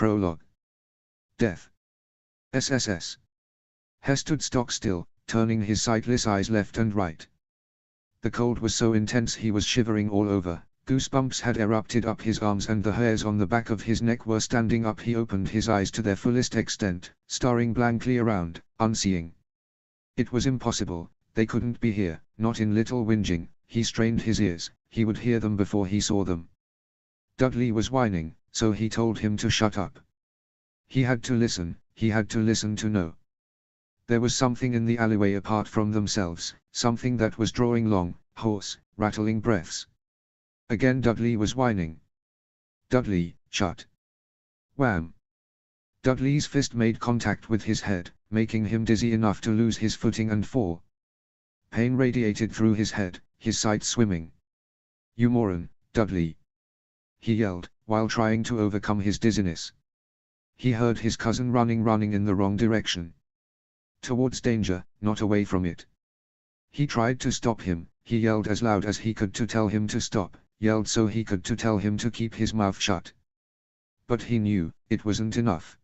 Prologue. Death. SSS. Hare stood stock still, turning his sightless eyes left and right. The cold was so intense he was shivering all over, goosebumps had erupted up his arms and the hairs on the back of his neck were standing up. He opened his eyes to their fullest extent, staring blankly around, unseeing. It was impossible, they couldn't be here, not in Little Whinging. He strained his ears, he would hear them before he saw them. Dudley was whining, so he told him to shut up. He had to listen to know. There was something in the alleyway apart from themselves, something that was drawing long, hoarse, rattling breaths. Again Dudley was whining. Dudley, shut. Wham! Dudley's fist made contact with his head, making him dizzy enough to lose his footing and fall. Pain radiated through his head, his sight swimming. "You moron, Dudley!" he yelled, while trying to overcome his dizziness. He heard his cousin running in the wrong direction. Towards danger, not away from it. He tried to stop him, he yelled as loud as he could to tell him to stop, yelled so he could to tell him to keep his mouth shut. But he knew, it wasn't enough.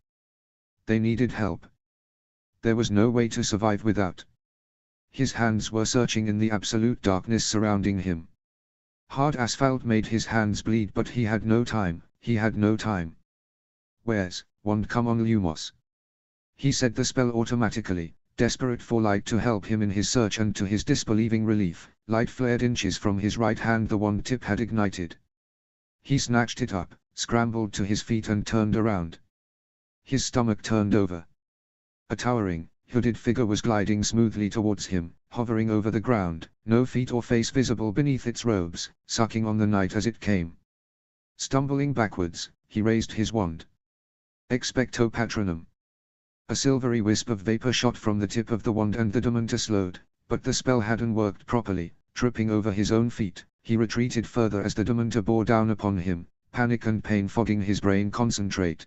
They needed help. There was no way to survive without. His hands were searching in the absolute darkness surrounding him. Hard asphalt made his hands bleed, but he had no time, "Where's, wand, come on Lumos." He said the spell automatically, desperate for light to help him in his search, and to his disbelieving relief, light flared inches from his right hand. The wand tip had ignited. He snatched it up, scrambled to his feet and turned around. His stomach turned over. A towering, hooded figure was gliding smoothly towards him, hovering over the ground, no feet or face visible beneath its robes, sucking on the night as it came. Stumbling backwards, he raised his wand. Expecto Patronum. A silvery wisp of vapor shot from the tip of the wand and the Dementor slowed, but the spell hadn't worked properly. Tripping over his own feet, he retreated further as the Dementor bore down upon him, panic and pain fogging his brain concentrate.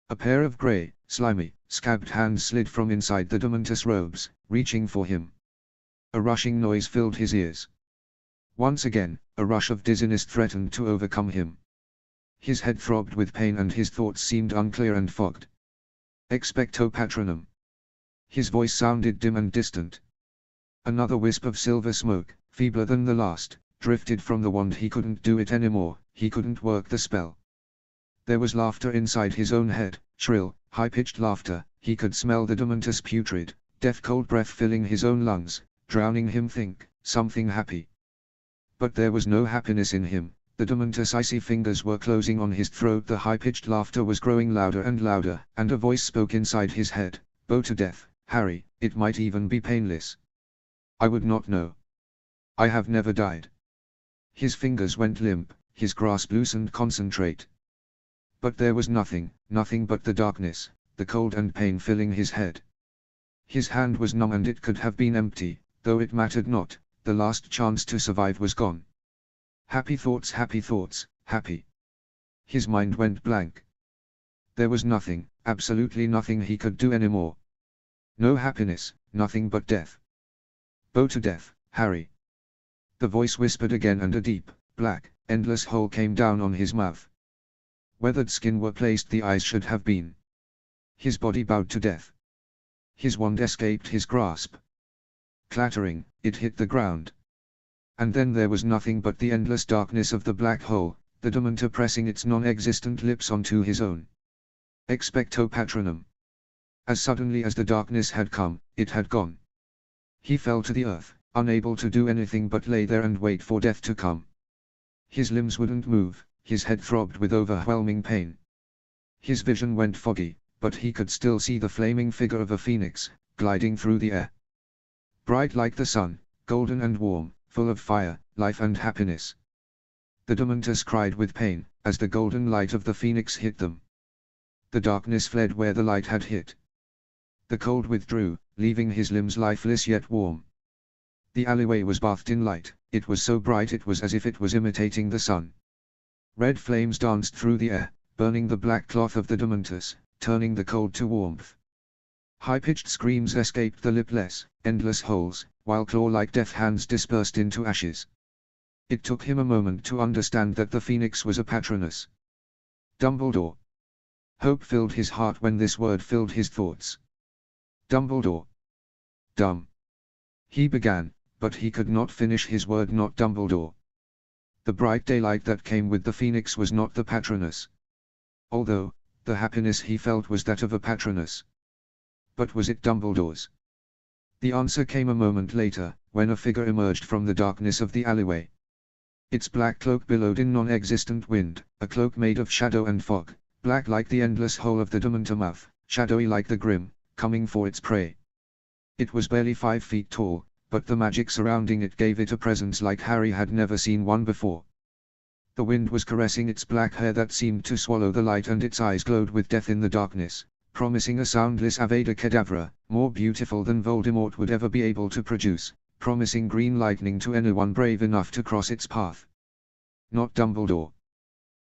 A pair of grey, slimy, scabbed hands slid from inside the Dementor's robes, reaching for him. A rushing noise filled his ears. Once again, a rush of dizziness threatened to overcome him. His head throbbed with pain and his thoughts seemed unclear and fogged. Expecto Patronum. His voice sounded dim and distant. Another wisp of silver smoke, feebler than the last, drifted from the wand. He couldn't do it anymore, he couldn't work the spell. There was laughter inside his own head, shrill, high-pitched laughter. He could smell the Dementor's putrid, death-cold breath filling his own lungs, drowning him. Something happy. But there was no happiness in him. The Dementor's icy fingers were closing on his throat. The high-pitched laughter was growing louder and louder, and a voice spoke inside his head. "Bow to death, Harry, it might even be painless. I would not know. I have never died." His fingers went limp, his grasp loosened. "Concentrate." But there was nothing but the darkness, the cold and pain filling his head. His hand was numb and it could have been empty, though it mattered not. The last chance to survive was gone. Happy thoughts, happy. His mind went blank. There was nothing, absolutely nothing he could do anymore. No happiness, nothing but death. "Bow to death, Harry." The voice whispered again, and a deep, black, endless hole came down on his mouth. Weathered skin were placed, the eyes should have been. His body bowed to death. His wand escaped his grasp. Clattering, it hit the ground. And then there was nothing but the endless darkness of the black hole, the Dementor pressing its non-existent lips onto his own. Expecto Patronum. As suddenly as the darkness had come, it had gone. He fell to the earth, unable to do anything but lay there and wait for death to come. His limbs wouldn't move, his head throbbed with overwhelming pain. His vision went foggy, but he could still see the flaming figure of a phoenix, gliding through the air. Bright like the sun, golden and warm, full of fire, life and happiness. The Dementors cried with pain, as the golden light of the phoenix hit them. The darkness fled where the light had hit. The cold withdrew, leaving his limbs lifeless yet warm. The alleyway was bathed in light. It was so bright it was as if it was imitating the sun. Red flames danced through the air, burning the black cloth of the Dementors, turning the cold to warmth. High-pitched screams escaped the lipless, endless holes, while claw-like death hands dispersed into ashes. It took him a moment to understand that the phoenix was a patronus. Dumbledore. Hope filled his heart when this word filled his thoughts. Dumbledore. Dumb. He began, but he could not finish his word. Not Dumbledore. The bright daylight that came with the phoenix was not the patroness. Although, the happiness he felt was that of a patroness. But was it Dumbledore's? The answer came a moment later, when a figure emerged from the darkness of the alleyway. Its black cloak billowed in non-existent wind, a cloak made of shadow and fog, black like the endless hole of the Dementor mouth, shadowy like the grim, coming for its prey. It was barely 5 feet tall, but the magic surrounding it gave it a presence like Harry had never seen one before. The wind was caressing its black hair that seemed to swallow the light, and its eyes glowed with death in the darkness, promising a soundless Avada Kedavra, more beautiful than Voldemort would ever be able to produce, promising green lightning to anyone brave enough to cross its path. Not Dumbledore.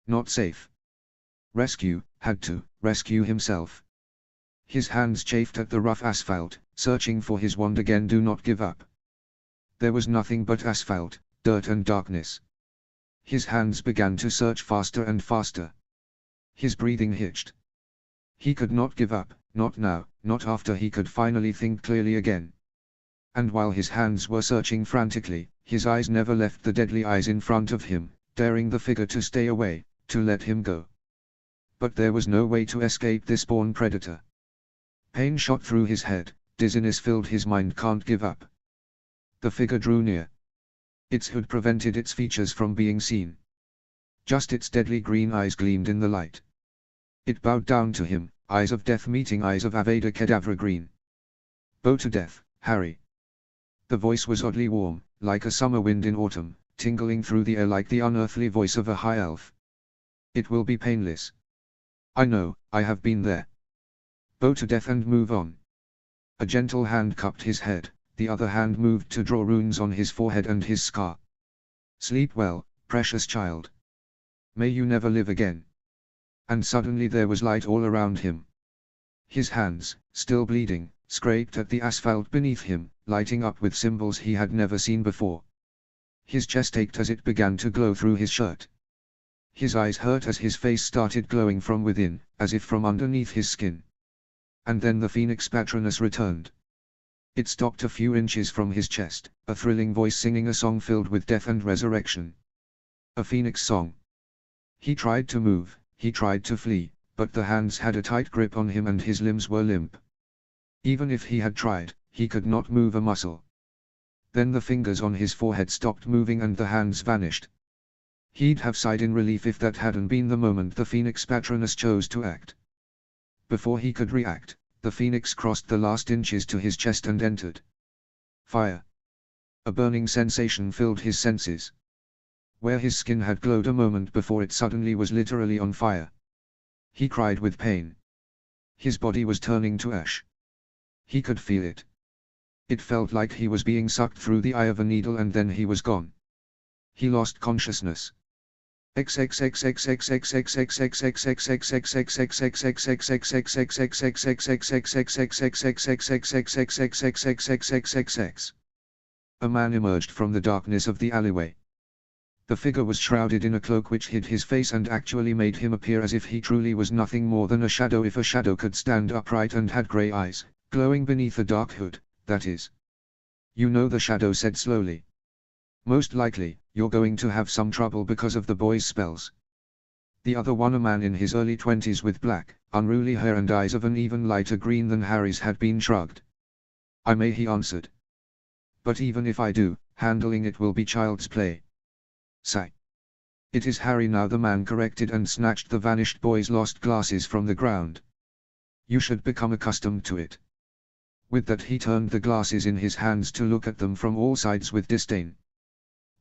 Not safe. Rescue, had to rescue himself. His hands chafed at the rough asphalt, searching for his wand again. Do not give up. There was nothing but asphalt, dirt and darkness. His hands began to search faster and faster. His breathing hitched. He could not give up, not now, not after he could finally think clearly again. And while his hands were searching frantically, his eyes never left the deadly eyes in front of him, daring the figure to stay away, to let him go. But there was no way to escape this born predator. Pain shot through his head, dizziness filled his mind. Can't give up. The figure drew near. Its hood prevented its features from being seen. Just its deadly green eyes gleamed in the light. It bowed down to him, eyes of death meeting eyes of Avada Kedavra green. Bow to death, Harry. The voice was oddly warm, like a summer wind in autumn, tingling through the air like the unearthly voice of a high elf. It will be painless. I know, I have been there. Bow to death and move on. A gentle hand cupped his head, the other hand moved to draw runes on his forehead and his scar. Sleep well, precious child. May you never live again. And suddenly there was light all around him. His hands, still bleeding, scraped at the asphalt beneath him, lighting up with symbols he had never seen before. His chest ached as it began to glow through his shirt. His eyes hurt as his face started glowing from within, as if from underneath his skin. And then the Phoenix Patroness returned. It stopped a few inches from his chest, a thrilling voice singing a song filled with death and resurrection. A phoenix song. He tried to move, he tried to flee, but the hands had a tight grip on him and his limbs were limp. Even if he had tried, he could not move a muscle. Then the fingers on his forehead stopped moving and the hands vanished. He'd have sighed in relief if that hadn't been the moment the Phoenix Patroness chose to act. Before he could react, the phoenix crossed the last inches to his chest and entered. Fire. A burning sensation filled his senses. Where his skin had glowed a moment before, it suddenly was literally on fire. He cried with pain. His body was turning to ash. He could feel it. It felt like he was being sucked through the eye of a needle and then he was gone. He lost consciousness. A man emerged from the darkness of the alleyway. The figure was shrouded in a cloak which hid his face and actually made him appear as if he truly was nothing more than a shadow, if a shadow could stand upright and had grey eyes, glowing beneath a dark hood, that is. You know, the shadow said slowly. Most likely, you're going to have some trouble because of the boy's spells. The other one, a man in his early 20s with black, unruly hair and eyes of an even lighter green than Harry's, had been shrugged. I may, he answered. But even if I do, handling it will be child's play. Sigh. It is Harry now, the man corrected and snatched the vanished boy's lost glasses from the ground. You should become accustomed to it. With that he turned the glasses in his hands to look at them from all sides with disdain.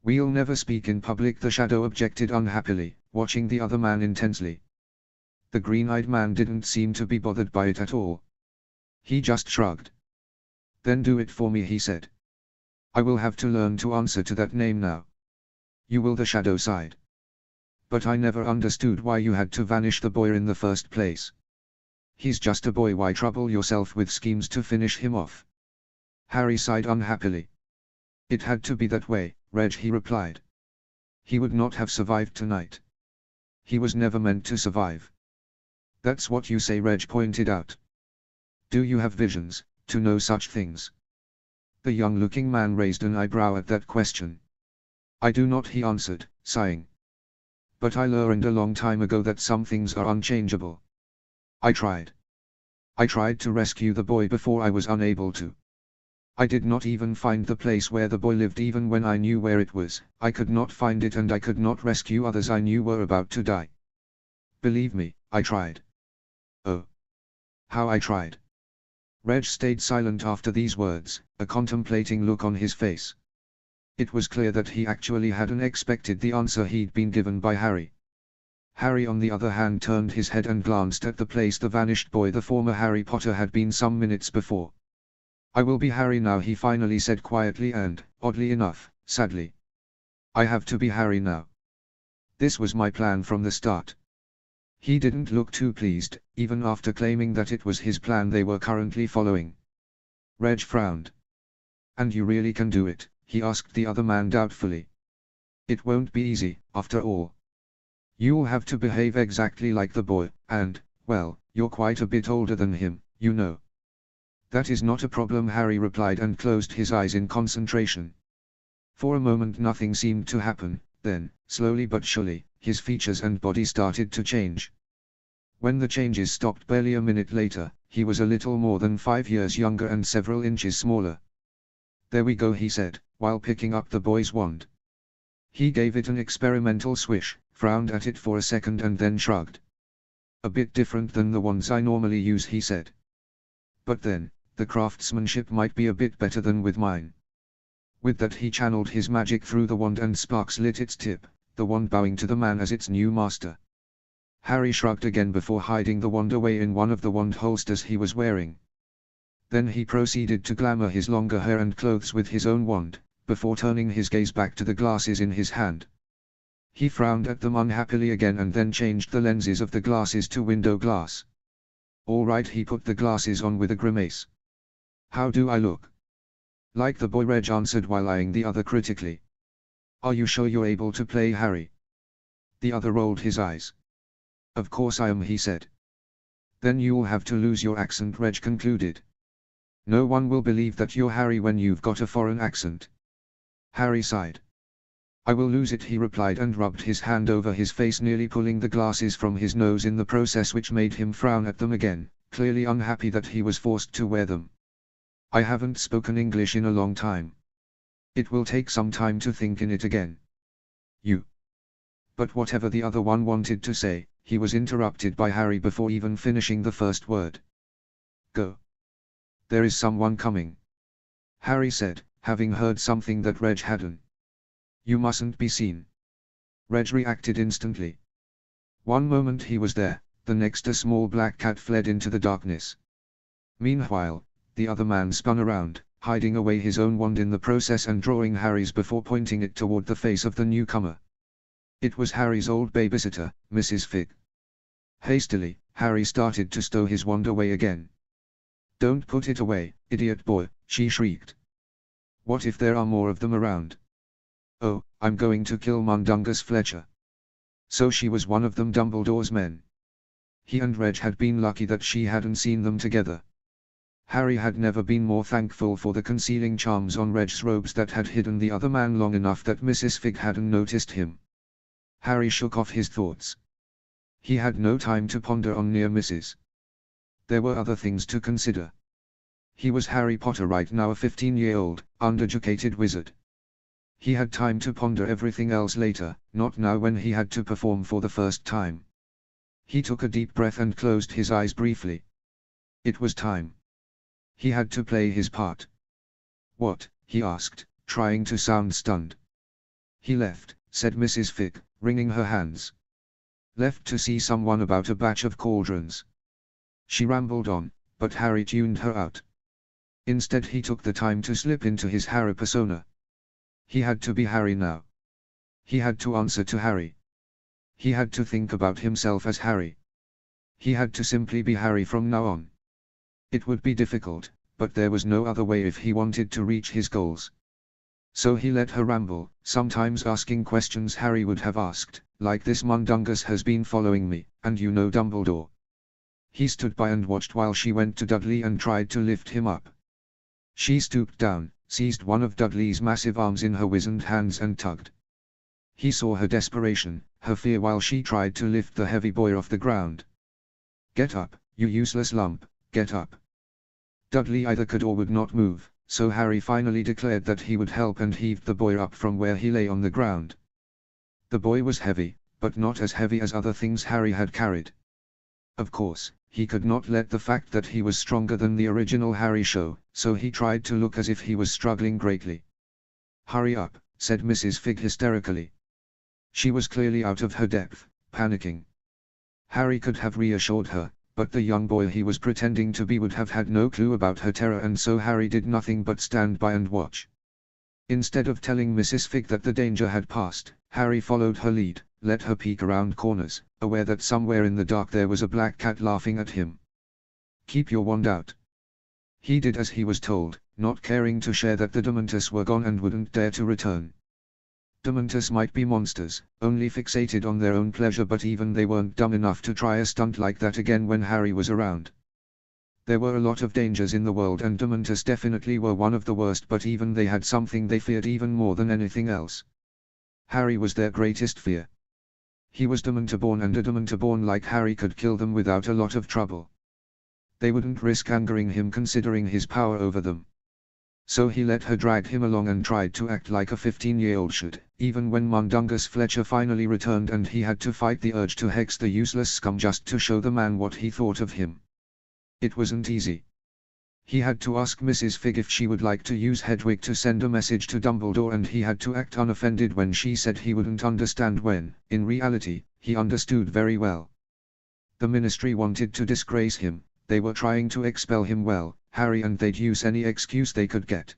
We'll never speak in public, the shadow objected unhappily, watching the other man intensely. The green-eyed man didn't seem to be bothered by it at all. He just shrugged. Then do it for me, he said. I will have to learn to answer to that name now. You will, the shadow sighed. But I never understood why you had to vanish the boy in the first place. He's just a boy, why trouble yourself with schemes to finish him off? Harry sighed unhappily. It had to be that way, Reg, he replied. He would not have survived tonight. He was never meant to survive. That's what you say, Reg pointed out. Do you have visions, to know such things? The young-looking man raised an eyebrow at that question. I do not, he answered, sighing. But I learned a long time ago that some things are unchangeable. I tried. I tried to rescue the boy before I was unable to. I did not even find the place where the boy lived even when I knew where it was. I could not find it, and I could not rescue others I knew were about to die. Believe me, I tried. Oh. How I tried. Reg stayed silent after these words, a contemplating look on his face. It was clear that he actually hadn't expected the answer he'd been given by Harry. Harry on the other hand turned his head and glanced at the place the vanished boy, the former Harry Potter, had been some minutes before. I will be Harry now, he finally said quietly and, oddly enough, sadly. I have to be Harry now. This was my plan from the start. He didn't look too pleased, even after claiming that it was his plan they were currently following. Reg frowned. And you really can do it? He asked the other man doubtfully. It won't be easy, after all. You'll have to behave exactly like the boy, and, well, you're quite a bit older than him, you know. That is not a problem, Harry replied and closed his eyes in concentration. For a moment nothing seemed to happen, then, slowly but surely, his features and body started to change. When the changes stopped barely a minute later, he was a little more than 5 years younger and several inches smaller. There we go, he said, while picking up the boy's wand. He gave it an experimental swish, frowned at it for a second and then shrugged. A bit different than the wands I normally use, he said. But then, the craftsmanship might be a bit better than with mine. With that he channeled his magic through the wand and sparks lit its tip, the wand bowing to the man as its new master. Harry shrugged again before hiding the wand away in one of the wand holsters he was wearing. Then he proceeded to glamour his longer hair and clothes with his own wand, before turning his gaze back to the glasses in his hand. He frowned at them unhappily again and then changed the lenses of the glasses to window glass. All right, he put the glasses on with a grimace. How do I look? Like the boy, Reg answered while eyeing the other critically. Are you sure you're able to play Harry? The other rolled his eyes. Of course I am, he said. Then you'll have to lose your accent, Reg concluded. No one will believe that you're Harry when you've got a foreign accent. Harry sighed. I will lose it, he replied and rubbed his hand over his face, nearly pulling the glasses from his nose in the process, which made him frown at them again, clearly unhappy that he was forced to wear them. I haven't spoken English in a long time. It will take some time to think in it again. You. But whatever the other one wanted to say, he was interrupted by Harry before even finishing the first word. Go. There is someone coming. Harry said, having heard something that Reg hadn't. You mustn't be seen. Reg reacted instantly. One moment he was there, the next a small black cat fled into the darkness. Meanwhile, the other man spun around, hiding away his own wand in the process and drawing Harry's before pointing it toward the face of the newcomer. It was Harry's old babysitter, Mrs. Fig. Hastily, Harry started to stow his wand away again. Don't put it away, idiot boy, she shrieked. What if there are more of them around? Oh, I'm going to kill Mundungus Fletcher. So she was one of them, Dumbledore's men. He and Reg had been lucky that she hadn't seen them together. Harry had never been more thankful for the concealing charms on Reg's robes that had hidden the other man long enough that Mrs. Fig hadn't noticed him. Harry shook off his thoughts. He had no time to ponder on near misses. There were other things to consider. He was Harry Potter right now, a 15-year-old, undereducated wizard. He had time to ponder everything else later, not now when he had to perform for the first time. He took a deep breath and closed his eyes briefly. It was time. He had to play his part. What? He asked, trying to sound stunned. He left, said Mrs. Fig, wringing her hands. Left to see someone about a batch of cauldrons. She rambled on, but Harry tuned her out. Instead he took the time to slip into his Harry persona. He had to be Harry now. He had to answer to Harry. He had to think about himself as Harry. He had to simply be Harry from now on. It would be difficult, but there was no other way if he wanted to reach his goals. So he let her ramble, sometimes asking questions Harry would have asked, like, this Mundungus has been following me, and you know Dumbledore. He stood by and watched while she went to Dudley and tried to lift him up. She stooped down, seized one of Dudley's massive arms in her wizened hands and tugged. He saw her desperation, her fear while she tried to lift the heavy boy off the ground. "Get up, you useless lump, get up." Dudley either could or would not move, so Harry finally declared that he would help and heaved the boy up from where he lay on the ground. The boy was heavy, but not as heavy as other things Harry had carried. Of course, he could not let the fact that he was stronger than the original Harry show, so he tried to look as if he was struggling greatly. "Hurry up," said Mrs. Figg hysterically. She was clearly out of her depth, panicking. Harry could have reassured her, but the young boy he was pretending to be would have had no clue about her terror, and so Harry did nothing but stand by and watch. Instead of telling Mrs. Figg that the danger had passed, Harry followed her lead, let her peek around corners, aware that somewhere in the dark there was a black cat laughing at him. "Keep your wand out." He did as he was told, not caring to share that the Dementors were gone and wouldn't dare to return. Dementors might be monsters, only fixated on their own pleasure, but even they weren't dumb enough to try a stunt like that again when Harry was around. There were a lot of dangers in the world and Dementors definitely were one of the worst, but even they had something they feared even more than anything else. Harry was their greatest fear. He was Dementor-born, and a Dementor-born like Harry could kill them without a lot of trouble. They wouldn't risk angering him considering his power over them. So he let her drag him along and tried to act like a 15-year-old should, even when Mundungus Fletcher finally returned and he had to fight the urge to hex the useless scum just to show the man what he thought of him. It wasn't easy. He had to ask Mrs. Figg if she would like to use Hedwig to send a message to Dumbledore, and he had to act unoffended when she said he wouldn't understand when, in reality, he understood very well. The Ministry wanted to disgrace him, they were trying to expel him, well, Harry, and they'd use any excuse they could get.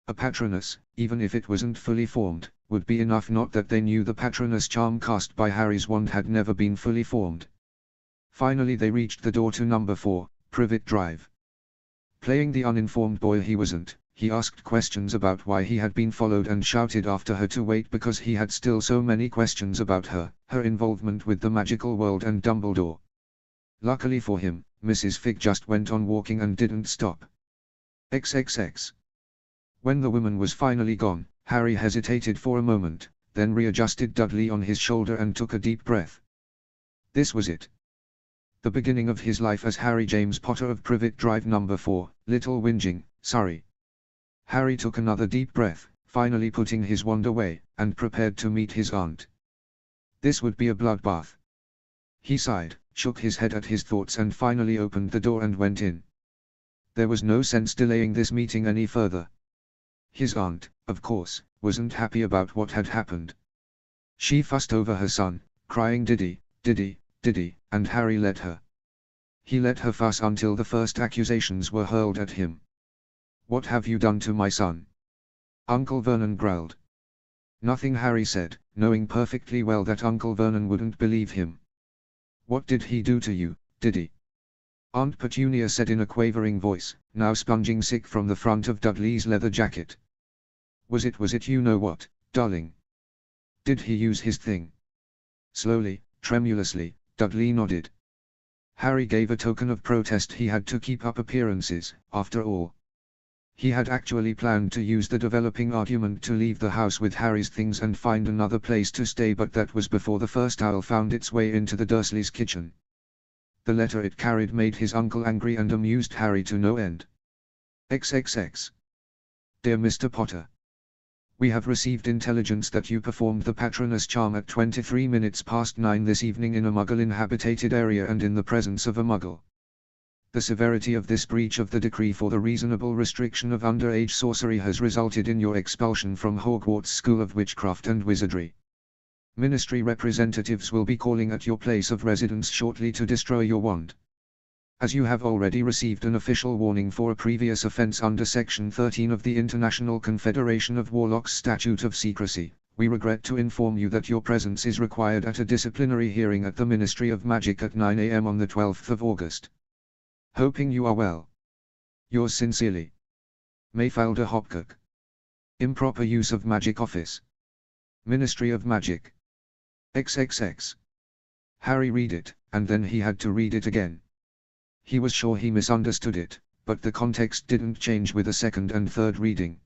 A Patronus, even if it wasn't fully formed, would be enough, not that they knew the Patronus charm cast by Harry's wand had never been fully formed. Finally they reached the door to number 4, Privet Drive. Playing the uninformed boy he wasn't, he asked questions about why he had been followed and shouted after her to wait because he had still so many questions about her, her involvement with the magical world and Dumbledore. Luckily for him, Mrs. Figg just went on walking and didn't stop. XXX. When the woman was finally gone, Harry hesitated for a moment, then readjusted Dudley on his shoulder and took a deep breath. This was it. The beginning of his life as Harry James Potter of Privet Drive number 4, Little Whinging, Surrey. Harry took another deep breath, finally putting his wand away, and prepared to meet his aunt. This would be a bloodbath. He sighed, shook his head at his thoughts, and finally opened the door and went in. There was no sense delaying this meeting any further. His aunt, of course, wasn't happy about what had happened. She fussed over her son, crying "Diddy, Diddy, Diddy," and Harry let her. He let her fuss until the first accusations were hurled at him. "What have you done to my son?" Uncle Vernon growled. Nothing, Harry said, knowing perfectly well that Uncle Vernon wouldn't believe him. "What did he do to you, Diddy?" Aunt Petunia said in a quavering voice, now sponging sick from the front of Dudley's leather jacket. Was it you know what, darling? Did he use his thing?" Slowly, tremulously, Dudley nodded. Harry gave a token of protest. He had to keep up appearances, after all. He had actually planned to use the developing argument to leave the house with Harry's things and find another place to stay, but that was before the first owl found its way into the Dursleys' kitchen. The letter it carried made his uncle angry and amused Harry to no end. XXX. Dear Mr. Potter. We have received intelligence that you performed the Patronus charm at 23 minutes past 9 this evening in a Muggle-inhabited area and in the presence of a Muggle. The severity of this breach of the decree for the reasonable restriction of underage sorcery has resulted in your expulsion from Hogwarts School of Witchcraft and Wizardry. Ministry representatives will be calling at your place of residence shortly to destroy your wand. As you have already received an official warning for a previous offense under Section 13 of the International Confederation of Warlocks Statute of Secrecy, we regret to inform you that your presence is required at a disciplinary hearing at the Ministry of Magic at 9 a.m. on the 12th of August. Hoping you are well. Yours sincerely, Mayfelder Hopkirk. Improper use of magic office. Ministry of Magic. XXX. Harry read it, and then he had to read it again. He was sure he misunderstood it, but the context didn't change with a second and third reading.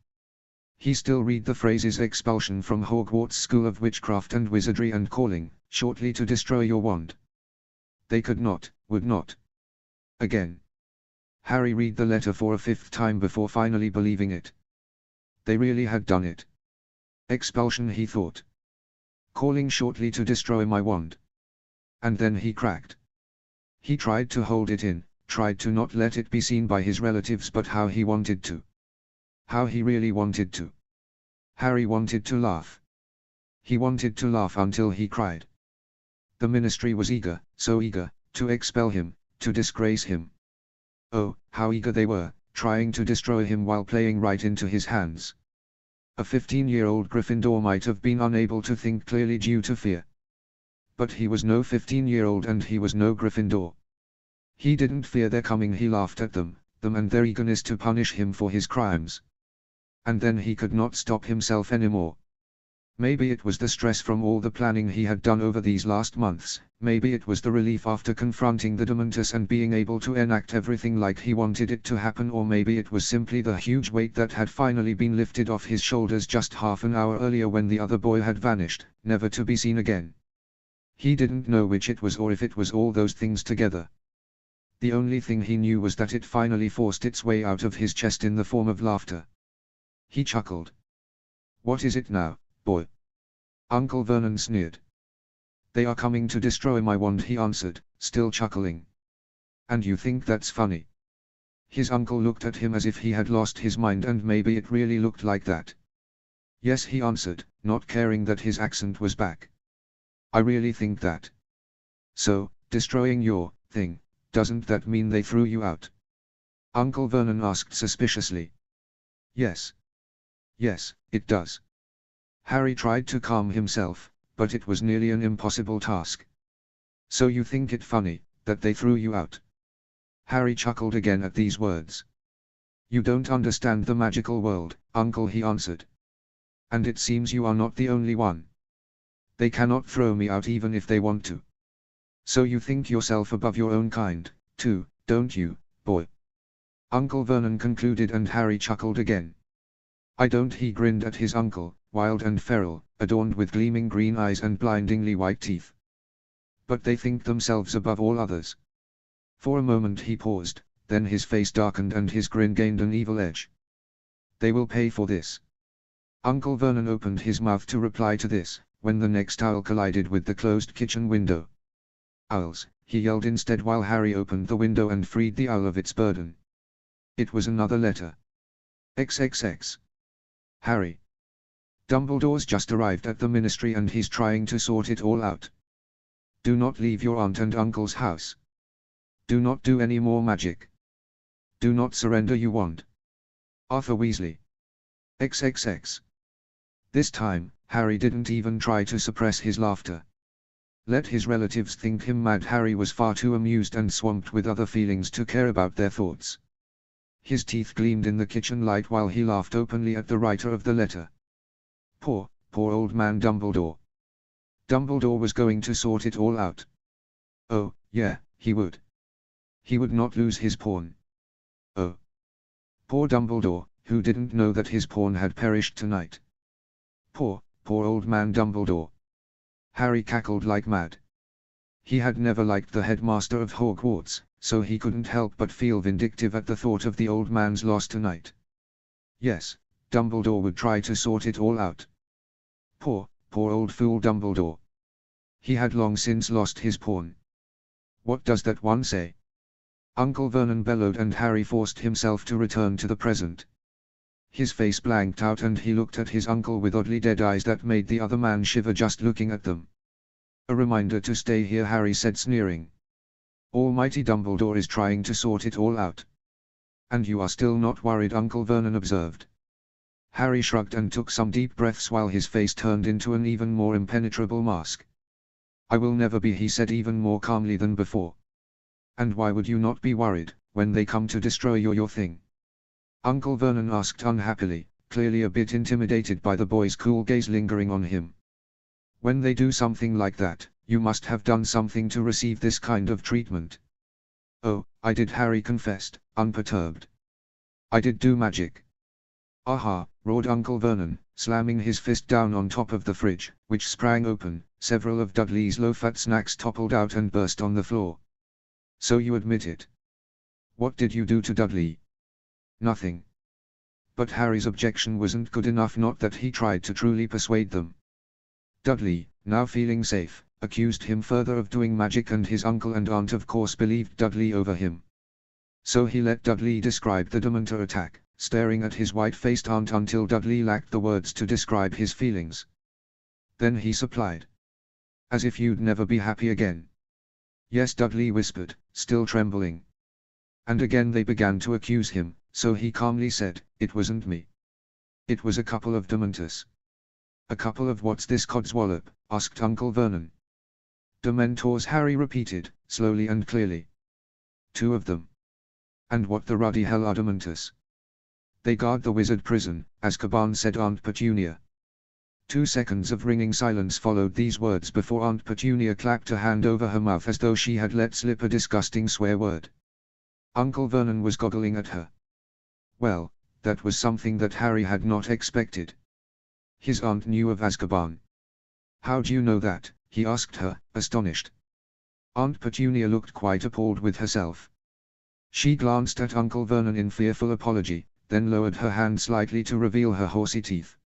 He still read the phrases expulsion from Hogwarts School of Witchcraft and Wizardry and calling, shortly to destroy your wand. They could not, would not. Again. Harry read the letter for a fifth time before finally believing it. They really had done it. Expulsion, he thought. Calling shortly to destroy my wand. And then he cracked. He tried to hold it in, tried to not let it be seen by his relatives, but how he wanted to. How he really wanted to. Harry wanted to laugh. He wanted to laugh until he cried. The Ministry was eager, so eager, to expel him, to disgrace him. Oh, how eager they were, trying to destroy him while playing right into his hands. A 15-year-old Gryffindor might have been unable to think clearly due to fear. But he was no 15-year-old and he was no Gryffindor. He didn't fear their coming, he laughed at them and their eagerness to punish him for his crimes. And then he could not stop himself anymore. Maybe it was the stress from all the planning he had done over these last months, maybe it was the relief after confronting the Dementors and being able to enact everything like he wanted it to happen, or maybe it was simply the huge weight that had finally been lifted off his shoulders just half an hour earlier when the other boy had vanished, never to be seen again. He didn't know which it was or if it was all those things together. The only thing he knew was that it finally forced its way out of his chest in the form of laughter. He chuckled. "What is it now, boy?" Uncle Vernon sneered. "They are coming to destroy my wand," he answered, still chuckling. "And you think that's funny?" His uncle looked at him as if he had lost his mind, and maybe it really looked like that. "Yes," he answered, not caring that his accent was back. "I really think that." "So, destroying your thing, doesn't that mean they threw you out?" Uncle Vernon asked suspiciously. "Yes. Yes, it does." Harry tried to calm himself, but it was nearly an impossible task. "So you think it funny, that they threw you out?" Harry chuckled again at these words. "You don't understand the magical world, Uncle," he answered. "And it seems you are not the only one. They cannot throw me out even if they want to. So you think yourself above your own kind, too, don't you, boy?" Uncle Vernon concluded, and Harry chuckled again. "I don't," he grinned at his uncle, wild and feral, adorned with gleaming green eyes and blindingly white teeth. "But they think themselves above all others." For a moment he paused, then his face darkened and his grin gained an evil edge. "They will pay for this." Uncle Vernon opened his mouth to reply to this, when the next owl collided with the closed kitchen window. "Owls," he yelled instead while Harry opened the window and freed the owl of its burden. It was another letter. XXX. Harry. Dumbledore's just arrived at the Ministry and he's trying to sort it all out. Do not leave your aunt and uncle's house. Do not do any more magic. Do not surrender your wand. Arthur Weasley. XXX. This time, Harry didn't even try to suppress his laughter. Let his relatives think him mad, Harry was far too amused and swamped with other feelings to care about their thoughts. His teeth gleamed in the kitchen light while he laughed openly at the writer of the letter. Poor old man Dumbledore. Dumbledore was going to sort it all out. Oh, yeah, he would. He would not lose his pawn. Oh. Poor Dumbledore, who didn't know that his pawn had perished tonight. Poor old man Dumbledore. Harry cackled like mad. He had never liked the headmaster of Hogwarts, so he couldn't help but feel vindictive at the thought of the old man's loss tonight. Yes, Dumbledore would try to sort it all out. Poor old fool Dumbledore. He had long since lost his pawn. What does that one say? Uncle Vernon bellowed, and Harry forced himself to return to the present. His face blanked out and he looked at his uncle with oddly dead eyes that made the other man shiver just looking at them. A reminder to stay here, Harry said, sneering. Almighty Dumbledore is trying to sort it all out. And you are still not worried, Uncle Vernon observed. Harry shrugged and took some deep breaths while his face turned into an even more impenetrable mask. I will never be, he said even more calmly than before. And why would you not be worried, when they come to destroy your thing? Uncle Vernon asked unhappily, clearly a bit intimidated by the boy's cool gaze lingering on him. When they do something like that, you must have done something to receive this kind of treatment. Oh, "I did," Harry confessed, unperturbed. "I did do magic." "Aha!" roared Uncle Vernon, slamming his fist down on top of the fridge, which sprang open. Several of Dudley's low-fat snacks toppled out and burst on the floor. "So you admit it? What did you do to Dudley?" "Nothing." But Harry's objection wasn't good enough, not that he tried to truly persuade them. Dudley, now feeling safe, accused him further of doing magic, and his uncle and aunt of course believed Dudley over him. So he let Dudley describe the Dementor attack, staring at his white-faced aunt until Dudley lacked the words to describe his feelings. Then he supplied. "As if you'd never be happy again." "Yes," Dudley whispered, still trembling. And again they began to accuse him, so he calmly said, "It wasn't me. It was a couple of Dementors." "A couple of what's this, codswallop?" asked Uncle Vernon. "Dementors," Harry repeated, slowly and clearly. "Two of them." "And what the ruddy hell are Dementors?" "They guard the wizard prison," Azkaban, said Aunt Petunia. 2 seconds of ringing silence followed these words before Aunt Petunia clapped a hand over her mouth as though she had let slip a disgusting swear word. Uncle Vernon was goggling at her. Well, that was something that Harry had not expected. His aunt knew of Azkaban. "How'd you know that?" he asked her, astonished. Aunt Petunia looked quite appalled with herself. She glanced at Uncle Vernon in fearful apology, then lowered her hand slightly to reveal her horsey teeth.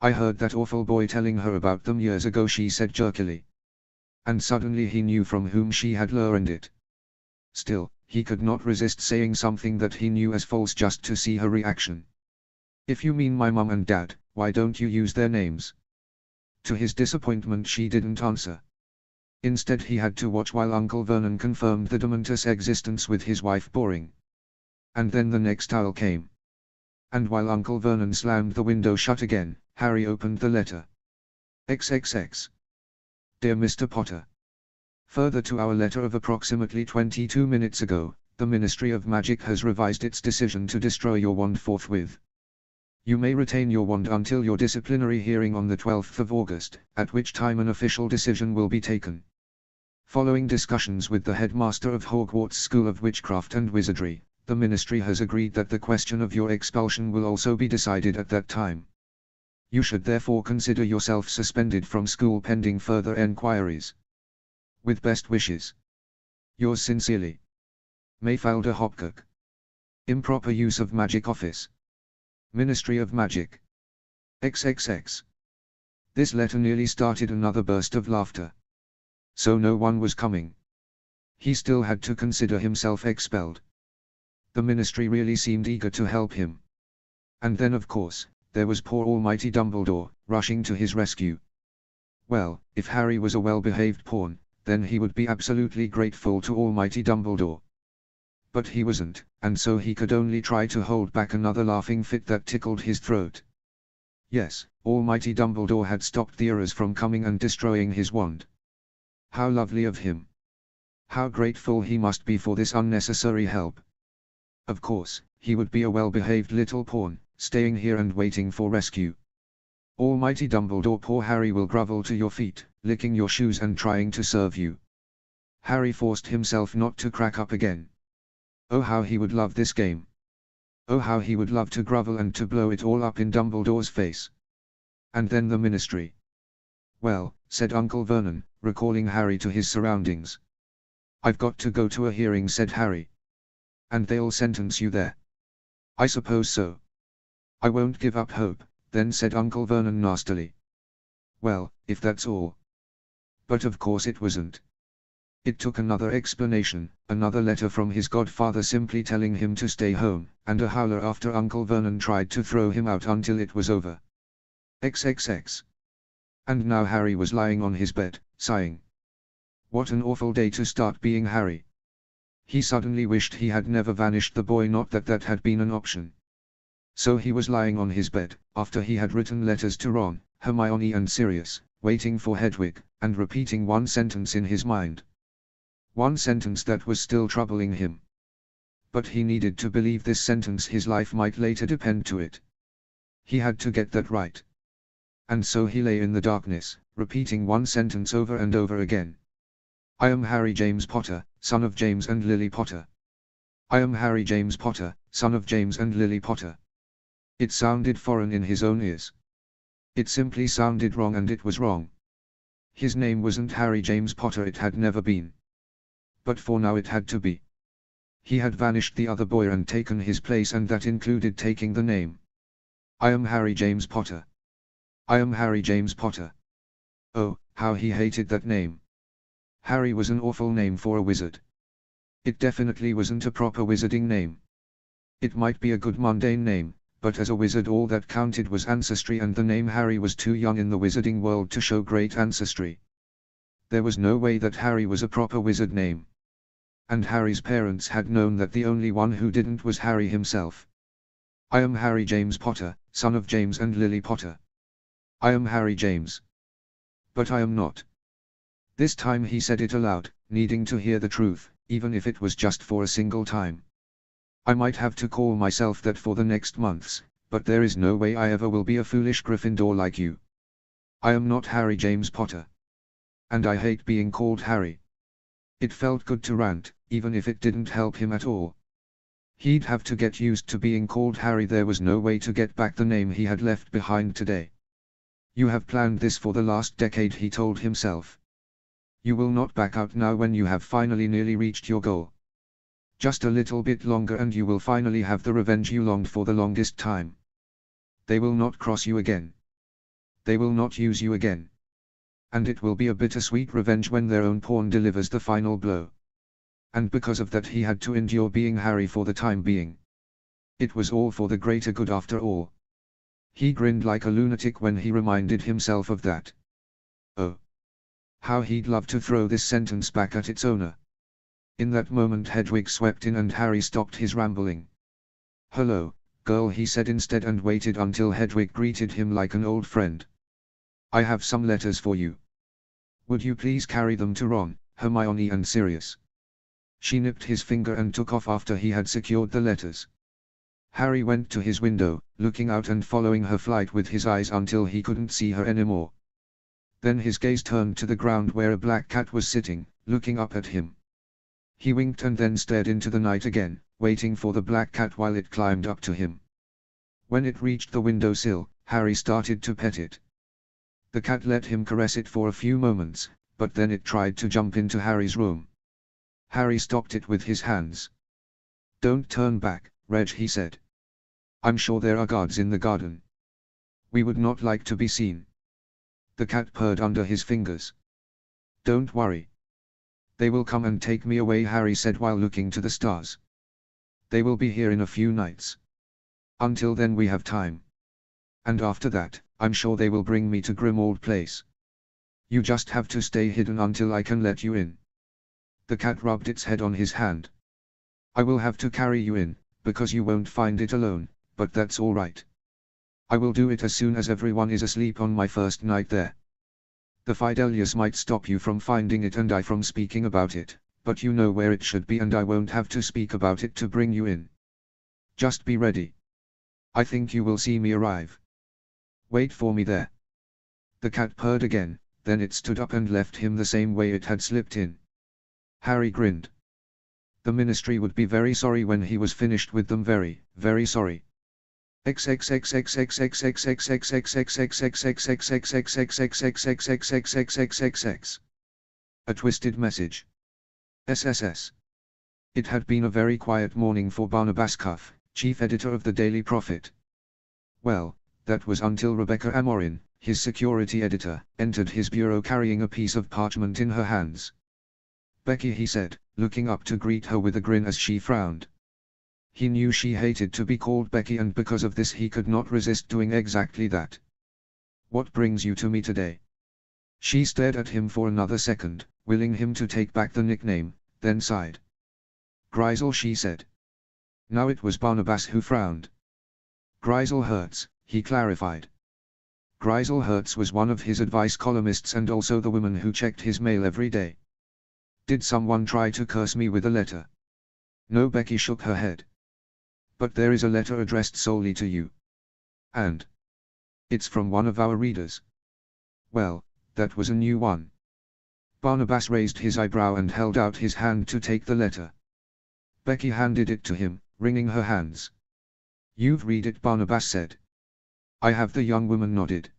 "I heard that awful boy telling her about them years ago," she said jerkily. And suddenly he knew from whom she had learned it. Still, he could not resist saying something that he knew as false just to see her reaction. "If you mean my mum and dad, why don't you use their names?" To his disappointment she didn't answer. Instead he had to watch while Uncle Vernon confirmed the Dementor's existence with his wife Boring. And then the next hour came. And while Uncle Vernon slammed the window shut again, Harry opened the letter. XXX. Dear Mr. Potter. Further to our letter of approximately 22 minutes ago, the Ministry of Magic has revised its decision to destroy your wand forthwith. You may retain your wand until your disciplinary hearing on the 12th of August, at which time an official decision will be taken. Following discussions with the headmaster of Hogwarts School of Witchcraft and Wizardry, the Ministry has agreed that the question of your expulsion will also be decided at that time. You should therefore consider yourself suspended from school pending further enquiries. With best wishes. Yours sincerely. Mayfelder Hopkirk. Improper use of magic office. Ministry of Magic. XXX. This letter nearly started another burst of laughter. So no one was coming. He still had to consider himself expelled. The Ministry really seemed eager to help him. And then of course, there was poor almighty Dumbledore, rushing to his rescue. Well, if Harry was a well-behaved pawn, then he would be absolutely grateful to almighty Dumbledore. But he wasn't, and so he could only try to hold back another laughing fit that tickled his throat. Yes, almighty Dumbledore had stopped the Aurors from coming and destroying his wand. How lovely of him. How grateful he must be for this unnecessary help. Of course, he would be a well-behaved little pawn, staying here and waiting for rescue. Almighty Dumbledore, poor Harry will grovel to your feet, licking your shoes and trying to serve you. Harry forced himself not to crack up again. Oh, how he would love this game. Oh, how he would love to grovel and to blow it all up in Dumbledore's face. And then the Ministry. Well, said Uncle Vernon, recalling Harry to his surroundings. I've got to go to a hearing, said Harry. And they'll sentence you there? I suppose so. I won't give up hope, then, said Uncle Vernon nastily. Well, if that's all. But of course it wasn't. It took another explanation, another letter from his godfather simply telling him to stay home, and a howler after Uncle Vernon tried to throw him out until it was over. XXX. And now Harry was lying on his bed, sighing. What an awful day to start being Harry. He suddenly wished he had never vanished the boy, not that that had been an option. So he was lying on his bed, after he had written letters to Ron, Hermione and Sirius, waiting for Hedwig, and repeating one sentence in his mind. One sentence that was still troubling him. But he needed to believe this sentence, his life might later depend to it. He had to get that right. And so he lay in the darkness, repeating one sentence over and over again. I am Harry James Potter, son of James and Lily Potter. I am Harry James Potter, son of James and Lily Potter. It sounded foreign in his own ears. It simply sounded wrong, and it was wrong. His name wasn't Harry James Potter, it had never been. But for now it had to be. He had vanished the other boy and taken his place, and that included taking the name. I am Harry James Potter. I am Harry James Potter. Oh, how he hated that name. Harry was an awful name for a wizard. It definitely wasn't a proper wizarding name. It might be a good mundane name, but as a wizard all that counted was ancestry, and the name Harry was too young in the wizarding world to show great ancestry. There was no way that Harry was a proper wizard name. And Harry's parents had known that the only one who didn't was Harry himself. I am Harry James Potter, son of James and Lily Potter. I am Harry James. But I am not. This time he said it aloud, needing to hear the truth, even if it was just for a single time. I might have to call myself that for the next months, but there is no way I ever will be a foolish Gryffindor like you. I am not Harry James Potter. And I hate being called Harry. It felt good to rant, even if it didn't help him at all. He'd have to get used to being called Harry. There was no way to get back the name he had left behind today. You have planned this for the last decade, he told himself. You will not back out now when you have finally nearly reached your goal. Just a little bit longer and you will finally have the revenge you longed for the longest time. They will not cross you again. They will not use you again. And it will be a bittersweet revenge when their own pawn delivers the final blow. And because of that he had to endure being Harry for the time being. It was all for the greater good after all. He grinned like a lunatic when he reminded himself of that. Oh, how he'd love to throw this sentence back at its owner. In that moment Hedwig swept in and Harry stopped his rambling. "Hello, girl," he said instead, and waited until Hedwig greeted him like an old friend. "I have some letters for you. Would you please carry them to Ron, Hermione and Sirius?" She nipped his finger and took off after he had secured the letters. Harry went to his window, looking out and following her flight with his eyes until he couldn't see her anymore. Then his gaze turned to the ground where a black cat was sitting, looking up at him. He winked and then stared into the night again, waiting for the black cat while it climbed up to him. When it reached the windowsill, Harry started to pet it. The cat let him caress it for a few moments, but then it tried to jump into Harry's room. Harry stopped it with his hands. "Don't turn back, Reg," he said. "I'm sure there are guards in the garden. We would not like to be seen." The cat purred under his fingers. "Don't worry. They will come and take me away," Harry said while looking to the stars. "They will be here in a few nights. Until then we have time. And after that, I'm sure they will bring me to Grimmauld Place. You just have to stay hidden until I can let you in." The cat rubbed its head on his hand. "I will have to carry you in, because you won't find it alone, but that's all right. I will do it as soon as everyone is asleep on my first night there. The Fidelius might stop you from finding it and I from speaking about it, but you know where it should be and I won't have to speak about it to bring you in. Just be ready. I think you will see me arrive. Wait for me there." The cat purred again, then it stood up and left him the same way it had slipped in. Harry grinned. The Ministry would be very sorry when he was finished with them, very, very sorry. A twisted message. SSS. It had been a very quiet morning for Barnabas Cuff, chief editor of the Daily Prophet. Well, that was until Rebecca Amorin, his security editor, entered his bureau carrying a piece of parchment in her hands. "Becky," he said, looking up to greet her with a grin as she frowned. He knew she hated to be called Becky, and because of this he could not resist doing exactly that. "What brings you to me today?" She stared at him for another second, willing him to take back the nickname, then sighed. "Grisel," she said. Now it was Barnabas who frowned. "Grisel Hertz," he clarified. Grisel Hertz was one of his advice columnists and also the woman who checked his mail every day. "Did someone try to curse me with a letter?" "No," Becky shook her head. "But there is a letter addressed solely to you. And it's from one of our readers." "Well, that was a new one." Barnabas raised his eyebrow and held out his hand to take the letter. Becky handed it to him, wringing her hands. "You've read it," Barnabas said. "I have." The young woman nodded.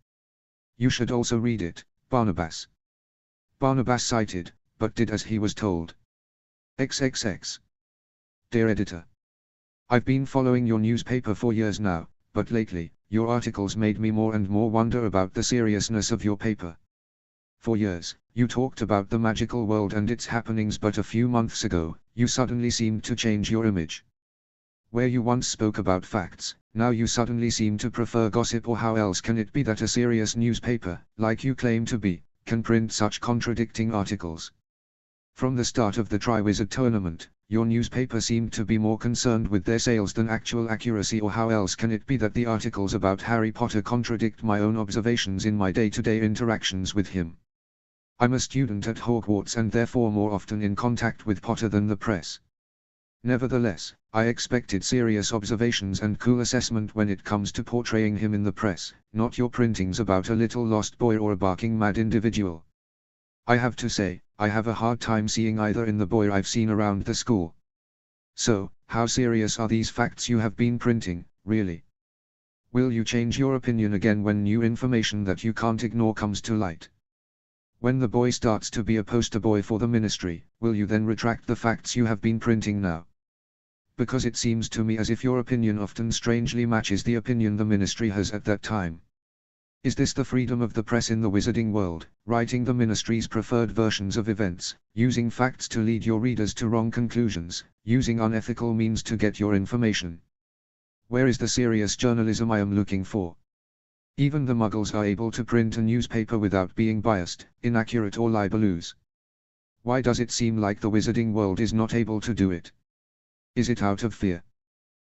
"You should also read it, Barnabas." Barnabas cited, but did as he was told. XXX. Dear Editor, I've been following your newspaper for years now, but lately, your articles made me more and more wonder about the seriousness of your paper. For years, you talked about the magical world and its happenings, but a few months ago, you suddenly seemed to change your image. Where you once spoke about facts, now you suddenly seem to prefer gossip. Or how else can it be that a serious newspaper, like you claim to be, can print such contradicting articles? From the start of the Triwizard Tournament, your newspaper seemed to be more concerned with their sales than actual accuracy. Or how else can it be that the articles about Harry Potter contradict my own observations in my day-to-day interactions with him? I'm a student at Hogwarts and therefore more often in contact with Potter than the press. Nevertheless, I expected serious observations and cool assessment when it comes to portraying him in the press, not your printings about a little lost boy or a barking mad individual. I have to say, I have a hard time seeing either in the boy I've seen around the school. So, how serious are these facts you have been printing, really? Will you change your opinion again when new information that you can't ignore comes to light? When the boy starts to be a poster boy for the ministry, will you then retract the facts you have been printing now? Because it seems to me as if your opinion often strangely matches the opinion the ministry has at that time. Is this the freedom of the press in the wizarding world, writing the ministry's preferred versions of events, using facts to lead your readers to wrong conclusions, using unethical means to get your information? Where is the serious journalism I am looking for? Even the Muggles are able to print a newspaper without being biased, inaccurate or libelous. Why does it seem like the wizarding world is not able to do it? Is it out of fear?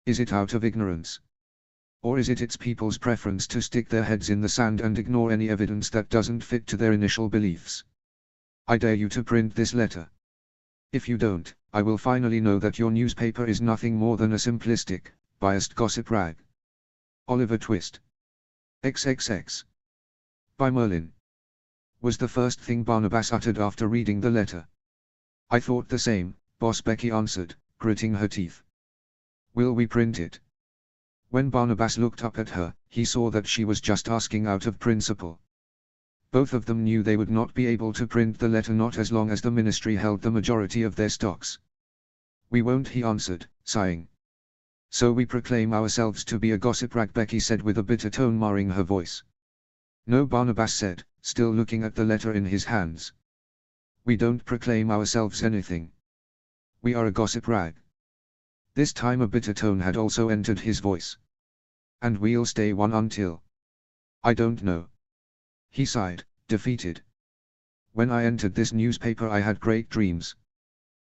Is it out of ignorance? Or is it its people's preference to stick their heads in the sand and ignore any evidence that doesn't fit to their initial beliefs? I dare you to print this letter. If you don't, I will finally know that your newspaper is nothing more than a simplistic, biased gossip rag. Oliver Twist. XXX. By Merlin. Was the first thing Barnabas uttered after reading the letter. I thought the same, Boss, Becky answered, gritting her teeth. Will we print it? When Barnabas looked up at her, he saw that she was just asking out of principle. Both of them knew they would not be able to print the letter, not as long as the ministry held the majority of their stocks. We won't, he answered, sighing. So we proclaim ourselves to be a gossip rag, Becky said with a bitter tone marring her voice. No, Barnabas said, still looking at the letter in his hands. We don't proclaim ourselves anything. We are a gossip rag. This time a bitter tone had also entered his voice. And we'll stay one until. I don't know. He sighed, defeated. When I entered this newspaper I had great dreams.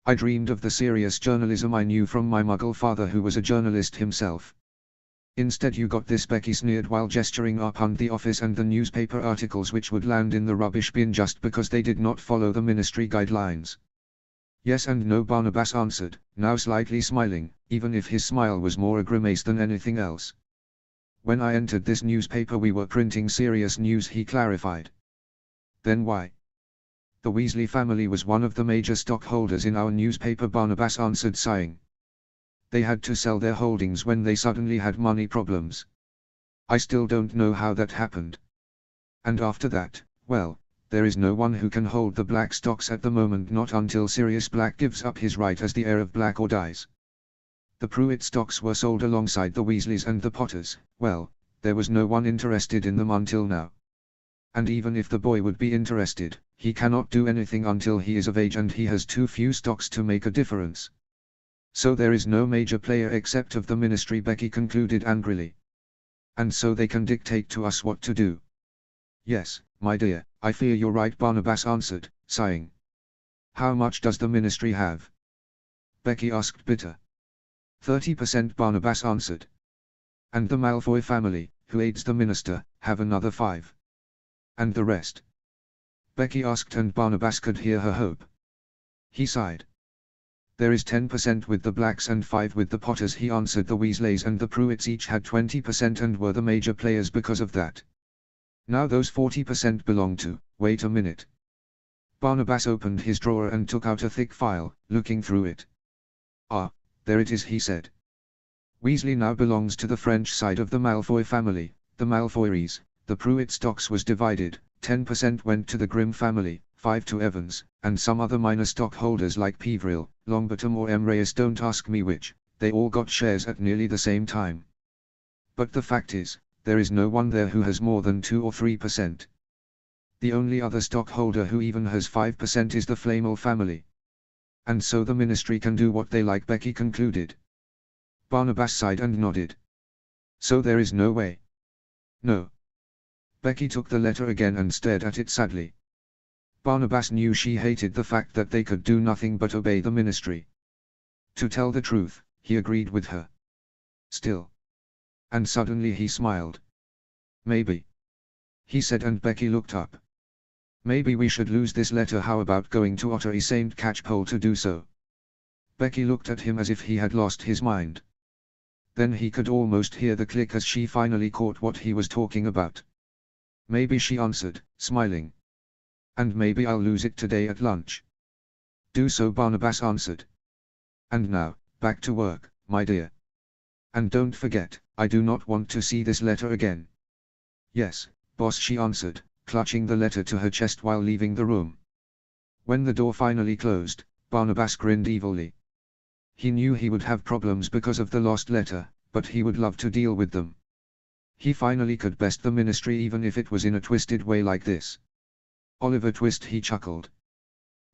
I dreamed of the serious journalism I knew from my Muggle father, who was a journalist himself. Instead you got this, Becky sneered while gesturing up on the office and the newspaper articles which would land in the rubbish bin just because they did not follow the ministry guidelines. Yes and no, Barnabas answered, now slightly smiling, even if his smile was more a grimace than anything else. When I entered this newspaper we were printing serious news, he clarified. Then why? The Weasley family was one of the major stockholders in our newspaper, Barnabas answered, sighing. They had to sell their holdings when they suddenly had money problems. I still don't know how that happened. And after that, well, there is no one who can hold the Black stocks at the moment, not until Sirius Black gives up his right as the heir of Black or dies. The Pruitt stocks were sold alongside the Weasleys and the Potters. Well, there was no one interested in them until now. And even if the boy would be interested, he cannot do anything until he is of age, and he has too few stocks to make a difference. So there is no major player except of the ministry, Becky concluded angrily. And so they can dictate to us what to do. Yes, my dear, I fear you're right, Barnabas answered, sighing. How much does the ministry have? Becky asked, bitter. 30%, Barnabas answered. And the Malfoy family, who aids the minister, have another 5%. And the rest? Becky asked, and Barnabas could hear her hope. He sighed. There is 10% with the Blacks and 5% with the Potters, he answered. The Weasleys and the Pruitts each had 20% and were the major players because of that. Now those 40% belong to, wait a minute. Barnabas opened his drawer and took out a thick file, looking through it. Ah, There it is, he said. Weasley now belongs to the French side of the Malfoy family, the Malfoyries. The Pruitt stocks was divided, 10% went to the Grimm family, 5 to Evans, and some other minor stockholders like Peveril, Longbottom or M. Reyes, don't ask me which. They all got shares at nearly the same time. But the fact is, there is no one there who has more than 2 or 3%. The only other stockholder who even has 5% is the Flamel family. And so the ministry can do what they like, Becky concluded. Barnabas sighed and nodded. So there is no way. No. Becky took the letter again and stared at it sadly. Barnabas knew she hated the fact that they could do nothing but obey the ministry. To tell the truth, he agreed with her. Still. And suddenly he smiled. Maybe. He said, and Becky looked up. Maybe we should lose this letter. How about going to Ottery St. Catchpole to do so? Becky looked at him as if he had lost his mind. Then he could almost hear the click as she finally caught what he was talking about. Maybe, she answered, smiling. And maybe I'll lose it today at lunch. Do so, Barnabas answered. And now, back to work, my dear. And don't forget, I do not want to see this letter again. Yes, boss, she answered, clutching the letter to her chest while leaving the room. When the door finally closed, Barnabas grinned evilly. He knew he would have problems because of the lost letter, but he would love to deal with them. He finally could best the ministry, even if it was in a twisted way like this. Oliver Twist, he chuckled.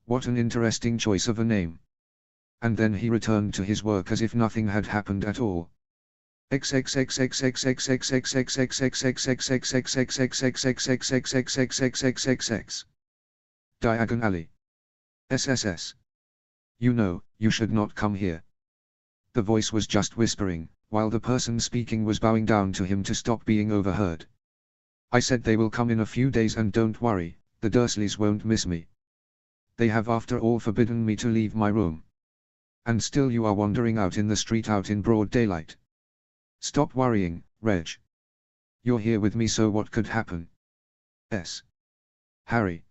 What an interesting choice of a name. And then he returned to his work as if nothing had happened at all. Diagon Alley. SSS. You know, you should not come here. The voice was just whispering, while the person speaking was bowing down to him to stop being overheard. I said they will come in a few days, and don't worry, the Dursleys won't miss me. They have after all forbidden me to leave my room. And still you are wandering out in the street out in broad daylight. Stop worrying, Reg. You're here with me, so what could happen? Harry.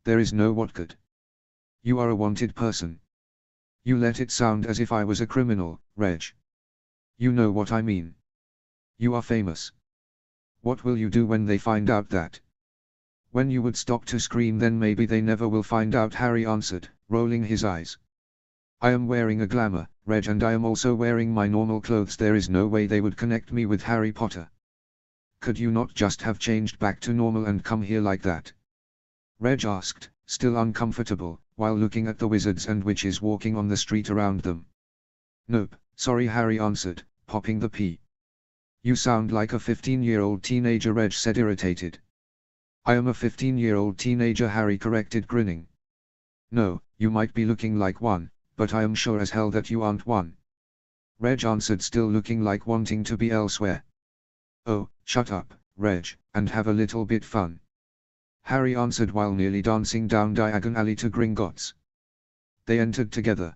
There is no what could. You are a wanted person. You let it sound as if I was a criminal, Reg. You know what I mean. You are famous. What will you do when they find out that? When you would stop to scream, then maybe they never will find out, Harry answered, rolling his eyes. I am wearing a glamour, Reg, and I am also wearing my normal clothes. There is no way they would connect me with Harry Potter. Could you not just have changed back to normal and come here like that? Reg asked, still uncomfortable, while looking at the wizards and witches walking on the street around them. Nope, sorry, Harry answered, popping the pea. You sound like a 15-year-old teenager, Reg said, irritated. I am a 15-year-old teenager, Harry corrected, grinning. No, you might be looking like one, but I am sure as hell that you aren't one. Reg answered, still looking like wanting to be elsewhere. Oh, shut up, Reg, and have a little bit fun. Harry answered while nearly dancing down Diagon Alley to Gringotts. They entered together.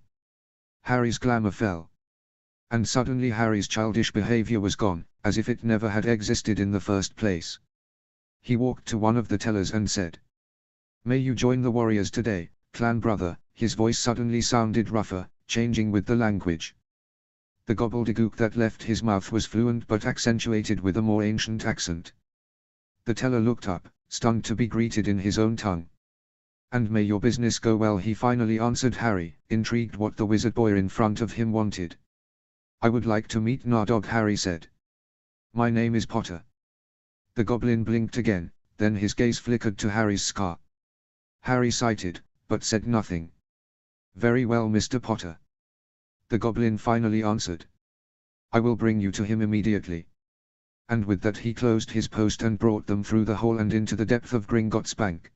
Harry's glamour fell. And suddenly Harry's childish behavior was gone, as if it never had existed in the first place. He walked to one of the tellers and said, May you join the warriors today, clan brother. His voice suddenly sounded rougher, changing with the language. The gobbledygook that left his mouth was fluent but accentuated with a more ancient accent. The teller looked up, stunned to be greeted in his own tongue. And may your business go well, he finally answered Harry, intrigued what the wizard boy in front of him wanted. I would like to meet Nardog, Harry said. My name is Potter. The goblin blinked again, then his gaze flickered to Harry's scar. Harry sighted, but said nothing. Very well, Mr. Potter. The goblin finally answered. I will bring you to him immediately. And with that he closed his post and brought them through the hall and into the depth of Gringotts Bank.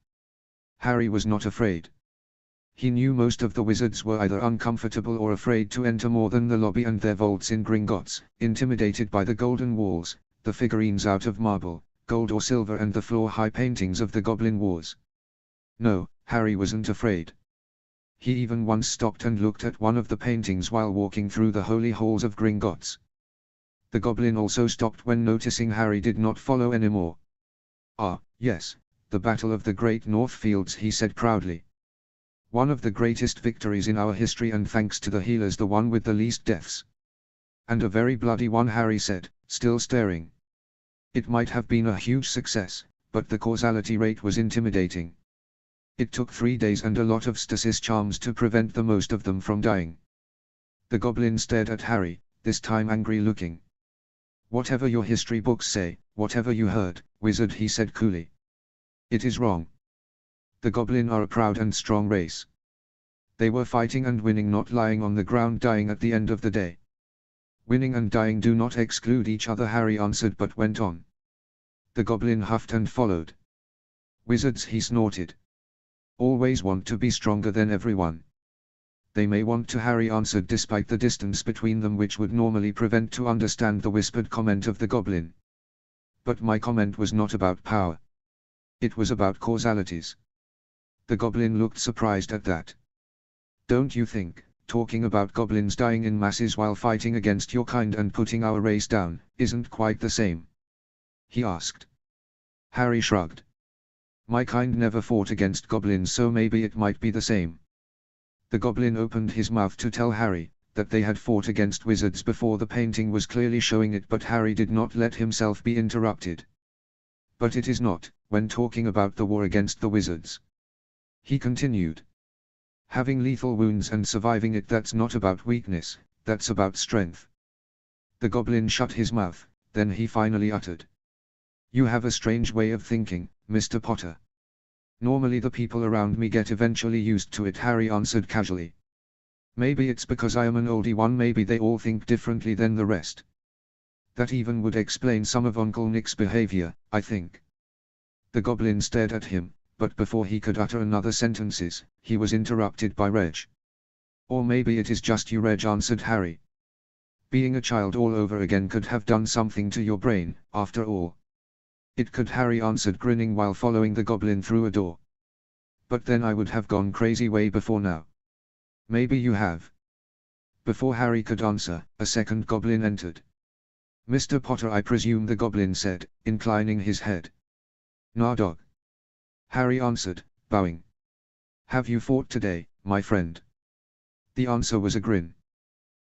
Harry was not afraid. He knew most of the wizards were either uncomfortable or afraid to enter more than the lobby and their vaults in Gringotts, intimidated by the golden walls, the figurines out of marble, gold or silver, and the floor-high paintings of the Goblin Wars. No, Harry wasn't afraid. He even once stopped and looked at one of the paintings while walking through the holy halls of Gringotts. The goblin also stopped when noticing Harry did not follow anymore. Ah, yes, the Battle of the Great North Fields, he said proudly. One of the greatest victories in our history, and thanks to the healers the one with the least deaths. And a very bloody one, Harry said, still staring. It might have been a huge success, but the causality rate was intimidating. It took 3 days and a lot of stasis charms to prevent the most of them from dying. The goblin stared at Harry, this time angry looking. Whatever your history books say, whatever you heard, wizard, he said coolly. It is wrong. The goblin are a proud and strong race. They were fighting and winning, not lying on the ground dying at the end of the day. Winning and dying do not exclude each other, Harry answered, but went on. The goblin huffed and followed. Wizards, he snorted. Always want to be stronger than everyone. They may want to, Harry answered, despite the distance between them which would normally prevent to understand the whispered comment of the goblin. But my comment was not about power. It was about causalities. The goblin looked surprised at that. Don't you think, talking about goblins dying in masses while fighting against your kind and putting our race down, isn't quite the same? He asked. Harry shrugged. My kind never fought against goblins, so maybe it might be the same. The goblin opened his mouth to tell Harry that they had fought against wizards before. The painting was clearly showing it, but Harry did not let himself be interrupted. But it is not, when talking about the war against the wizards. He continued. Having lethal wounds and surviving it, that's not about weakness, that's about strength. The goblin shut his mouth, then he finally uttered. You have a strange way of thinking, Mr. Potter. Normally the people around me get eventually used to it, Harry answered casually. Maybe it's because I am an oldie one, maybe they all think differently than the rest. That even would explain some of Uncle Nick's behavior, I think. The goblin stared at him, but before he could utter another sentences, he was interrupted by Reg. Or maybe it is just you, Reg answered Harry. Being a child all over again could have done something to your brain, after all. It could, Harry answered, grinning while following the goblin through a door. But then I would have gone crazy way before now. Maybe you have. Before Harry could answer, a second goblin entered. Mr. Potter, I presume, the goblin said, inclining his head. Nah, dog. Harry answered, bowing. Have you fought today, my friend? The answer was a grin.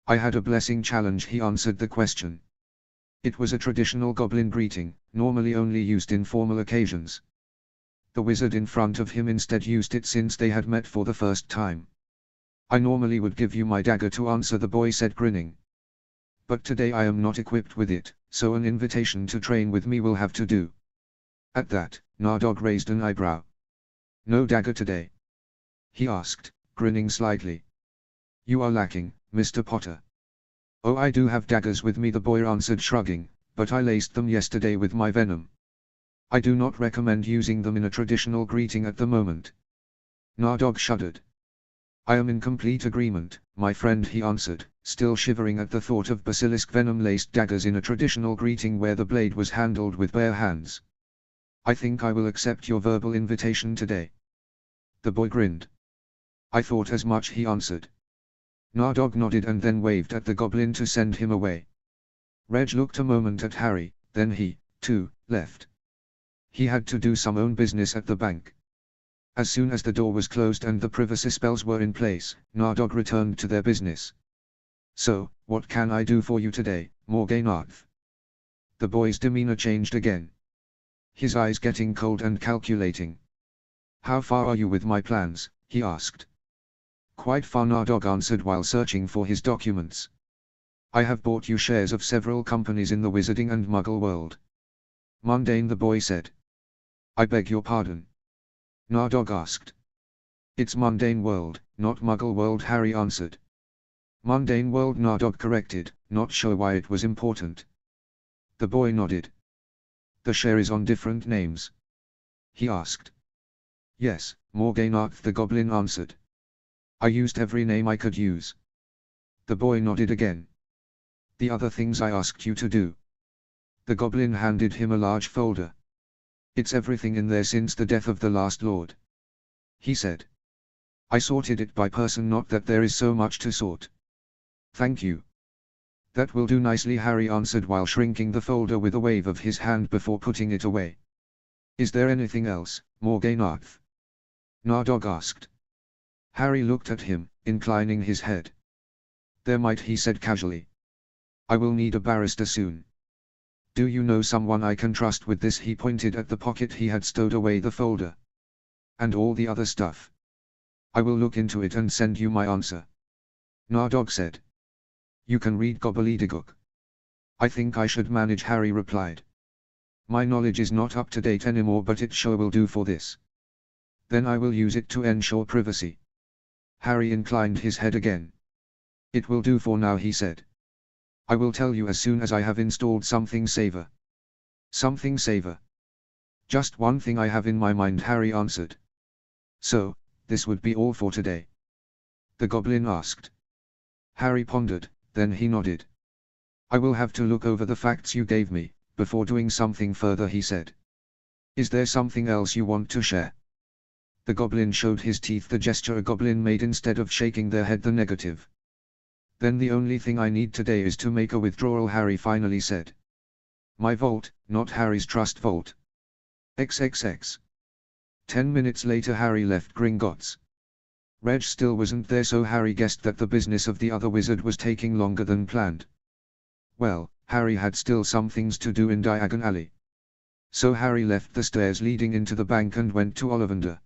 I had a blessing challenge, he answered the question. It was a traditional goblin greeting, normally only used in formal occasions. The wizard in front of him instead used it since they had met for the first time. I normally would give you my dagger to answer, the boy said, grinning. But today I am not equipped with it, so an invitation to train with me will have to do. At that, Nardog raised an eyebrow. No dagger today? He asked, grinning slightly. You are lacking, Mr. Potter. Oh, I do have daggers with me, the boy answered, shrugging, but I laced them yesterday with my venom. I do not recommend using them in a traditional greeting at the moment. Nardog shuddered. I am in complete agreement, my friend, he answered, still shivering at the thought of basilisk venom-laced daggers in a traditional greeting where the blade was handled with bare hands. I think I will accept your verbal invitation today. The boy grinned. I thought as much, he answered. Nardog nodded and then waved at the goblin to send him away. Reg looked a moment at Harry, then he, too, left. He had to do some own business at the bank. As soon as the door was closed and the privacy spells were in place, Nardog returned to their business. So, what can I do for you today, Morganarth? The boy's demeanor changed again. His eyes getting cold and calculating. How far are you with my plans? He asked. Quite far, Nardog answered while searching for his documents. I have bought you shares of several companies in the Wizarding and Muggle world. Mundane, the boy said. I beg your pardon. Nardog asked. It's Mundane World, not Muggle World, Harry answered. Mundane World, Nardog corrected, not sure why it was important. The boy nodded. The share is on different names? He asked. Yes, Morganarth, the goblin answered. I used every name I could use. The boy nodded again. The other things I asked you to do. The goblin handed him a large folder. It's everything in there since the death of the last lord. He said. I sorted it by person, not that there is so much to sort. Thank you. That will do nicely, Harry answered while shrinking the folder with a wave of his hand before putting it away. Is there anything else, Morganarth? Nardog asked. Harry looked at him, inclining his head. There might, he said casually. I will need a barrister soon. Do you know someone I can trust with this? He pointed at the pocket he had stowed away the folder. And all the other stuff. I will look into it and send you my answer. Nardog said. You can read gobbledygook. I think I should manage, Harry replied. My knowledge is not up to date anymore, but it sure will do for this. Then I will use it to ensure privacy. Harry inclined his head again. It will do for now, he said. I will tell you as soon as I have installed something safer. Something safer. Just one thing I have in my mind, Harry answered. So, this would be all for today? The goblin asked. Harry pondered, then he nodded. I will have to look over the facts you gave me, before doing something further, he said. Is there something else you want to share? The goblin showed his teeth, the gesture a goblin made instead of shaking their head, the negative. Then the only thing I need today is to make a withdrawal, Harry finally said. My vault, not Harry's trust vault. XXX. 10 minutes later Harry left Gringotts. Reg still wasn't there, so Harry guessed that the business of the other wizard was taking longer than planned. Well, Harry had still some things to do in Diagon Alley. So Harry left the stairs leading into the bank and went to Ollivander.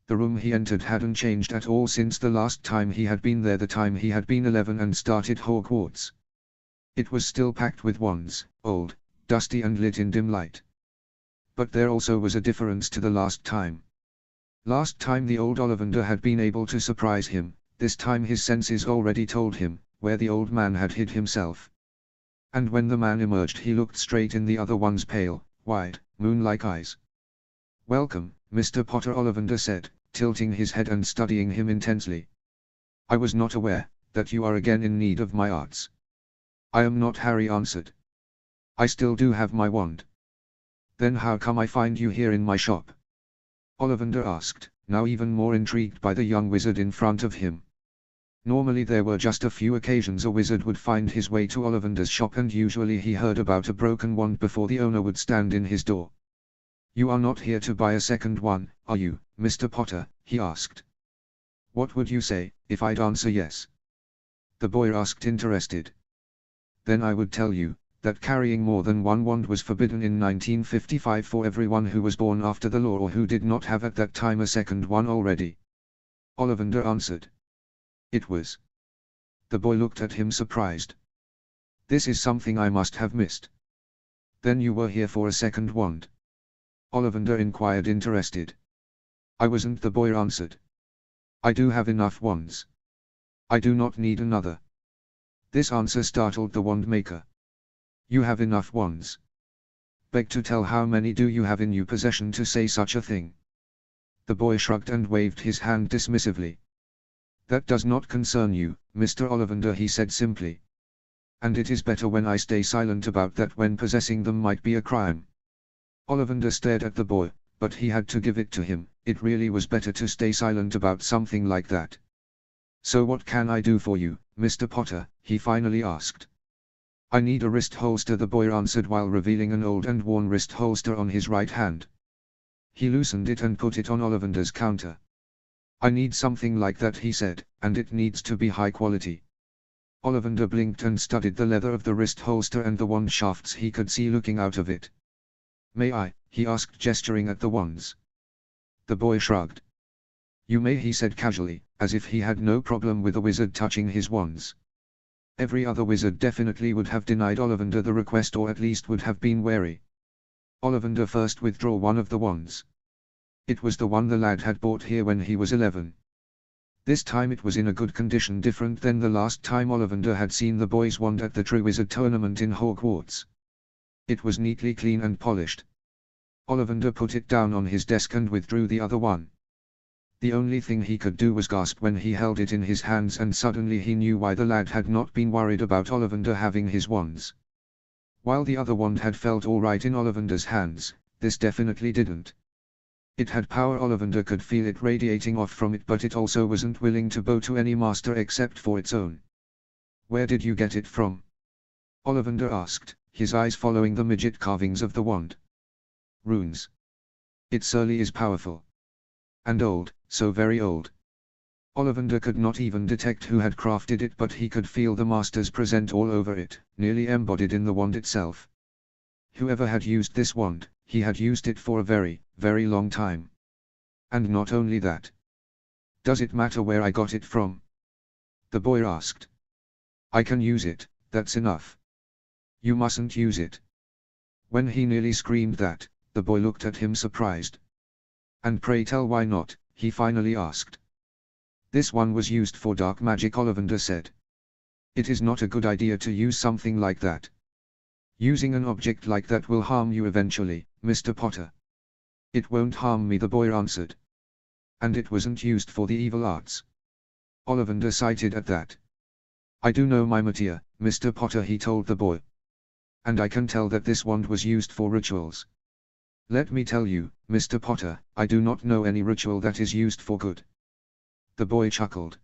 The room he entered hadn't changed at all since the last time he had been there, the time he had been 11 and started Hogwarts. It was still packed with wands, old, dusty and lit in dim light. But there also was a difference to the last time. Last time the old Ollivander had been able to surprise him, this time his senses already told him where the old man had hid himself. And when the man emerged, he looked straight in the other one's pale, wide, moon-like eyes. Welcome, Mr. Potter, Ollivander said, tilting his head and studying him intensely. I was not aware that you are again in need of my arts. I am not, Harry answered. I still do have my wand. Then how come I find you here in my shop? Ollivander asked, now even more intrigued by the young wizard in front of him. Normally there were just a few occasions a wizard would find his way to Ollivander's shop, and usually he heard about a broken wand before the owner would stand in his door. You are not here to buy a second one, are you, Mr. Potter? He asked. What would you say, if I'd answer yes? The boy asked, interested. Then I would tell you that carrying more than one wand was forbidden in 1955 for everyone who was born after the law or who did not have at that time a second one already. Ollivander answered. It was. The boy looked at him surprised. This is something I must have missed. Then you were here for a second wand? Ollivander inquired, interested. I wasn't, the boy answered. I do have enough wands. I do not need another. This answer startled the wand maker. You have enough wands? Beg to tell, how many do you have in your possession to say such a thing? The boy shrugged and waved his hand dismissively. That does not concern you, Mr. Ollivander, he said simply. And it is better when I stay silent about that, when possessing them might be a crime. Ollivander stared at the boy, but he had to give it to him, it really was better to stay silent about something like that. So what can I do for you, Mr. Potter? He finally asked. I need a wrist holster, the boy answered while revealing an old and worn wrist holster on his right hand. He loosened it and put it on Ollivander's counter. I need something like that, he said, and it needs to be high quality. Ollivander blinked and studied the leather of the wrist holster and the wand shafts he could see looking out of it. May I? He asked, gesturing at the wands. The boy shrugged. You may, he said casually, as if he had no problem with a wizard touching his wands. Every other wizard definitely would have denied Ollivander the request, or at least would have been wary. Ollivander first withdrew one of the wands. It was the one the lad had bought here when he was 11. This time it was in a good condition, different than the last time Ollivander had seen the boy's wand at the True Wizard tournament in Hogwarts. It was neatly clean and polished. Ollivander put it down on his desk and withdrew the other one. The only thing he could do was gasp when he held it in his hands, and suddenly he knew why the lad had not been worried about Ollivander having his wands. While the other wand had felt all right in Ollivander's hands, this definitely didn't. It had power, Ollivander could feel it radiating off from it, but it also wasn't willing to bow to any master except for its own. Where did you get it from? Ollivander asked, his eyes following the midget carvings of the wand. Runes. It surely is powerful. And old, so very old. Ollivander could not even detect who had crafted it, but he could feel the master's presence all over it, nearly embodied in the wand itself. Whoever had used this wand, he had used it for a very, very long time. And not only that. Does it matter where I got it from? The boy asked. I can use it, that's enough. You mustn't use it. When he nearly screamed that, the boy looked at him surprised. And pray tell why not, he finally asked. This one was used for dark magic, Ollivander said. It is not a good idea to use something like that. Using an object like that will harm you eventually, Mr. Potter. It won't harm me, the boy answered. And it wasn't used for the evil arts. Ollivander cited at that. I do know my materia, Mr. Potter, he told the boy. And I can tell that this wand was used for rituals. Let me tell you, Mr. Potter, I do not know any ritual that is used for good. The boy chuckled.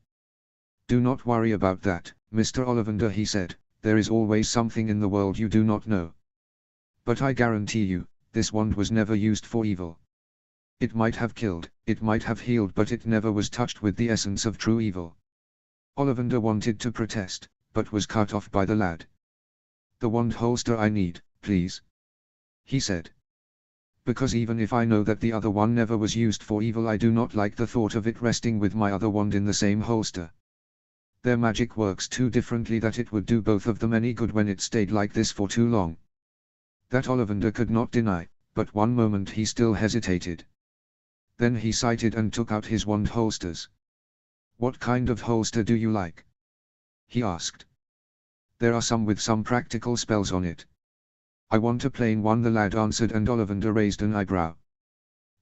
Do not worry about that, Mr. Ollivander, he said, there is always something in the world you do not know. But I guarantee you, this wand was never used for evil. It might have killed, it might have healed, but it never was touched with the essence of true evil. Ollivander wanted to protest, but was cut off by the lad. The wand holster I need, please. He said. Because even if I know that the other one never was used for evil, I do not like the thought of it resting with my other wand in the same holster. Their magic works too differently that it would do both of them any good when it stayed like this for too long. That Ollivander could not deny, but one moment he still hesitated. Then he sighted and took out his wand holsters. What kind of holster do you like? He asked. There are some with some practical spells on it. I want a plain one, the lad answered, and Ollivander raised an eyebrow.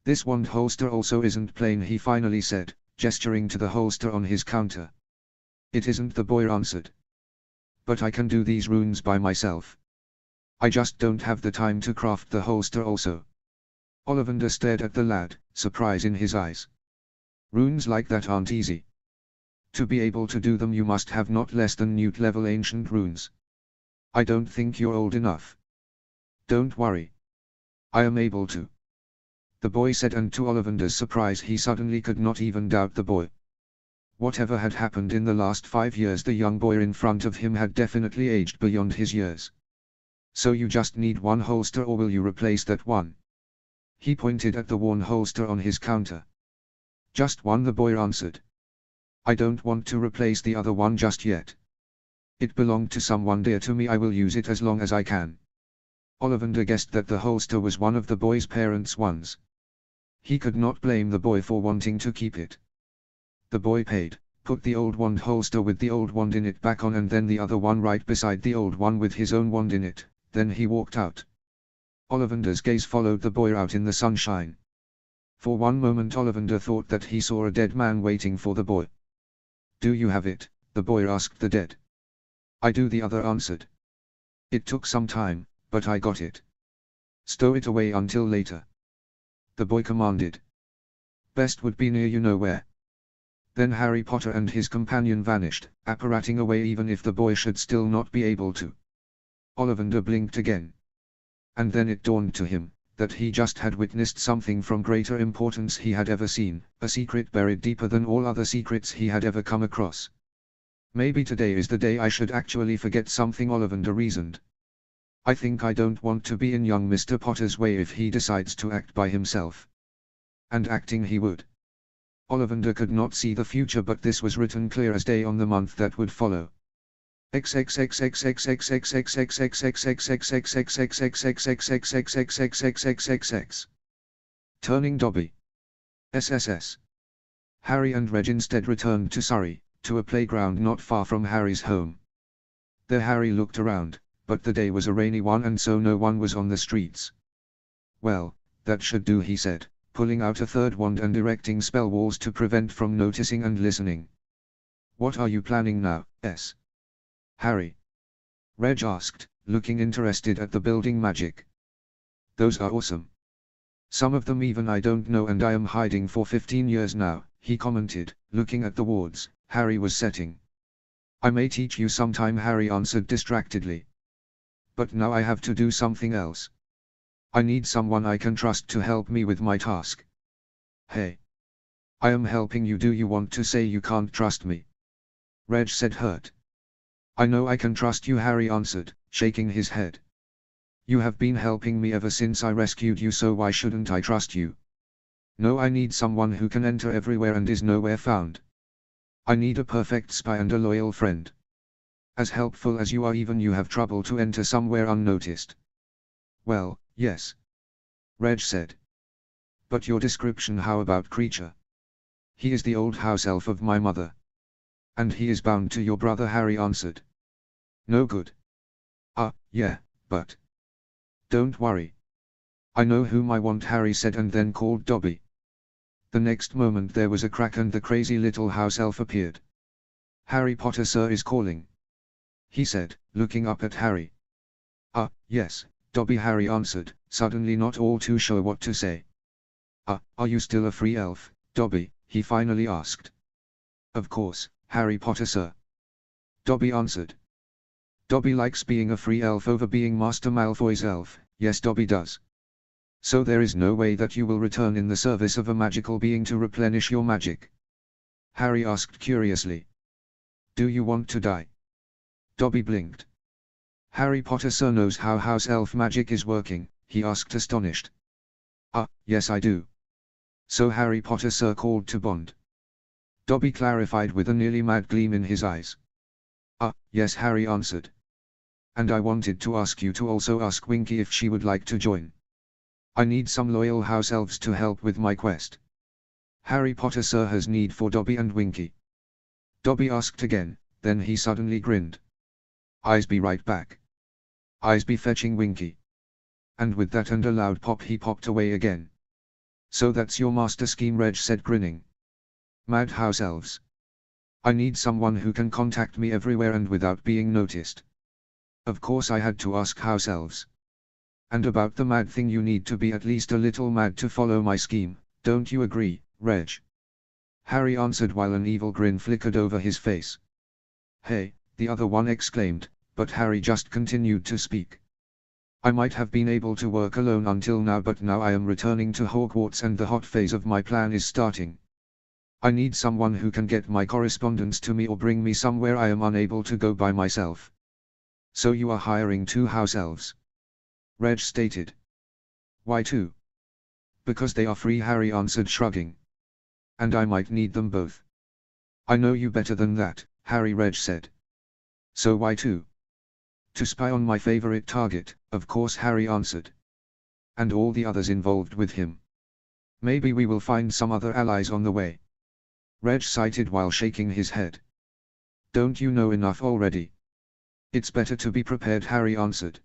This wand holster also isn't plain, he finally said, gesturing to the holster on his counter. It isn't, the boy answered. But I can do these runes by myself. I just don't have the time to craft the holster also. Ollivander stared at the lad, surprise in his eyes. Runes like that aren't easy. To be able to do them you must have not less than newt level ancient runes. I don't think you're old enough. Don't worry. I am able to. The boy said, and to Ollivander's surprise he suddenly could not even doubt the boy. Whatever had happened in the last 5 years, the young boy in front of him had definitely aged beyond his years. So you just need one holster, or will you replace that one? He pointed at the worn holster on his counter. Just one, the boy answered. I don't want to replace the other one just yet. It belonged to someone dear to me, I will use it as long as I can. Ollivander guessed that the holster was one of the boy's parents' ones. He could not blame the boy for wanting to keep it. The boy paid, put the old wand holster with the old wand in it back on, and then the other one right beside the old one with his own wand in it, then he walked out. Ollivander's gaze followed the boy out in the sunshine. For one moment Ollivander thought that he saw a dead man waiting for the boy. Do you have it? The boy asked the dead. I do, the other answered. It took some time, but I got it. Stow it away until later. The boy commanded. Best would be near you know where. Then Harry Potter and his companion vanished, apparating away even if the boy should still not be able to. Ollivander blinked again. And then it dawned to him, that he just had witnessed something from greater importance he had ever seen, a secret buried deeper than all other secrets he had ever come across. Maybe today is the day I should actually forget something, Ollivander reasoned. I think I don't want to be in young Mr. Potter's way if he decides to act by himself. And acting he would. Ollivander could not see the future, but this was written clear as day on the month that would follow. Turning Dobby. SSS. Harry and Reg instead returned to Surrey, to a playground not far from Harry's home. There Harry looked around, but the day was a rainy one and so no one was on the streets. Well, that should do, he said, pulling out a third wand and erecting spell walls to prevent from noticing and listening. What are you planning now, S? Harry? Reg asked, looking interested at the building magic. Those are awesome. Some of them even I don't know, and I am hiding for 15 years now, he commented, looking at the wards Harry was setting. I may teach you sometime, Harry answered distractedly. But now I have to do something else. I need someone I can trust to help me with my task. Hey. I am helping you. Do you want to say you can't trust me? Reg said, hurt. I know I can trust you, Harry answered, shaking his head. You have been helping me ever since I rescued you, so why shouldn't I trust you? No, I need someone who can enter everywhere and is nowhere found. I need a perfect spy and a loyal friend. As helpful as you are, even you have trouble to enter somewhere unnoticed. Well, yes. Reg said. But your description, how about Creature? He is the old house elf of my mother. And he is bound to your brother, Harry answered. No good. Yeah, but... Don't worry. I know whom I want, Harry said, and then called Dobby. The next moment there was a crack and the crazy little house elf appeared. Harry Potter, sir, is calling, he said, looking up at Harry. Yes, Dobby, Harry answered, suddenly not all too sure what to say. Are you still a free elf, Dobby? He finally asked. Of course, Harry Potter, sir. Dobby answered. Dobby likes being a free elf over being Master Malfoy's elf. Yes, Dobby does. So there is no way that you will return in the service of a magical being to replenish your magic? Harry asked curiously. Do you want to die? Dobby blinked. Harry Potter, sir, knows how house elf magic is working, he asked astonished. Yes I do. So Harry Potter, sir, called to Bond. Dobby clarified with a nearly mad gleam in his eyes. Yes, Harry answered. And I wanted to ask you to also ask Winky if she would like to join. I need some loyal house elves to help with my quest. Harry Potter, sir, has need for Dobby and Winky. Dobby asked again, then he suddenly grinned. I'll be right back. I'll be fetching Winky. And with that and a loud pop he popped away again. So that's your master scheme, Reg said, grinning. Mad house elves. I need someone who can contact me everywhere and without being noticed. Of course I had to ask house elves. And about the mad thing, you need to be at least a little mad to follow my scheme, don't you agree, Reg? Harry answered while an evil grin flickered over his face. Hey, the other one exclaimed, but Harry just continued to speak. I might have been able to work alone until now, but now I am returning to Hogwarts and the hot phase of my plan is starting. I need someone who can get my correspondence to me or bring me somewhere I am unable to go by myself. So you are hiring 2 house elves? Reg stated. Why 2? Because they are free, Harry answered, shrugging. And I might need them both. I know you better than that, Reg said. So why 2? To spy on my favorite target, of course, Harry answered. And all the others involved with him. Maybe we will find some other allies on the way. Reg cited while shaking his head. Don't you know enough already? It's better to be prepared, Harry answered.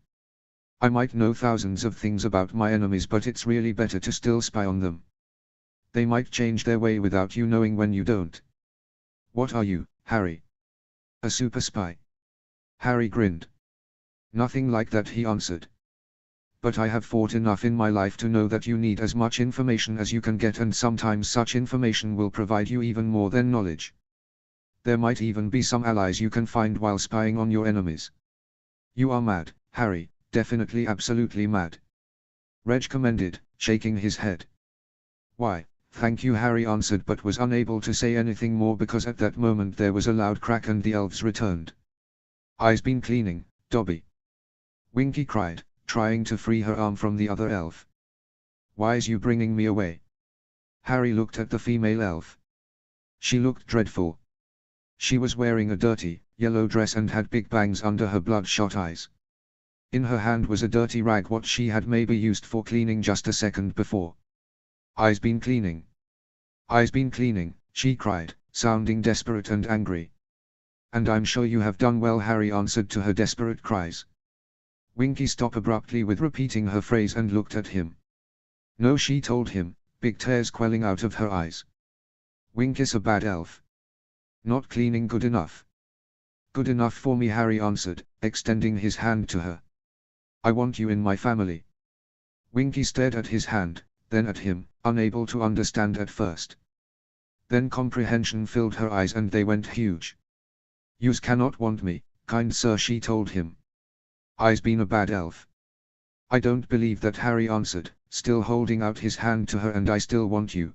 I might know thousands of things about my enemies, but it's really better to still spy on them. They might change their way without you knowing when you don't. What are you, Harry? A super spy? Harry grinned. Nothing like that, he answered. But I have fought enough in my life to know that you need as much information as you can get, and sometimes such information will provide you even more than knowledge. There might even be some allies you can find while spying on your enemies. You are mad, Harry, definitely absolutely mad. Reg commended, shaking his head. Why, thank you, Harry answered, but was unable to say anything more because at that moment there was a loud crack and the elves returned. I've been cleaning, Dobby. Winky cried, trying to free her arm from the other elf. Why's you bringing me away? Harry looked at the female elf. She looked dreadful. She was wearing a dirty, yellow dress and had big bangs under her bloodshot eyes. In her hand was a dirty rag, what she had maybe used for cleaning just a second before. I've been cleaning. I've been cleaning, she cried, sounding desperate and angry. And I'm sure you have done well, Harry answered to her desperate cries. Winky stopped abruptly with repeating her phrase and looked at him. No, she told him, big tears quelling out of her eyes. Winky's a bad elf. Not cleaning good enough. Good enough for me, Harry answered, extending his hand to her. I want you in my family. Winky stared at his hand, then at him, unable to understand at first. Then comprehension filled her eyes and they went huge. Yous cannot want me, kind sir, she told him. I've been a bad elf. I don't believe that, Harry answered, still holding out his hand to her, and I still want you.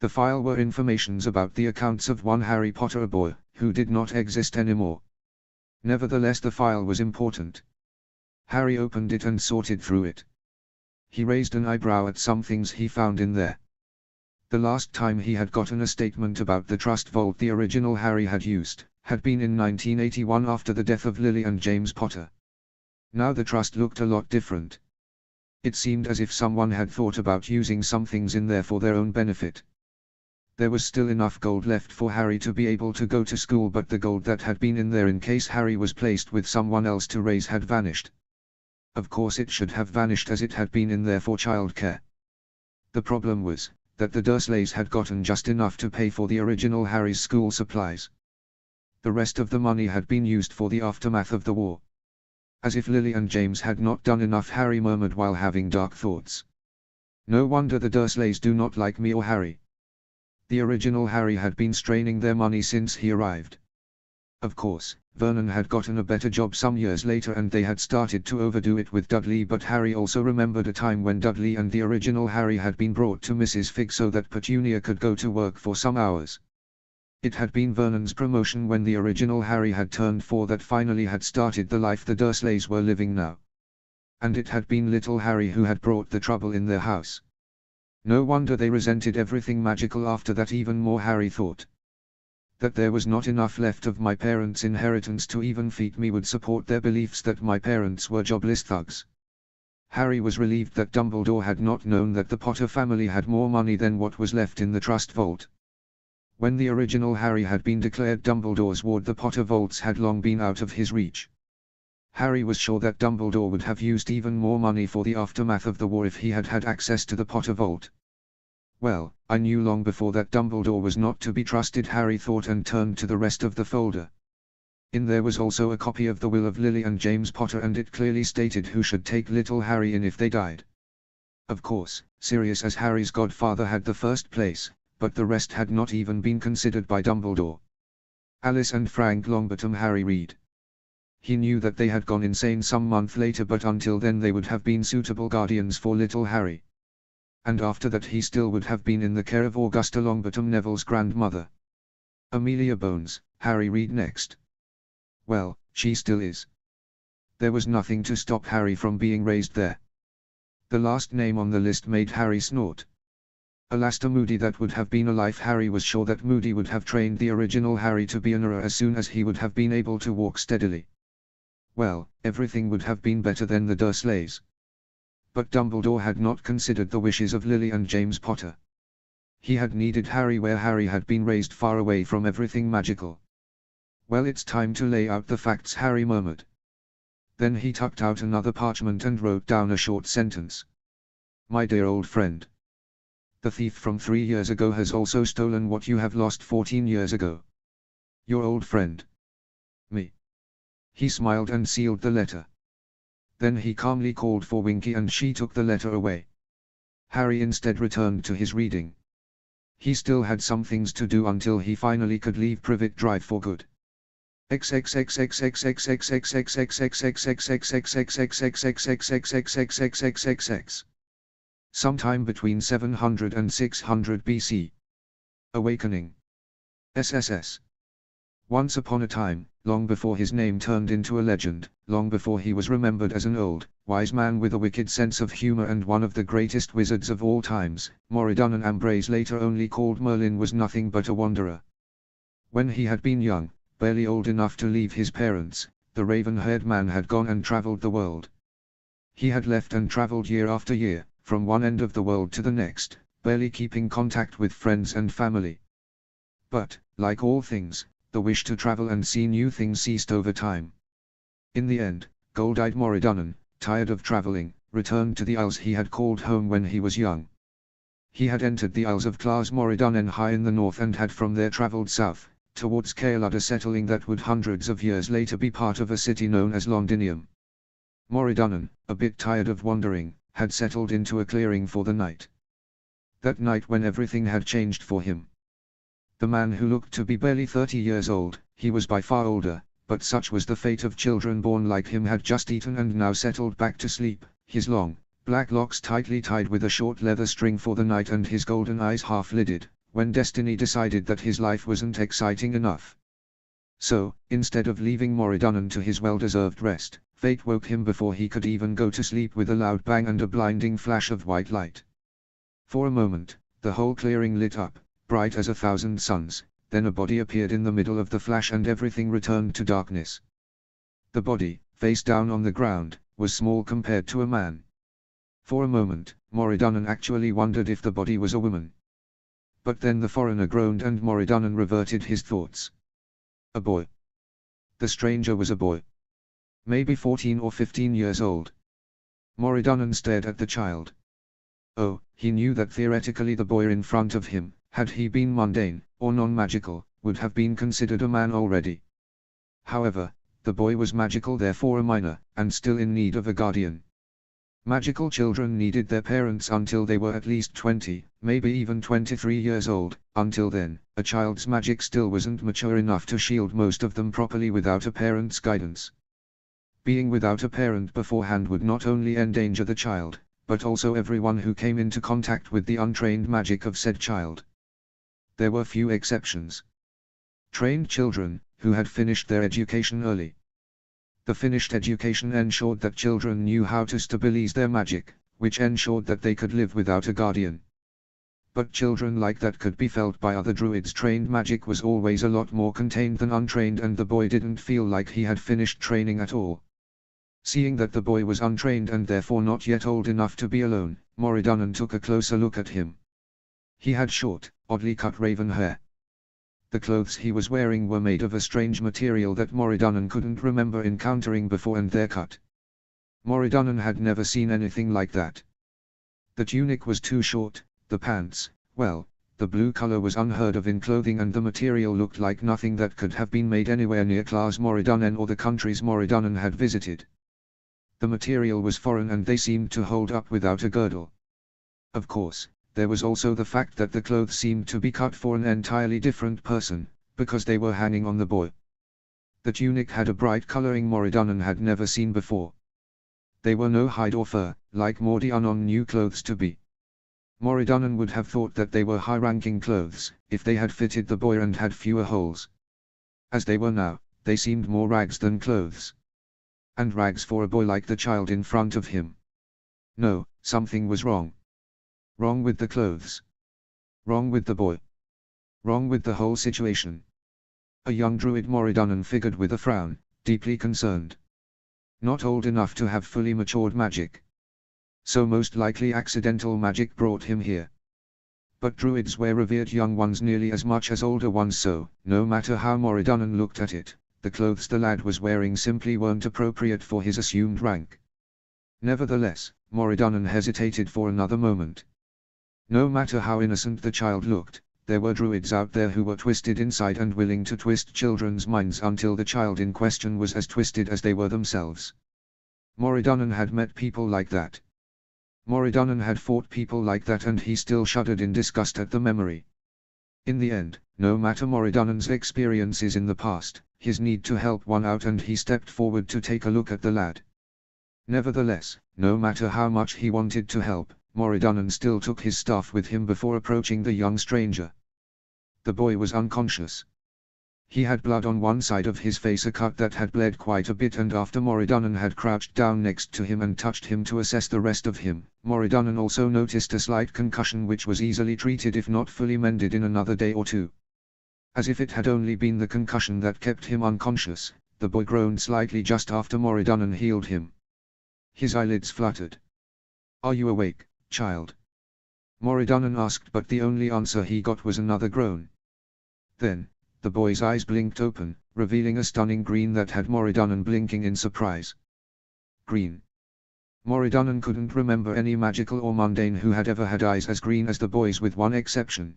The file were informations about the accounts of one Harry Potter, a boy who did not exist anymore. Nevertheless, the file was important. Harry opened it and sorted through it. He raised an eyebrow at some things he found in there. The last time he had gotten a statement about the trust vault the original Harry had used, had been in 1981 after the death of Lily and James Potter. Now the trust looked a lot different. It seemed as if someone had thought about using some things in there for their own benefit. There was still enough gold left for Harry to be able to go to school, but the gold that had been in there in case Harry was placed with someone else to raise had vanished. Of course it should have vanished, as it had been in there for childcare. The problem was that the Dursleys had gotten just enough to pay for the original Harry's school supplies. The rest of the money had been used for the aftermath of the war. As if Lily and James had not done enough, Harry murmured while having dark thoughts. No wonder the Dursleys do not like me or Harry. The original Harry had been straining their money since he arrived. Of course, Vernon had gotten a better job some years later and they had started to overdo it with Dudley, but Harry also remembered a time when Dudley and the original Harry had been brought to Mrs. Figg so that Petunia could go to work for some hours. It had been Vernon's promotion when the original Harry had turned 4 that finally had started the life the Dursleys were living now. And it had been little Harry who had brought the trouble in their house. No wonder they resented everything magical after that. Even more, Harry thought that there was not enough left of my parents' inheritance to even feed me would support their beliefs that my parents were jobless thugs. Harry was relieved that Dumbledore had not known that the Potter family had more money than what was left in the trust vault. When the original Harry had been declared Dumbledore's ward, the Potter vaults had long been out of his reach. Harry was sure that Dumbledore would have used even more money for the aftermath of the war if he had had access to the Potter vault. Well, I knew long before that Dumbledore was not to be trusted, Harry thought, and turned to the rest of the folder. In there was also a copy of the will of Lily and James Potter, and it clearly stated who should take little Harry in if they died. Of course, Sirius as Harry's godfather had the first place, but the rest had not even been considered by Dumbledore. Alice and Frank Longbottom, Harry read. He knew that they had gone insane some month later, but until then they would have been suitable guardians for little Harry. And after that he still would have been in the care of Augusta Longbottom, Neville's grandmother. Amelia Bones, Harry read next. Well, she still is. There was nothing to stop Harry from being raised there. The last name on the list made Harry snort. Alastair Moody, that would have been a life. Harry was sure that Moody would have trained the original Harry to be an Auror as soon as he would have been able to walk steadily. Well, everything would have been better than the Dursleys. But Dumbledore had not considered the wishes of Lily and James Potter. He had needed Harry where Harry had been raised, far away from everything magical. Well, it's time to lay out the facts, Harry murmured. Then he tucked out another parchment and wrote down a short sentence. My dear old friend. The thief from 3 years ago has also stolen what you have lost 14 years ago. Your old friend. Me. He smiled and sealed the letter. Then he calmly called for Winky and she took the letter away. Harry instead returned to his reading. He still had some things to do until he finally could leave Privet Drive for good. Sometime between 700 and 600 BC. Awakening. SSS. Once upon a time, long before his name turned into a legend, long before he was remembered as an old, wise man with a wicked sense of humor and one of the greatest wizards of all times, Moridun Ambrose, later only called Merlin, was nothing but a wanderer. When he had been young, barely old enough to leave his parents, the raven-haired man had gone and traveled the world. He had left and traveled year after year, from one end of the world to the next, barely keeping contact with friends and family. But, like all things, the wish to travel and see new things ceased over time. In the end, gold-eyed Moridun, tired of traveling, returned to the Isles he had called home when he was young. He had entered the Isles of Clas Moridun high in the north and had from there traveled south, towards Caelid, a settling that would hundreds of years later be part of a city known as Londinium. Moridun, a bit tired of wandering, had settled into a clearing for the night. That night when everything had changed for him. The man who looked to be barely 30 years old, he was by far older, but such was the fate of children born like him, had just eaten and now settled back to sleep, his long, black locks tightly tied with a short leather string for the night and his golden eyes half-lidded, when destiny decided that his life wasn't exciting enough. So, instead of leaving Moridun to his well-deserved rest, fate woke him before he could even go to sleep with a loud bang and a blinding flash of white light. For a moment, the whole clearing lit up, bright as 1,000 suns, then a body appeared in the middle of the flash and everything returned to darkness. The body, face down on the ground, was small compared to a man. For a moment, Moridun actually wondered if the body was a woman. But then the foreigner groaned and Moridun reverted his thoughts. A boy. The stranger was a boy. Maybe 14 or 15 years old. Moridun stared at the child. Oh, he knew that theoretically the boy in front of him, had he been mundane, or non-magical, would have been considered a man already. However, the boy was magical, therefore a minor, and still in need of a guardian. Magical children needed their parents until they were at least 20, maybe even 23 years old. Until then, a child's magic still wasn't mature enough to shield most of them properly without a parent's guidance. Being without a parent beforehand would not only endanger the child, but also everyone who came into contact with the untrained magic of said child. There were few exceptions. Trained children, who had finished their education early. The finished education ensured that children knew how to stabilize their magic, which ensured that they could live without a guardian. But children like that could be felt by other druids. Trained magic was always a lot more contained than untrained, and the boy didn't feel like he had finished training at all. Seeing that the boy was untrained and therefore not yet old enough to be alone, Moridunnan took a closer look at him. He had short, oddly cut raven hair. The clothes he was wearing were made of a strange material that Moridunnan couldn't remember encountering before, and their cut. Moridunnan had never seen anything like that. The tunic was too short, the pants, well, the blue color was unheard of in clothing, and the material looked like nothing that could have been made anywhere near Claes Moridunnan or the countries Moridunnan had visited. The material was foreign and they seemed to hold up without a girdle. Of course, there was also the fact that the clothes seemed to be cut for an entirely different person, because they were hanging on the boy. The tunic had a bright coloring Moridunnan had never seen before. They were no hide or fur, like Moridunnan knew clothes to be. Moridunnan would have thought that they were high-ranking clothes, if they had fitted the boy and had fewer holes. As they were now, they seemed more rags than clothes. And rags for a boy like the child in front of him. No, something was wrong. Wrong with the clothes. Wrong with the boy. Wrong with the whole situation. A young druid Moridunnan figured with a frown, deeply concerned. Not old enough to have fully matured magic. So most likely accidental magic brought him here. But druids were revered young ones nearly as much as older ones, so, no matter how Moridunnan looked at it, the clothes the lad was wearing simply weren't appropriate for his assumed rank. Nevertheless, Moridunnan hesitated for another moment. No matter how innocent the child looked, there were druids out there who were twisted inside and willing to twist children's minds until the child in question was as twisted as they were themselves. Moridunnan had met people like that. Moridunnan had fought people like that, and he still shuddered in disgust at the memory. In the end, no matter Moridunnan's experiences in the past, his need to help one out, and he stepped forward to take a look at the lad. Nevertheless, no matter how much he wanted to help, Moridunnan still took his staff with him before approaching the young stranger. The boy was unconscious. He had blood on one side of his face, a cut that had bled quite a bit, and after Moridunnan had crouched down next to him and touched him to assess the rest of him, Moridunnan also noticed a slight concussion which was easily treated if not fully mended in another day or two. As if it had only been the concussion that kept him unconscious, the boy groaned slightly just after Moridunnan healed him. His eyelids fluttered. "Are you awake, child?" Moridunnan asked, but the only answer he got was another groan. Then, the boy's eyes blinked open, revealing a stunning green that had Moridunnan blinking in surprise. Green. Moridunnan couldn't remember any magical or mundane who had ever had eyes as green as the boy's, with one exception.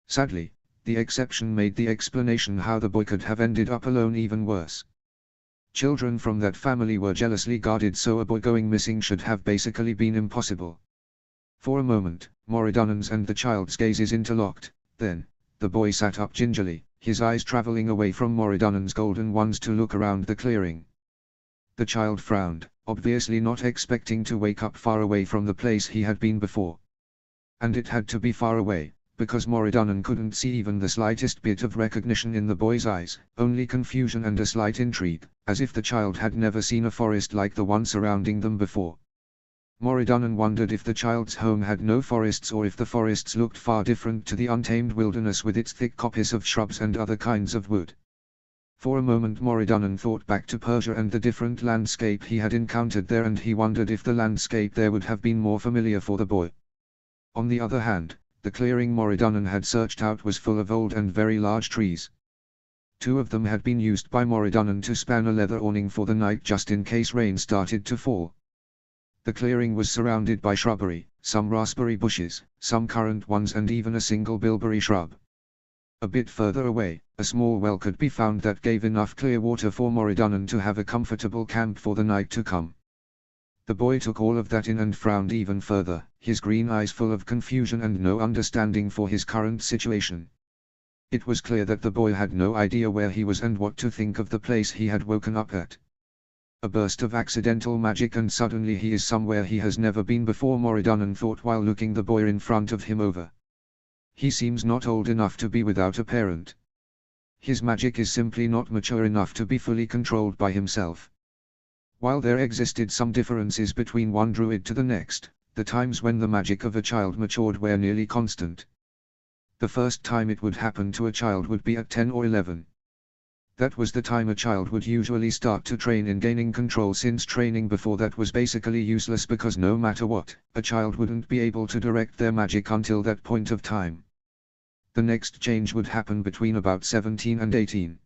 Sadly, the exception made the explanation how the boy could have ended up alone even worse. Children from that family were jealously guarded, so a boy going missing should have basically been impossible. For a moment, Moridunnan's and the child's gazes interlocked, then, the boy sat up gingerly, his eyes traveling away from Moridunnan's golden ones to look around the clearing. The child frowned, obviously not expecting to wake up far away from the place he had been before. And it had to be far away, because Moridunnan couldn't see even the slightest bit of recognition in the boy's eyes, only confusion and a slight intrigue, as if the child had never seen a forest like the one surrounding them before. Moridunnan wondered if the child's home had no forests, or if the forests looked far different to the untamed wilderness with its thick coppice of shrubs and other kinds of wood. For a moment Moridunnan thought back to Persia and the different landscape he had encountered there, and he wondered if the landscape there would have been more familiar for the boy. On the other hand, the clearing Moridunnan had searched out was full of old and very large trees. 2 of them had been used by Moridunnan to span a leather awning for the night just in case rain started to fall. The clearing was surrounded by shrubbery, some raspberry bushes, some currant ones, and even a single bilberry shrub. A bit further away, a small well could be found that gave enough clear water for Moridunnan to have a comfortable camp for the night to come. The boy took all of that in and frowned even further, his green eyes full of confusion and no understanding for his current situation. It was clear that the boy had no idea where he was and what to think of the place he had woken up at. A burst of accidental magic and suddenly he is somewhere he has never been before, Moridanen thought while looking the boy in front of him over. He seems not old enough to be without a parent. His magic is simply not mature enough to be fully controlled by himself. While there existed some differences between one druid to the next, the times when the magic of a child matured were nearly constant. The first time it would happen to a child would be at 10 or 11. That was the time a child would usually start to train in gaining control, since training before that was basically useless because no matter what, a child wouldn't be able to direct their magic until that point of time. The next change would happen between about 17 and 18.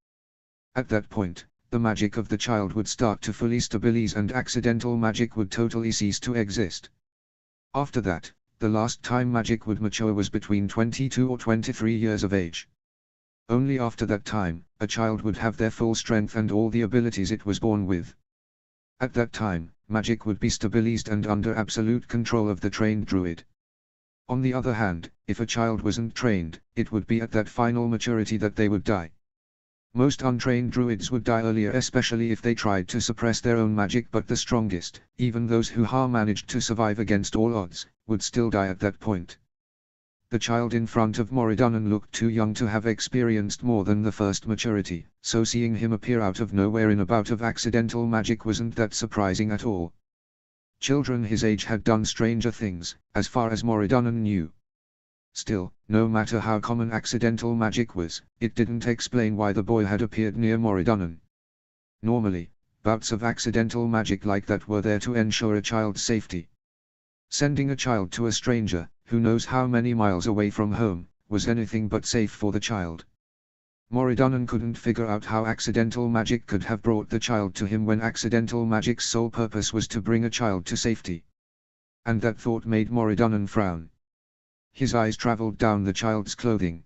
At that point, the magic of the child would start to fully stabilize and accidental magic would totally cease to exist. After that, the last time magic would mature was between 22 or 23 years of age. Only after that time, a child would have their full strength and all the abilities it was born with. At that time, magic would be stabilized and under absolute control of the trained druid. On the other hand, if a child wasn't trained, it would be at that final maturity that they would die. Most untrained druids would die earlier, especially if they tried to suppress their own magic, but the strongest, even those who managed to survive against all odds, would still die at that point. The child in front of Moridanen looked too young to have experienced more than the first maturity, so seeing him appear out of nowhere in a bout of accidental magic wasn't that surprising at all. Children his age had done stranger things, as far as Moridanen knew. Still, no matter how common accidental magic was, it didn't explain why the boy had appeared near Moridanen. Normally, bouts of accidental magic like that were there to ensure a child's safety. Sending a child to a stranger, who knows how many miles away from home, was anything but safe for the child. Moridanen couldn't figure out how accidental magic could have brought the child to him when accidental magic's sole purpose was to bring a child to safety. And that thought made Moridanen frown. His eyes traveled down the child's clothing.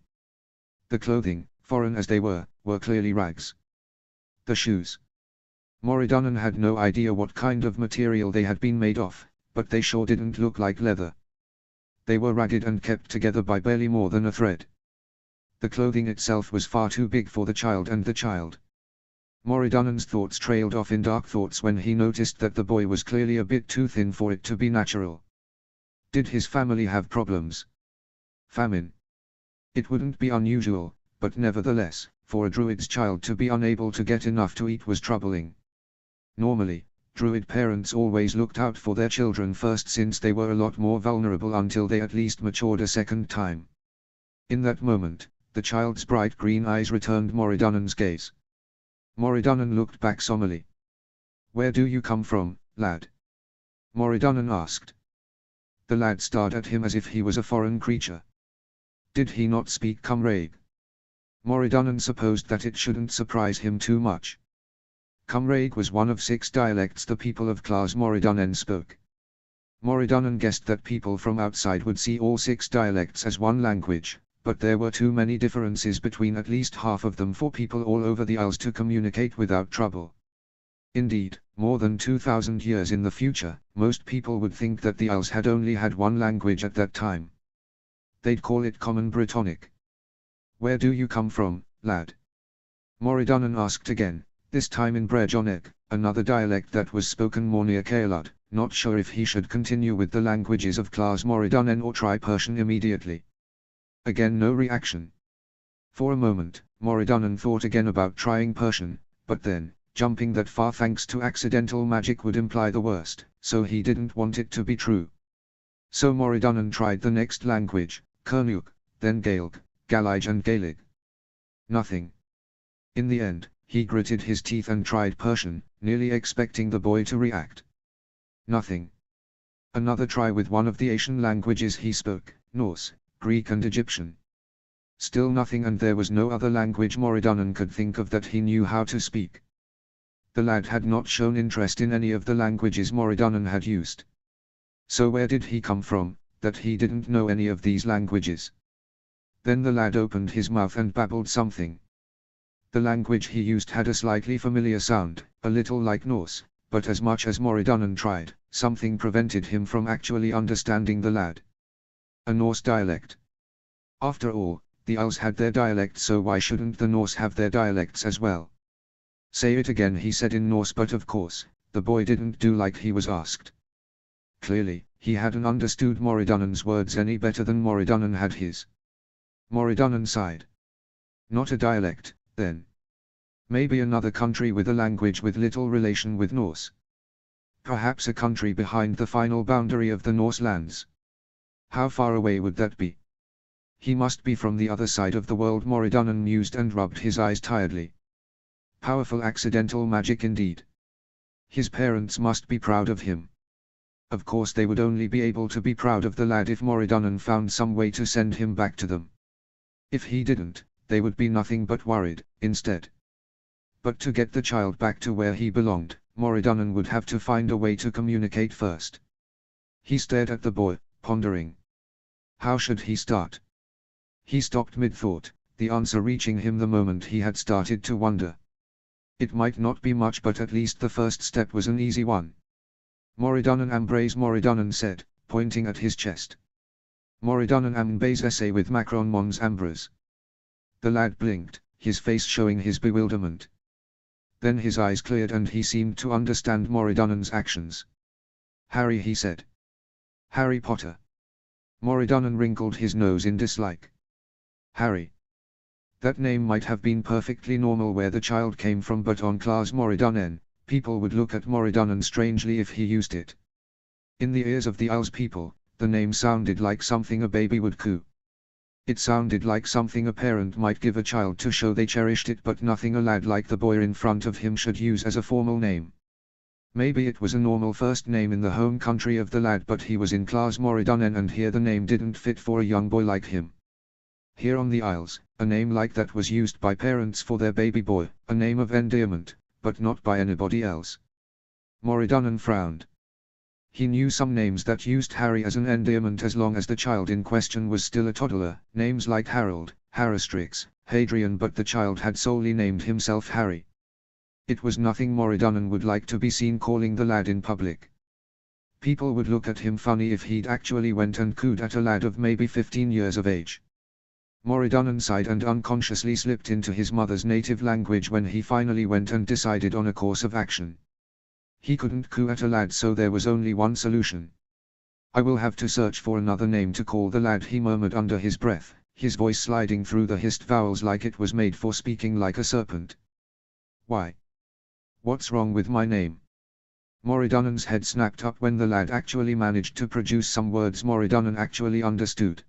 The clothing, foreign as they were clearly rags. The shoes. Moridanen had no idea what kind of material they had been made of, but they sure didn't look like leather. They were ragged and kept together by barely more than a thread. The clothing itself was far too big for the child and the child. Moridanen's thoughts trailed off in dark thoughts when he noticed that the boy was clearly a bit too thin for it to be natural. Did his family have problems? Famine. It wouldn't be unusual, but nevertheless, for a druid's child to be unable to get enough to eat was troubling. Normally, druid parents always looked out for their children first, since they were a lot more vulnerable until they at least matured a second time. In that moment, the child's bright green eyes returned Moridanen's gaze. Moridanen looked back solemnly. "Where do you come from, lad?" Moridanen asked. The lad stared at him as if he was a foreign creature. Did he not speak Cymraeg? Moridanen supposed that it shouldn't surprise him too much. Cymraeg was one of 6 dialects the people of Claes Moridanen spoke. Moridanen guessed that people from outside would see all 6 dialects as one language, but there were too many differences between at least half of them for people all over the Isles to communicate without trouble. Indeed, more than 2,000 years in the future, most people would think that the Isles had only had one language at that time. They'd call it Common Brittonic. "Where do you come from, lad?" Moridanen asked again, this time in Brejoneg, another dialect that was spoken more near Caelud, not sure if he should continue with the languages of Claes Moridanen or try Persian immediately. Again no reaction. For a moment, Moridanen thought again about trying Persian, but then, jumping that far thanks to accidental magic would imply the worst, so he didn't want it to be true. So Moridanen tried the next language, Kernuk, then Gaelic, Galige and Gaelic. Nothing. In the end, he gritted his teeth and tried Persian, nearly expecting the boy to react. Nothing. Another try with one of the Asian languages he spoke, Norse, Greek and Egyptian. Still nothing, and there was no other language Moridanen could think of that he knew how to speak. The lad had not shown interest in any of the languages Moridanen had used. So where did he come from, that he didn't know any of these languages? Then the lad opened his mouth and babbled something. The language he used had a slightly familiar sound, a little like Norse, but as much as Moridunnan tried, something prevented him from actually understanding the lad. A Norse dialect. After all, the Isles had their dialect, so why shouldn't the Norse have their dialects as well? Say it again, he said in Norse, but of course, the boy didn't do like he was asked. Clearly, he hadn't understood Moridunnan's words any better than Moridunnan had his. Moridunnan sighed. Not a dialect, then. Maybe another country with a language with little relation with Norse. Perhaps a country behind the final boundary of the Norse lands. How far away would that be? He must be from the other side of the world, Moridunnan mused and rubbed his eyes tiredly. Powerful accidental magic indeed. His parents must be proud of him. Of course they would only be able to be proud of the lad if Moridunnan found some way to send him back to them. If he didn't, they would be nothing but worried, instead. But to get the child back to where he belonged, Moridunnan would have to find a way to communicate first. He stared at the boy, pondering. How should he start? He stopped mid-thought, the answer reaching him the moment he had started to wonder. It might not be much, but at least the first step was an easy one. Moridunnan Ambraze, Moridunnan said, pointing at his chest. Moridunnan Ambraze essay with Macron Mons Ambras. The lad blinked, his face showing his bewilderment. Then his eyes cleared and he seemed to understand Moridunnan's actions. Harry, he said. Harry Potter. Moridunnan wrinkled his nose in dislike. Harry. That name might have been perfectly normal where the child came from, but on Claes Moridunnan, people would look at Moridunnan strangely if he used it. In the ears of the Isles people, the name sounded like something a baby would coo. It sounded like something a parent might give a child to show they cherished it, but nothing a lad like the boy in front of him should use as a formal name. Maybe it was a normal first name in the home country of the lad, but he was in Claes Moridunnan and here the name didn't fit for a young boy like him. Here on the Isles, a name like that was used by parents for their baby boy, a name of endearment, but not by anybody else. Moridunnan frowned. He knew some names that used Harry as an endearment as long as the child in question was still a toddler, names like Harold, Harastrix, Hadrian, but the child had solely named himself Harry. It was nothing Moridunnan would like to be seen calling the lad in public. People would look at him funny if he'd actually went and cooed at a lad of maybe 15 years of age. Moridunnan sighed and unconsciously slipped into his mother's native language when he finally went and decided on a course of action. He couldn't coo at a lad, so there was only one solution. I will have to search for another name to call the lad, he murmured under his breath, his voice sliding through the hissed vowels like it was made for speaking like a serpent. Why? What's wrong with my name? Moridunnan's head snapped up when the lad actually managed to produce some words Moridunnan actually understood.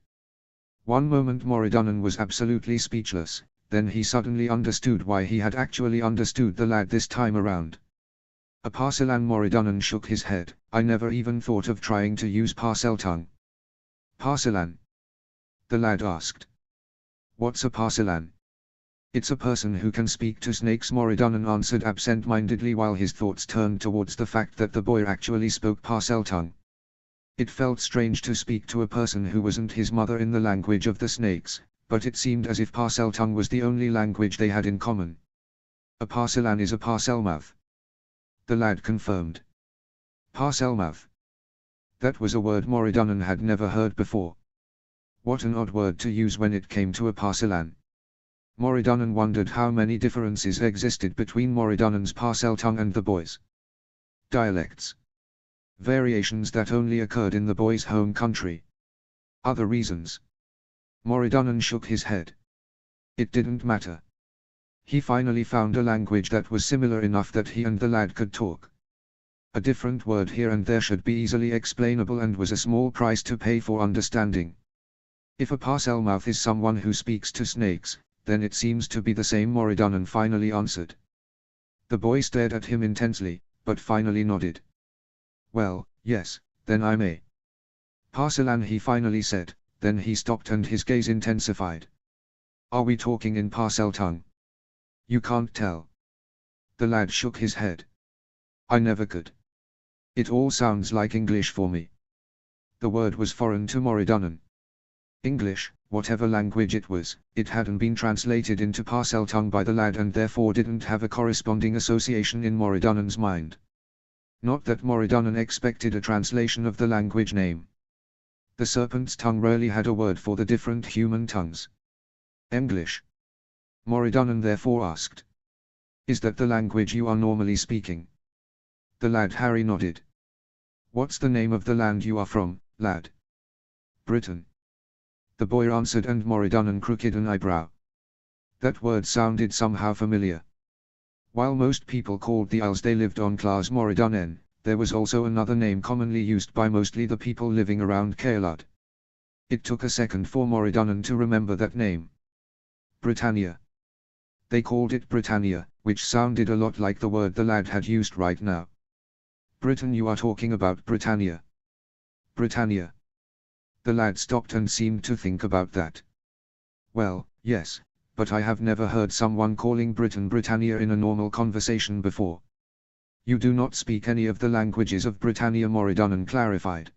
One moment Moridunnan was absolutely speechless, then he suddenly understood why he had actually understood the lad this time around. A Parselan. Moridunnan shook his head. I never even thought of trying to use Parseltongue. Parselan? The lad asked. What's a Parselan? It's a person who can speak to snakes, Moridunnan answered absent-mindedly while his thoughts turned towards the fact that the boy actually spoke Parseltongue. It felt strange to speak to a person who wasn't his mother in the language of the snakes, but it seemed as if Parseltongue was the only language they had in common. A Parselan is a Parselmouth. The lad confirmed. Parselmouth. That was a word Moridunnan had never heard before. What an odd word to use when it came to a Parselan. Moridunnan wondered how many differences existed between Moridunnan's Parseltongue and the boy's dialects. Variations that only occurred in the boy's home country. Other reasons. Moridunnan shook his head. It didn't matter. He finally found a language that was similar enough that he and the lad could talk. A different word here and there should be easily explainable and was a small price to pay for understanding. If a Parselmouth is someone who speaks to snakes, then it seems to be the same, Moridunnan finally answered. The boy stared at him intensely, but finally nodded. Well, yes, then I'm a Parselan, he finally said, then he stopped and his gaze intensified. Are we talking in Parseltongue? You can't tell. The lad shook his head. I never could. It all sounds like English for me. The word was foreign to Moridunnan. English, whatever language it was, it hadn't been translated into Parseltongue by the lad and therefore didn't have a corresponding association in Moridunnan's mind. Not that Moridanen expected a translation of the language name. The serpent's tongue rarely had a word for the different human tongues. English. Moridanen therefore asked. Is that the language you are normally speaking? The lad Harry nodded. What's the name of the land you are from, lad? Britain. The boy answered, and Moridanen crooked an eyebrow. That word sounded somehow familiar. While most people called the Isles they lived on Claes Moridanen, there was also another name commonly used by mostly the people living around Caelud. It took a second for Moridanen to remember that name. Britannia. They called it Britannia, which sounded a lot like the word the lad had used right now. Britain, you are talking about Britannia. Britannia. The lad stopped and seemed to think about that. Well, yes, but I have never heard someone calling Britain Britannia in a normal conversation before. You do not speak any of the languages of Britannia, Moridanen clarified.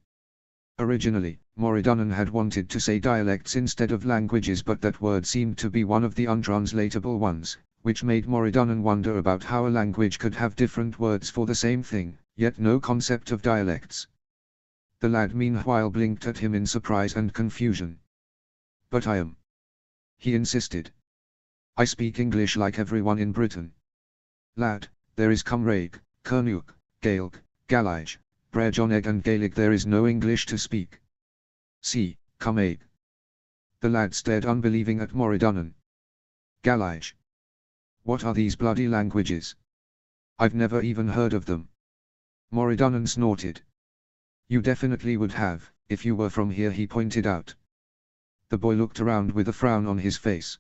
Originally, Moridanen had wanted to say dialects instead of languages, but that word seemed to be one of the untranslatable ones, which made Moridanen wonder about how a language could have different words for the same thing, yet no concept of dialects. The lad meanwhile blinked at him in surprise and confusion. But I am. He insisted. I speak English like everyone in Britain. Lad, there is Cymraeg, Cernywg, Gaelic, Galige, Brejoneg and Gaelic. There is no English to speak. See, Cymraeg. The lad stared unbelieving at Moridanen. Galige. What are these bloody languages? I've never even heard of them. Moridanen snorted. You definitely would have, if you were from here, he pointed out. The boy looked around with a frown on his face.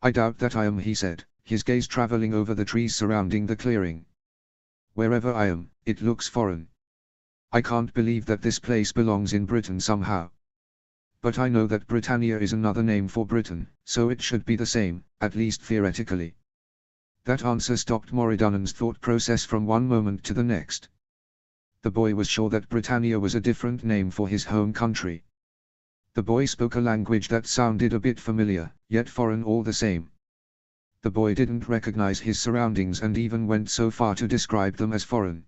I doubt that I am, he said, his gaze traveling over the trees surrounding the clearing. Wherever I am, it looks foreign. I can't believe that this place belongs in Britain somehow. But I know that Britannia is another name for Britain, so it should be the same, at least theoretically. That answer stopped Moridanen's thought process from one moment to the next. The boy was sure that Britannia was a different name for his home country. The boy spoke a language that sounded a bit familiar, yet foreign all the same. The boy didn't recognize his surroundings and even went so far to describe them as foreign.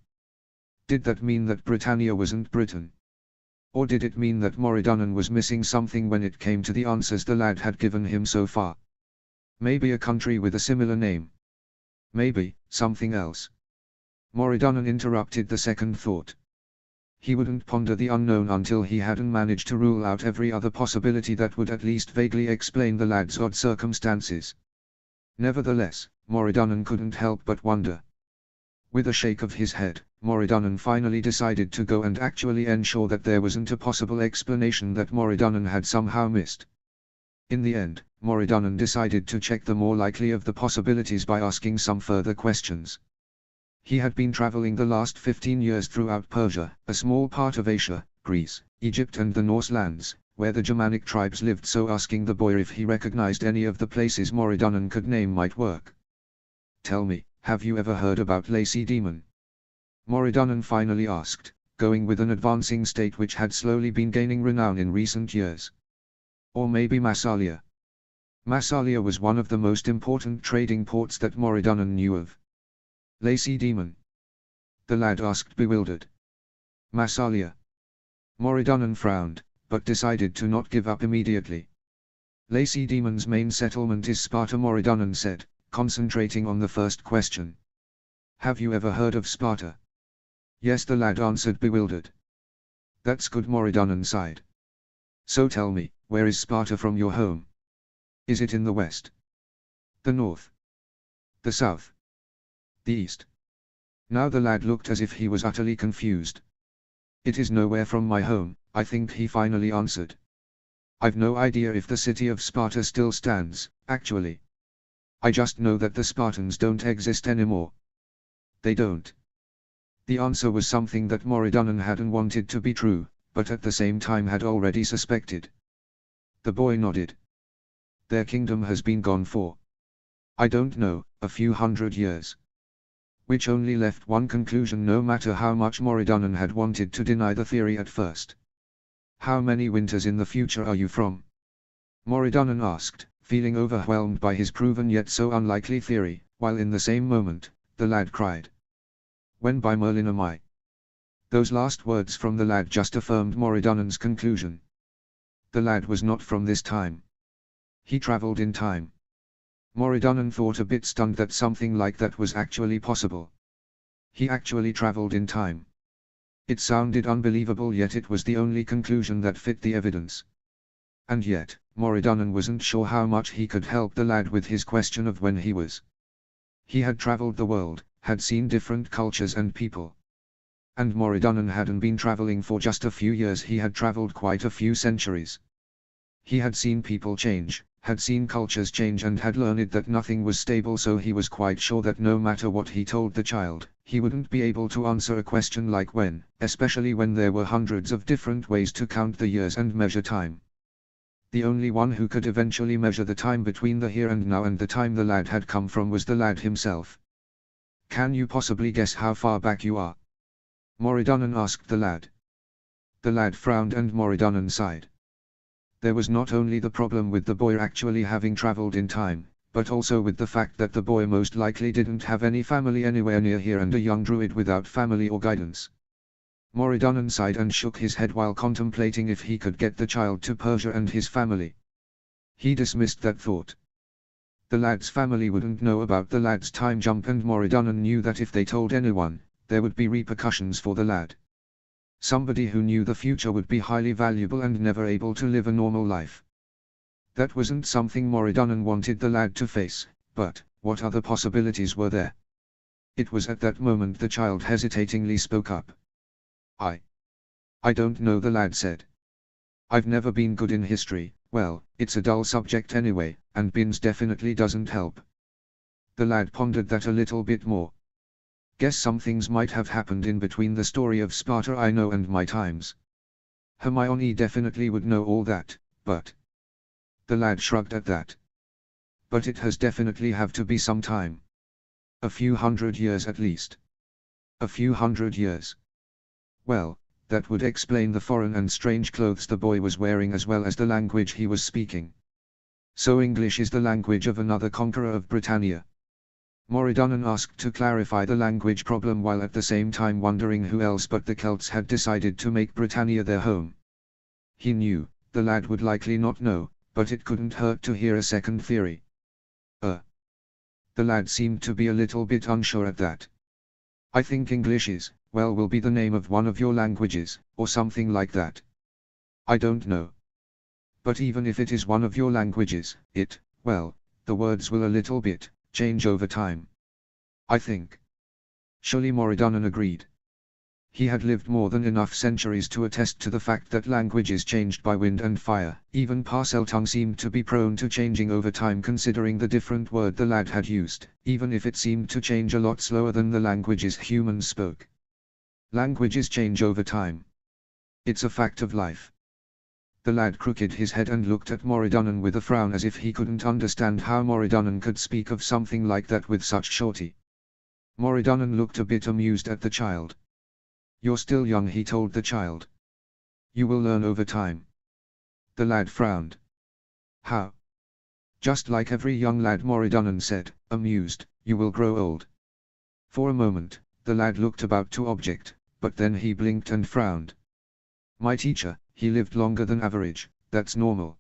Did that mean that Britannia wasn't Britain? Or did it mean that Moridanen was missing something when it came to the answers the lad had given him so far? Maybe a country with a similar name. Maybe something else. Moridanen interrupted the second thought. He wouldn't ponder the unknown until he hadn't managed to rule out every other possibility that would at least vaguely explain the lad's odd circumstances. Nevertheless, Moridanen couldn't help but wonder. With a shake of his head, Moridanen finally decided to go and actually ensure that there wasn't a possible explanation that Moridanen had somehow missed. In the end, Moridanen decided to check the more likely of the possibilities by asking some further questions. He had been traveling the last 15 years throughout Persia, a small part of Asia, Greece, Egypt and the Norse lands, where the Germanic tribes lived, so asking the boy if he recognized any of the places Moridanen could name might work. Tell me, have you ever heard about Lacedaemon? Moridanen finally asked, going with an advancing state which had slowly been gaining renown in recent years. Or maybe Massalia. Massalia was one of the most important trading ports that Moridanen knew of. Lacedaemon? The lad asked, bewildered. Massalia. Moridanen frowned, but decided to not give up immediately. Lacedaemon's main settlement is Sparta, Moridanen said, concentrating on the first question. Have you ever heard of Sparta? Yes, the lad answered, bewildered. That's good, Moridanen sighed. So tell me, where is Sparta from your home? Is it in the west? The north? The south? The east? Now the lad looked as if he was utterly confused. It is nowhere from my home, I think, he finally answered. I've no idea if the city of Sparta still stands, actually. I just know that the Spartans don't exist anymore. They don't. The answer was something that Moridanen hadn't wanted to be true, but at the same time had already suspected. The boy nodded. Their kingdom has been gone for, I don't know, a few hundred years. Which only left one conclusion, no matter how much Moridanen had wanted to deny the theory at first. How many winters in the future are you from? Moridanen asked, feeling overwhelmed by his proven yet so unlikely theory, while in the same moment, the lad cried. When by Merlin am I? Those last words from the lad just affirmed Moridunan's conclusion. The lad was not from this time. He travelled in time. Moridunan thought, a bit stunned that something like that was actually possible. He actually travelled in time. It sounded unbelievable, yet it was the only conclusion that fit the evidence. And yet, Moridunan wasn't sure how much he could help the lad with his question of when he was. He had travelled the world, had seen different cultures and people. And Moridunan hadn't been travelling for just a few years, he had travelled quite a few centuries. He had seen people change, had seen cultures change, and had learned that nothing was stable, so he was quite sure that no matter what he told the child, he wouldn't be able to answer a question like when, especially when there were hundreds of different ways to count the years and measure time. The only one who could eventually measure the time between the here and now and the time the lad had come from was the lad himself. "Can you possibly guess how far back you are?" Moridunan asked the lad. The lad frowned and Moridunan sighed. There was not only the problem with the boy actually having travelled in time, but also with the fact that the boy most likely didn't have any family anywhere near here, and a young druid without family or guidance. Moridunan sighed and shook his head while contemplating if he could get the child to Persia and his family. He dismissed that thought. The lad's family wouldn't know about the lad's time jump, and Moridunan knew that if they told anyone, there would be repercussions for the lad. Somebody who knew the future would be highly valuable and never able to live a normal life. That wasn't something Moridunan wanted the lad to face, but what other possibilities were there? It was at that moment the child hesitatingly spoke up. I don't know, the lad said. I've never been good in history. Well, it's a dull subject anyway, and bins definitely doesn't help. The lad pondered that a little bit more. Guess some things might have happened in between the story of Sparta I know and my times. Hermione definitely would know all that, but... The lad shrugged at that. But it has definitely have to be some time. A few hundred years at least. A few hundred years. Well, that would explain the foreign and strange clothes the boy was wearing, as well as the language he was speaking. So English is the language of another conqueror of Britannia? Moridunan asked to clarify the language problem, while at the same time wondering who else but the Celts had decided to make Britannia their home. He knew, the lad would likely not know, but it couldn't hurt to hear a second theory. The lad seemed to be a little bit unsure at that. I think English is, well, will be the name of one of your languages, or something like that. I don't know. But even if it is one of your languages, well, the words will a little bit change over time. I think. Surely Moridunan agreed. He had lived more than enough centuries to attest to the fact that languages changed by wind and fire. Even Parseltongue seemed to be prone to changing over time, considering the different word the lad had used, even if it seemed to change a lot slower than the languages humans spoke. Languages change over time. It's a fact of life. The lad crooked his head and looked at Moridunan with a frown, as if he couldn't understand how Moridunan could speak of something like that with such surety. Moridunan looked a bit amused at the child. You're still young, he told the child. You will learn over time. The lad frowned. How? Just like every young lad, Moridunan said, amused. You will grow old. For a moment, the lad looked about to object, but then he blinked and frowned. My teacher, he lived longer than average, that's normal.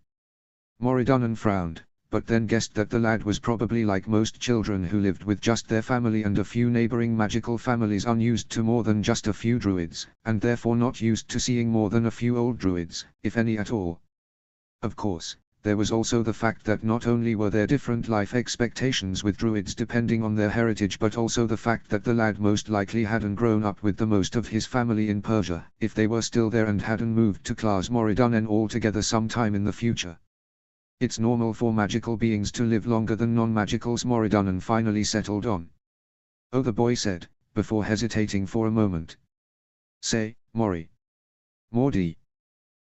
Moridunan frowned, but then guessed that the lad was probably like most children who lived with just their family and a few neighboring magical families, unused to more than just a few druids, and therefore not used to seeing more than a few old druids, if any at all. Of course, there was also the fact that not only were there different life expectations with druids depending on their heritage, but also the fact that the lad most likely hadn't grown up with the most of his family in Persia, if they were still there, and hadn't moved to Claes Moridunan altogether sometime in the future. It's normal for magical beings to live longer than non-magicals, Moridunan finally settled on. Oh, the boy said, before hesitating for a moment. Say, Mordi.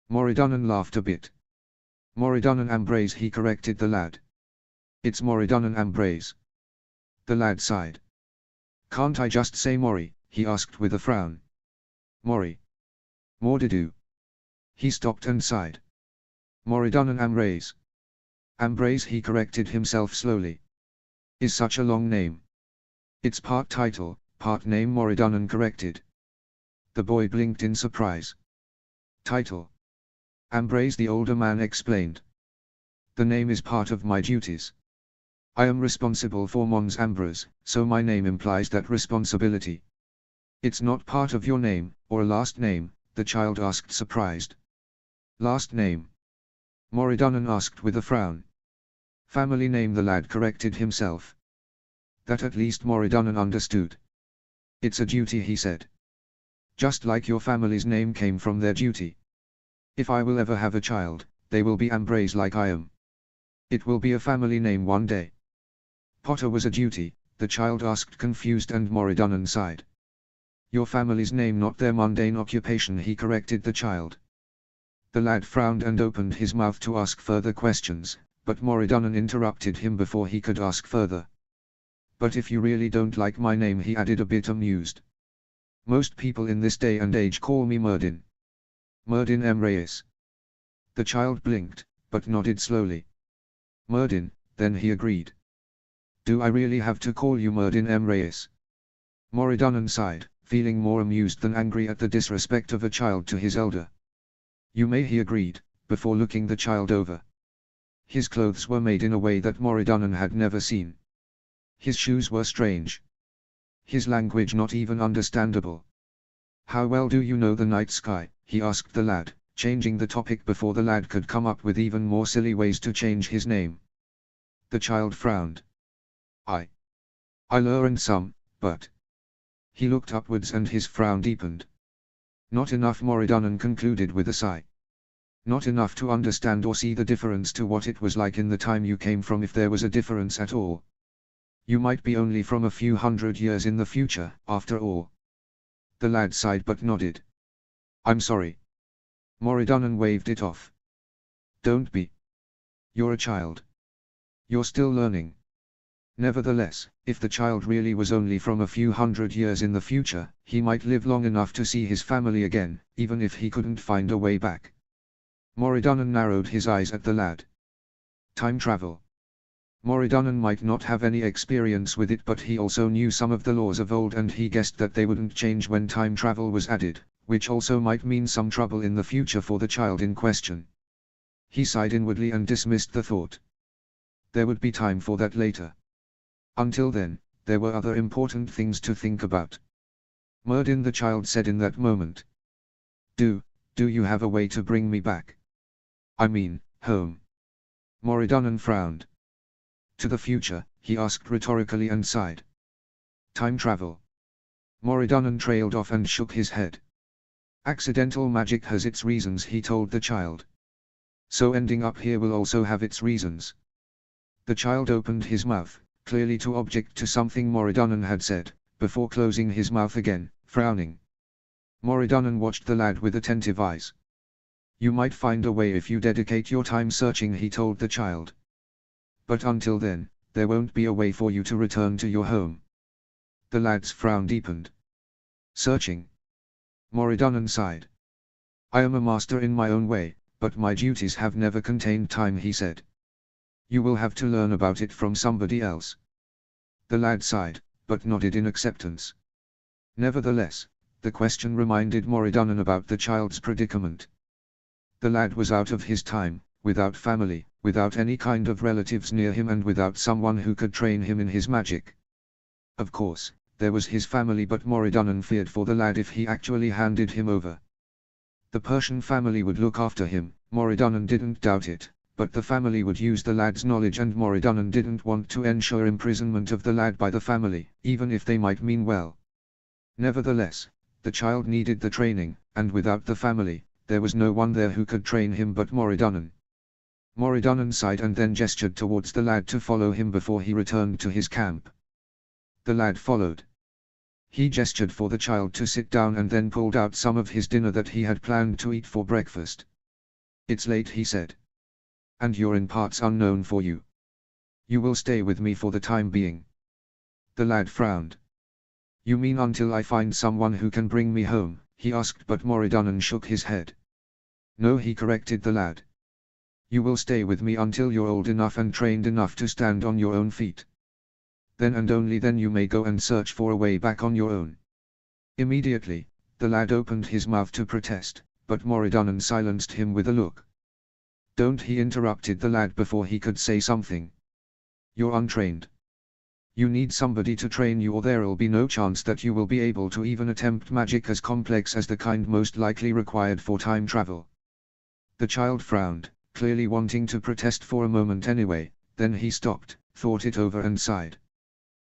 Moridunan laughed a bit. Moridunan Ambrose, he corrected the lad. It's Moridunan Ambrose. The lad sighed. Can't I just say Mori? He asked with a frown. Mori. Mordidu. He stopped and sighed. Moridunan Ambrose. Ambrose, he corrected himself slowly. Is such a long name. It's part title, Part name Moridanen corrected. The boy blinked in surprise. Title. Ambrose, the older man explained. The name is part of my duties. I am responsible for Mons Ambrose, so my name implies that responsibility. It's not part of your name, or a last name, the child asked, surprised. Last name? Moridanen asked with a frown. Family name, the lad corrected himself. That at least Moridanen understood. It's a duty, he said. Just like your family's name came from their duty. If I will ever have a child, they will be Ambrose like I am. It will be a family name one day. Potter was a duty, the child asked, confused, and Moridanen sighed. Your family's name, not their mundane occupation, he corrected the child. The lad frowned and opened his mouth to ask further questions, but Moridanen interrupted him before he could ask further. But if you really don't like my name, he added, a bit amused. Most people in this day and age call me Merdin. Merdin M. Reyes. The child blinked, but nodded slowly. Merdin, then, he agreed. Do I really have to call you Merdin M. Reyes? Moridanen sighed, feeling more amused than angry at the disrespect of a child to his elder. You may, he agreed, before looking the child over. His clothes were made in a way that Moridanen had never seen. His shoes were strange. His language not even understandable. How well do you know the night sky? He asked the lad, changing the topic before the lad could come up with even more silly ways to change his name. The child frowned. I learned some, but... He looked upwards and his frown deepened. Not enough, Moridanen concluded with a sigh. Not enough to understand or see the difference to what it was like in the time you came from, if there was a difference at all. You might be only from a few hundred years in the future, after all. The lad sighed but nodded. I'm sorry. Moridanen waved it off. Don't be. You're a child. You're still learning. Nevertheless, if the child really was only from a few hundred years in the future, he might live long enough to see his family again, even if he couldn't find a way back. Moridanen narrowed his eyes at the lad. Time travel. Moridanen might not have any experience with it, but he also knew some of the laws of old, and he guessed that they wouldn't change when time travel was added, which also might mean some trouble in the future for the child in question. He sighed inwardly and dismissed the thought. There would be time for that later. Until then, there were other important things to think about. Merdin, the child said in that moment. Do you have a way to bring me back? I mean, home. Moridanen frowned. To the future, he asked rhetorically and sighed. Time travel. Moridanen trailed off and shook his head. Accidental magic has its reasons, he told the child. So ending up here will also have its reasons. The child opened his mouth, clearly to object to something Moridanen had said, before closing his mouth again, frowning. Moridanen watched the lad with attentive eyes. You might find a way if you dedicate your time searching, he told the child. But until then, there won't be a way for you to return to your home. The lad's frown deepened. Searching. Moridanen sighed. I am a master in my own way, but my duties have never contained time, he said. You will have to learn about it from somebody else. The lad sighed, but nodded in acceptance. Nevertheless, the question reminded Moridanen about the child's predicament. The lad was out of his time, without family, without any kind of relatives near him, and without someone who could train him in his magic. Of course, there was his family, but Moridanen feared for the lad if he actually handed him over. The Persian family would look after him, Moridanen didn't doubt it, but the family would use the lad's knowledge, and Moridanen didn't want to ensure imprisonment of the lad by the family, even if they might mean well. Nevertheless, the child needed the training, and without the family, there was no one there who could train him but Moridanen. Moridanen sighed and then gestured towards the lad to follow him before he returned to his camp. The lad followed. He gestured for the child to sit down and then pulled out some of his dinner that he had planned to eat for breakfast. It's late, he said. And you're in parts unknown for you. You will stay with me for the time being. The lad frowned. You mean until I find someone who can bring me home? He asked, but Moridanen shook his head. No, he corrected the lad. You will stay with me until you're old enough and trained enough to stand on your own feet. Then and only then you may go and search for a way back on your own. Immediately, the lad opened his mouth to protest, but Moridunnan silenced him with a look. Don't, he interrupted the lad before he could say something. You're untrained. You need somebody to train you, or there'll be no chance that you will be able to even attempt magic as complex as the kind most likely required for time travel. The child frowned, clearly wanting to protest for a moment anyway, then he stopped, thought it over and sighed.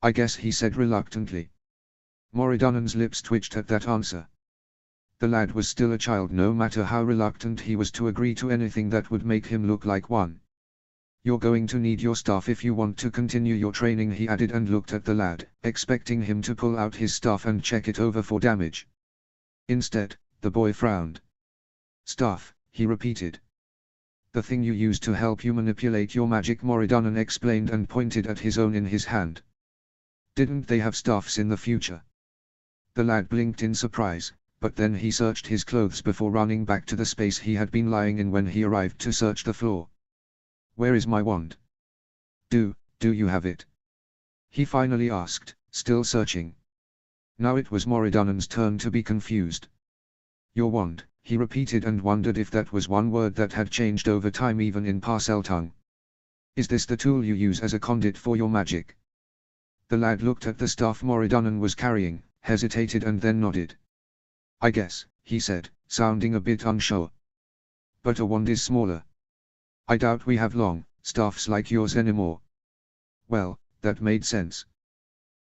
I guess, he said reluctantly. Moridunnan's lips twitched at that answer. The lad was still a child, no matter how reluctant he was to agree to anything that would make him look like one. You're going to need your staff if you want to continue your training, he added, and looked at the lad, expecting him to pull out his staff and check it over for damage. Instead, the boy frowned. Staff, he repeated. The thing you use to help you manipulate your magic, Moridunnan explained and pointed at his own in his hand. Didn't they have staffs in the future? The lad blinked in surprise, but then he searched his clothes before running back to the space he had been lying in when he arrived to search the floor. Where is my wand? Do you have it? He finally asked, still searching. Now it was Moridunnan's turn to be confused. Your wand, he repeated, and wondered if that was one word that had changed over time even in Parseltongue. Is this the tool you use as a conduit for your magic? The lad looked at the staff Moridunnan was carrying, hesitated and then nodded. I guess, he said, sounding a bit unsure. But a wand is smaller. I doubt we have long staffs like yours anymore. Well, that made sense.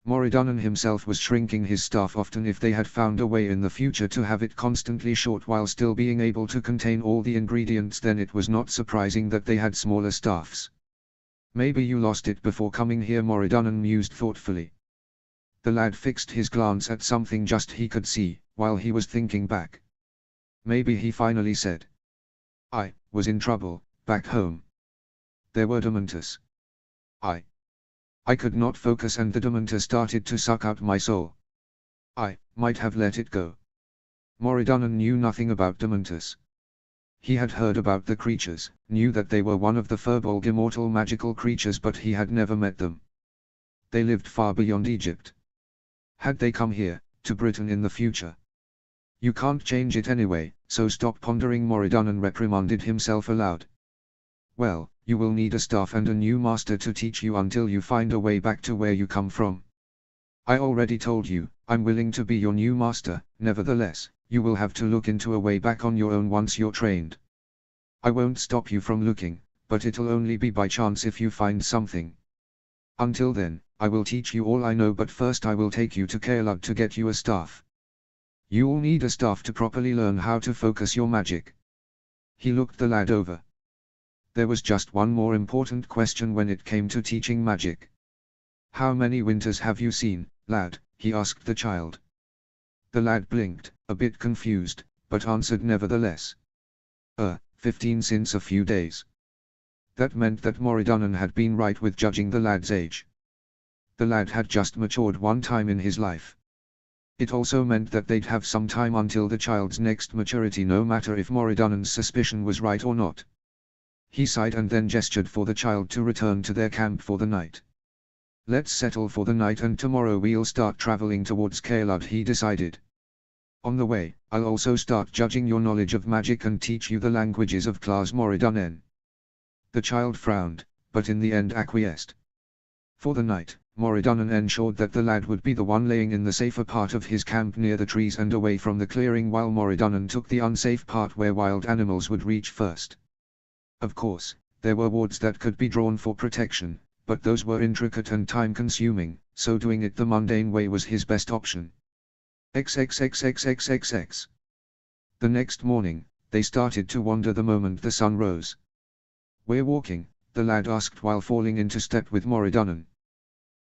Moridunnan himself was shrinking his staff often if they had found a way in the future to have it constantly short while still being able to contain all the ingredients, then it was not surprising that they had smaller staffs. Maybe you lost it before coming here, Moridunnan mused thoughtfully. The lad fixed his glance at something just he could see, while he was thinking back. Maybe, he finally said. I was in trouble back home. There were dementors. I could not focus and the dementor started to suck out my soul. I might have let it go. Moridunnan knew nothing about dementors. He had heard about the creatures, knew that they were one of the Furbolg immortal magical creatures, but he had never met them. They lived far beyond Egypt. Had they come here, to Britain in the future? You can't change it anyway, so stop pondering, Moridunnan reprimanded himself aloud. Well, you will need a staff and a new master to teach you until you find a way back to where you come from. I already told you, I'm willing to be your new master, nevertheless, you will have to look into a way back on your own once you're trained. I won't stop you from looking, but it'll only be by chance if you find something. Until then, I will teach you all I know, but first I will take you to Caelud to get you a staff. You'll need a staff to properly learn how to focus your magic. He looked the lad over. There was just one more important question when it came to teaching magic. How many winters have you seen, lad? He asked the child. The lad blinked, a bit confused, but answered nevertheless. 15 since a few days. That meant that Moridunnan had been right with judging the lad's age. The lad had just matured one time in his life. It also meant that they'd have some time until the child's next maturity, no matter if Moridunnan's suspicion was right or not. He sighed and then gestured for the child to return to their camp for the night. Let's settle for the night and tomorrow we'll start traveling towards Caelud, he decided. On the way, I'll also start judging your knowledge of magic and teach you the languages of Claws Moridunnan. The child frowned, but in the end acquiesced. For the night, Moridunnan ensured that the lad would be the one laying in the safer part of his camp near the trees and away from the clearing, while Moridunnan took the unsafe part where wild animals would reach first. Of course, there were wards that could be drawn for protection, but those were intricate and time-consuming, so doing it the mundane way was his best option. XXXXXXX. The next morning, they started to wander the moment the sun rose. We're walking, the lad asked while falling into step with Moridunnan.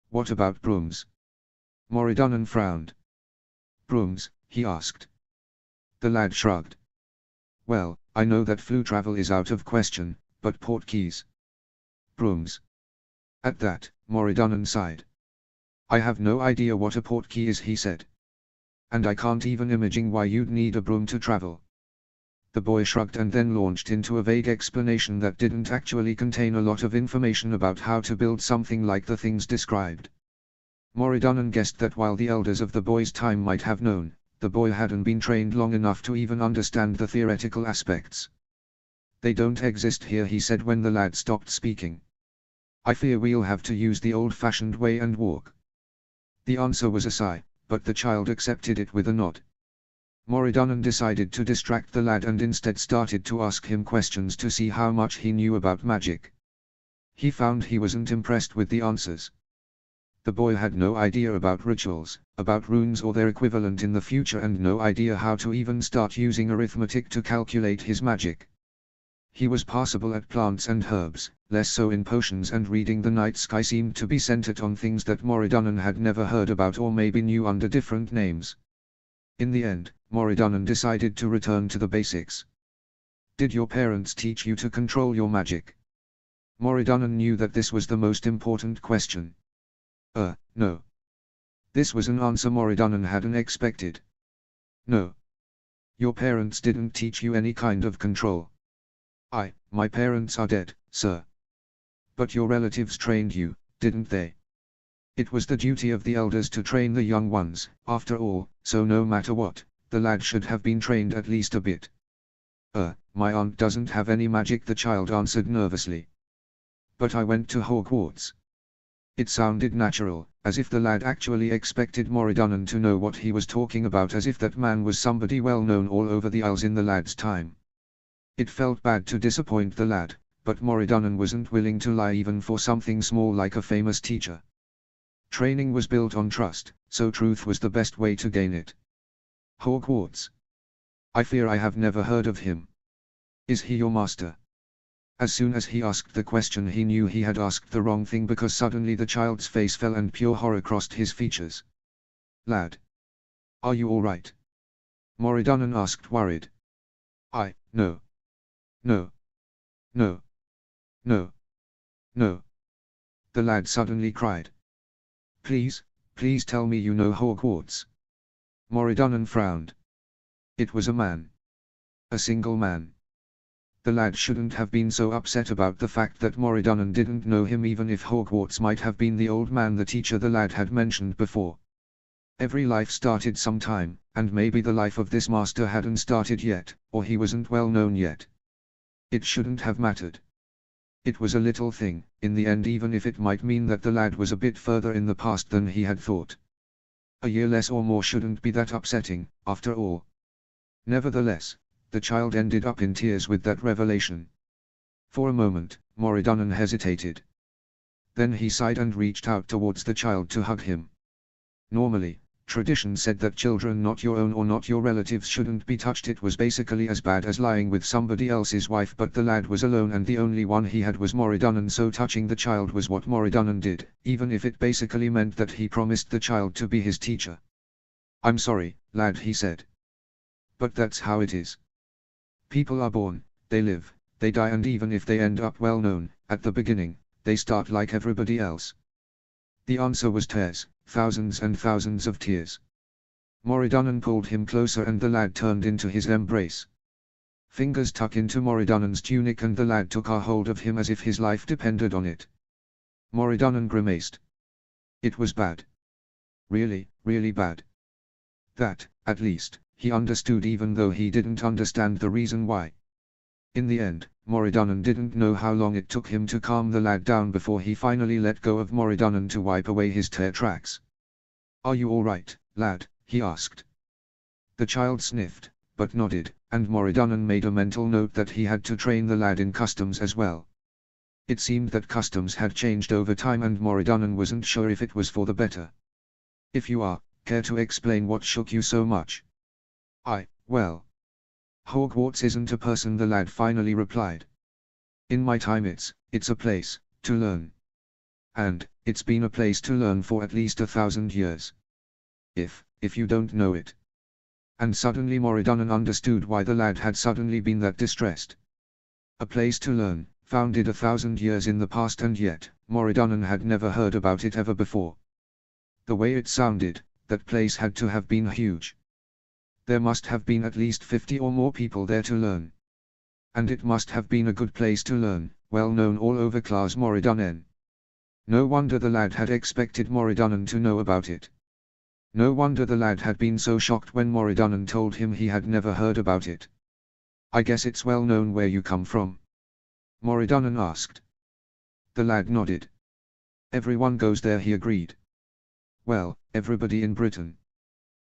What about brooms? Moridunnan frowned. Brooms, he asked. The lad shrugged. Well, I know that flu travel is out of question, but portkeys. Brooms. At that, Moridunnan sighed. I have no idea what a portkey is, he said. And I can't even imagine why you'd need a broom to travel. The boy shrugged and then launched into a vague explanation that didn't actually contain a lot of information about how to build something like the things described. Moridanen guessed that while the elders of the boy's time might have known, the boy hadn't been trained long enough to even understand the theoretical aspects. "They don't exist here," he said when the lad stopped speaking. "I fear we'll have to use the old-fashioned way and walk." The answer was a sigh, but the child accepted it with a nod. Moridanen decided to distract the lad and instead started to ask him questions to see how much he knew about magic. He found he wasn't impressed with the answers. The boy had no idea about rituals, about runes or their equivalent in the future, and no idea how to even start using arithmetic to calculate his magic. He was passable at plants and herbs, less so in potions, and reading the night sky seemed to be centered on things that Moridanen had never heard about or maybe knew under different names. In the end, Moridanen decided to return to the basics. "Did your parents teach you to control your magic?" Moridanen knew that this was the most important question. No. This was an answer Moridanen hadn't expected. "No. Your parents didn't teach you any kind of control." My parents are dead, sir." "But your relatives trained you, didn't they?" "It was the duty of the elders to train the young ones, after all, so no matter what, the lad should have been trained at least a bit." My aunt doesn't have any magic," the child answered nervously. "But I went to Hogwarts." It sounded natural, as if the lad actually expected Moridanen to know what he was talking about, as if that man was somebody well known all over the Isles in the lad's time. It felt bad to disappoint the lad, but Moridanen wasn't willing to lie even for something small like a famous teacher. Training was built on trust, so truth was the best way to gain it. "Hogwarts? I fear I have never heard of him. Is he your master?" As soon as he asked the question, he knew he had asked the wrong thing, because suddenly the child's face fell and pure horror crossed his features. "Lad, are you all right?" Moridanen asked, worried. No. No. No. No. No. The lad suddenly cried. Please tell me you know Hogwarts." Moridanen frowned. It was a man. A single man. The lad shouldn't have been so upset about the fact that Moridanen didn't know him, even if Hogwarts might have been the old man, the teacher the lad had mentioned before. Every life started sometime, and maybe the life of this master hadn't started yet, or he wasn't well known yet. It shouldn't have mattered. It was a little thing, in the end, even if it might mean that the lad was a bit further in the past than he had thought. A year less or more shouldn't be that upsetting, after all. Nevertheless, the child ended up in tears with that revelation. For a moment, Moridanen hesitated. Then he sighed and reached out towards the child to hug him. Normally, tradition said that children not your own or not your relatives shouldn't be touched. It was basically as bad as lying with somebody else's wife, but the lad was alone and the only one he had was Moridanen, so touching the child was what Moridanen did, even if it basically meant that he promised the child to be his teacher. "I'm sorry, lad," he said. "But that's how it is. People are born, they live, they die, and even if they end up well known, at the beginning, they start like everybody else." The answer was tears, thousands and thousands of tears. Moridanen pulled him closer and the lad turned into his embrace. Fingers tuck into Moridanen's tunic and the lad took a hold of him as if his life depended on it. Moridanen grimaced. It was bad. Really, really bad. That, at least, he understood, even though he didn't understand the reason why. In the end, Moridanen didn't know how long it took him to calm the lad down before he finally let go of Moridanen to wipe away his tear tracks. "Are you all right, lad?" he asked. The child sniffed, but nodded, and Moridanen made a mental note that he had to train the lad in customs as well. It seemed that customs had changed over time and Moridanen wasn't sure if it was for the better. "If you are, care to explain what shook you so much?" Well. Hogwarts isn't a person," the lad finally replied. "In my time it's a place, to learn. And, it's been a place to learn for at least 1,000 years. If you don't know it." And suddenly Moridanen understood why the lad had suddenly been that distressed. A place to learn, founded 1,000 years in the past, and yet, Moridanen had never heard about it ever before. The way it sounded, that place had to have been huge. There must have been at least 50 or more people there to learn. And it must have been a good place to learn, well known all over Claes Moridanen. No wonder the lad had expected Moridunnan to know about it. No wonder the lad had been so shocked when Moridunnan told him he had never heard about it. "I guess it's well known where you come from?" Moridunnan asked. The lad nodded. "Everyone goes there," he agreed. "Well, everybody in Britain."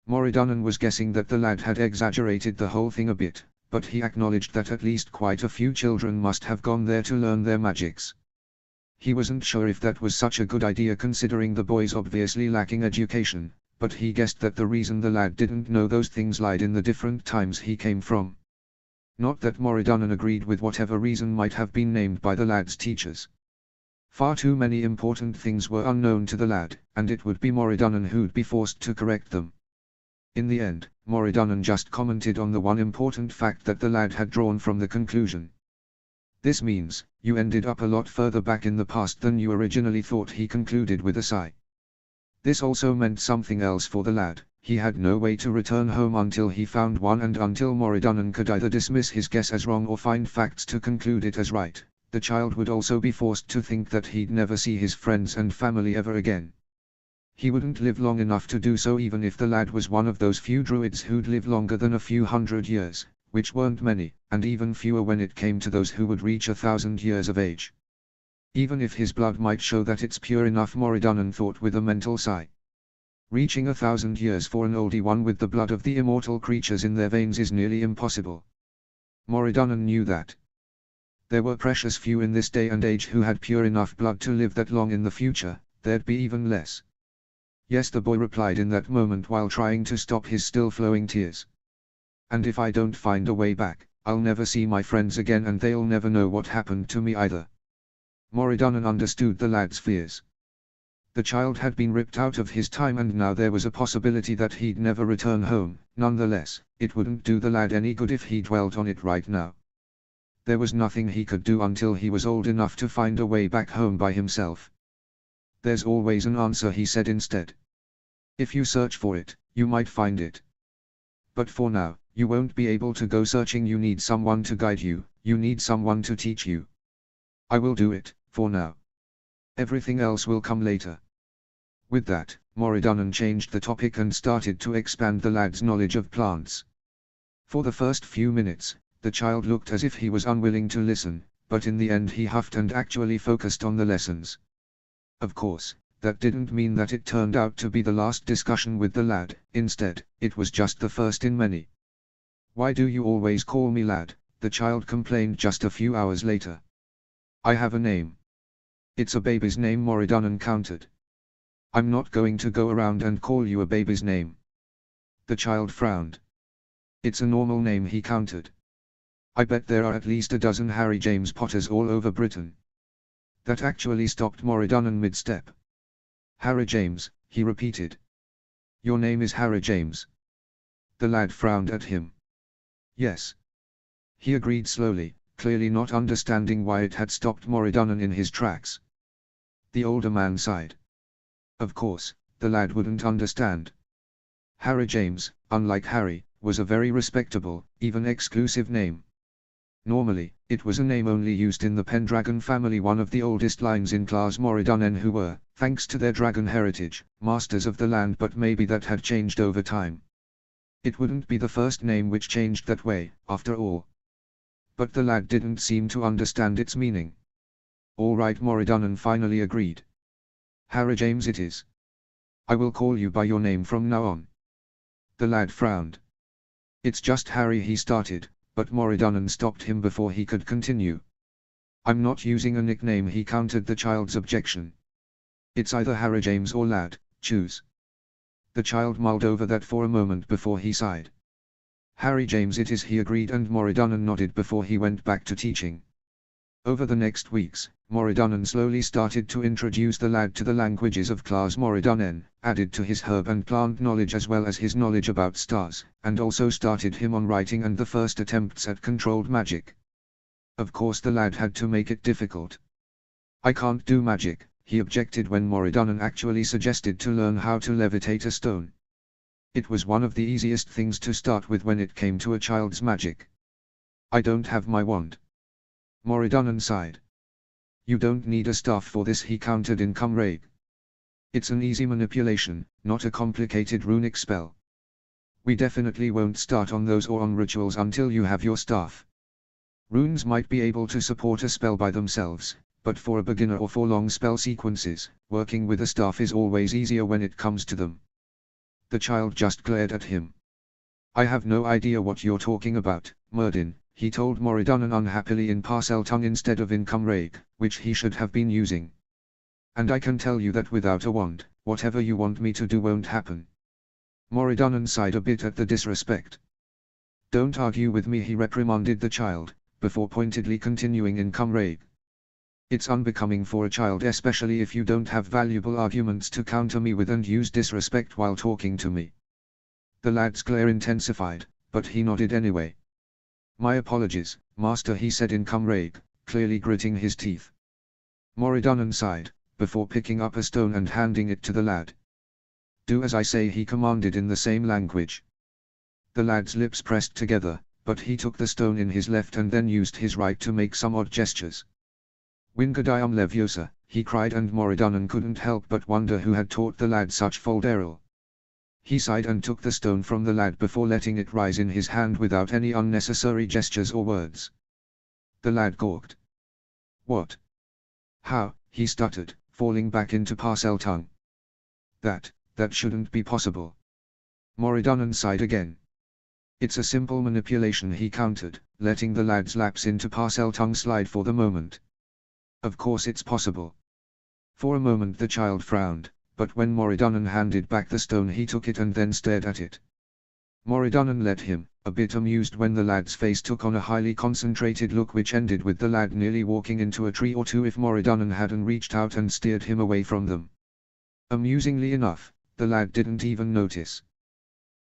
Moridunnan was guessing that the lad had exaggerated the whole thing a bit, but he acknowledged that at least quite a few children must have gone there to learn their magics. He wasn't sure if that was such a good idea considering the boys obviously lacking education, but he guessed that the reason the lad didn't know those things lied in the different times he came from. Not that Moridunnan agreed with whatever reason might have been named by the lad's teachers. Far too many important things were unknown to the lad, and it would be Moridunnan who'd be forced to correct them. In the end, Moridunnan just commented on the one important fact that the lad had drawn from the conclusion. "This means, you ended up a lot further back in the past than you originally thought," he concluded with a sigh. This also meant something else for the lad. He had no way to return home until he found one, and until Moridunnan could either dismiss his guess as wrong or find facts to conclude it as right, the child would also be forced to think that he'd never see his friends and family ever again. He wouldn't live long enough to do so, even if the lad was one of those few druids who'd live longer than a few hundred years, which weren't many, and even fewer when it came to those who would reach 1,000 years of age. Even if his blood might show that it's pure enough, Moridunnan thought with a mental sigh. Reaching 1,000 years for an oldie one with the blood of the immortal creatures in their veins is nearly impossible. Moridunnan knew that. There were precious few in this day and age who had pure enough blood to live that long in the future. There'd be even less. "Yes," the boy replied in that moment while trying to stop his still flowing tears. "And if I don't find a way back, I'll never see my friends again, and they'll never know what happened to me either." Moridunnan understood the lad's fears. The child had been ripped out of his time, and now there was a possibility that he'd never return home. Nonetheless, it wouldn't do the lad any good if he dwelt on it right now. There was nothing he could do until he was old enough to find a way back home by himself. "There's always an answer," he said instead. "If you search for it, you might find it. But for now, you won't be able to go searching. You need someone to guide you, you need someone to teach you. I will do it, for now. Everything else will come later." With that, Moridunnan changed the topic and started to expand the lad's knowledge of plants. For the first few minutes, the child looked as if he was unwilling to listen, but in the end he huffed and actually focused on the lessons. Of course, that didn't mean that it turned out to be the last discussion with the lad. Instead, it was just the first in many. "Why do you always call me lad?" the child complained just a few hours later. "I have a name." "It's a baby's name," Moridunnan countered. "I'm not going to go around and call you a baby's name." The child frowned. "It's a normal name," he countered. "I bet there are at least a dozen Harry James Potters all over Britain." That actually stopped Moridunnan mid-step. "Harry James," he repeated. "Your name is Harry James?" The lad frowned at him. "Yes." He agreed slowly, clearly not understanding why it had stopped Moridunnan in his tracks. The older man sighed. Of course, the lad wouldn't understand. Harry James, unlike Harry, was a very respectable, even exclusive name. Normally, it was a name only used in the Pendragon family, one of the oldest lines in Claes Moridunnan, who were, thanks to their dragon heritage, masters of the land, but maybe that had changed over time. It wouldn't be the first name which changed that way, after all. But the lad didn't seem to understand its meaning. "All right," Moridunnan finally agreed. "Harry James it is. I will call you by your name from now on." The lad frowned. "It's just Harry," he started, but Moridunnan stopped him before he could continue. "I'm not using a nickname," he countered the child's objection. "It's either Harry James or lad, choose." The child mulled over that for a moment before he sighed. "Harry James it is," he agreed, and Moridunnan nodded before he went back to teaching. Over the next weeks, Moridunnan slowly started to introduce the lad to the languages of Claes Moridunnan, added to his herb and plant knowledge as well as his knowledge about stars, and also started him on writing and the first attempts at controlled magic. Of course the lad had to make it difficult. "I can't do magic," he objected when Moridunnan actually suggested to learn how to levitate a stone. It was one of the easiest things to start with when it came to a child's magic. "I don't have my wand." Moridunnan sighed. You don't need a staff for this, he countered in Cymraeg. It's an easy manipulation, not a complicated runic spell. We definitely won't start on those or on rituals until you have your staff. Runes might be able to support a spell by themselves, but for a beginner or for long spell sequences, working with a staff is always easier when it comes to them. The child just glared at him. I have no idea what you're talking about, Myrddin, he told Moridun unhappily in Parcel tongue instead of in Cymraeg, which he should have been using. And I can tell you that without a wand, whatever you want me to do won't happen. Moridun sighed a bit at the disrespect. Don't argue with me, he reprimanded the child, before pointedly continuing in Cymraeg. It's unbecoming for a child, especially if you don't have valuable arguments to counter me with and use disrespect while talking to me. The lad's glare intensified, but he nodded anyway. My apologies, master, he said in Cymraeg, clearly gritting his teeth. Moridun sighed, before picking up a stone and handing it to the lad. Do as I say, he commanded in the same language. The lad's lips pressed together, but he took the stone in his left and then used his right to make some odd gestures. Wingardium Leviosa, he cried, and Moridun couldn't help but wonder who had taught the lad such folderol. He sighed and took the stone from the lad before letting it rise in his hand without any unnecessary gestures or words. The lad gawked. What? How? He stuttered, falling back into Parcel tongue. That shouldn't be possible. Moridun sighed again. It's a simple manipulation, he countered, letting the lad's lapse into Parcel tongue slide for the moment. Of course it's possible. For a moment the child frowned, but when Moridun handed back the stone he took it and then stared at it. Moridun let him, a bit amused when the lad's face took on a highly concentrated look which ended with the lad nearly walking into a tree or two if Moridun hadn't reached out and steered him away from them. Amusingly enough, the lad didn't even notice.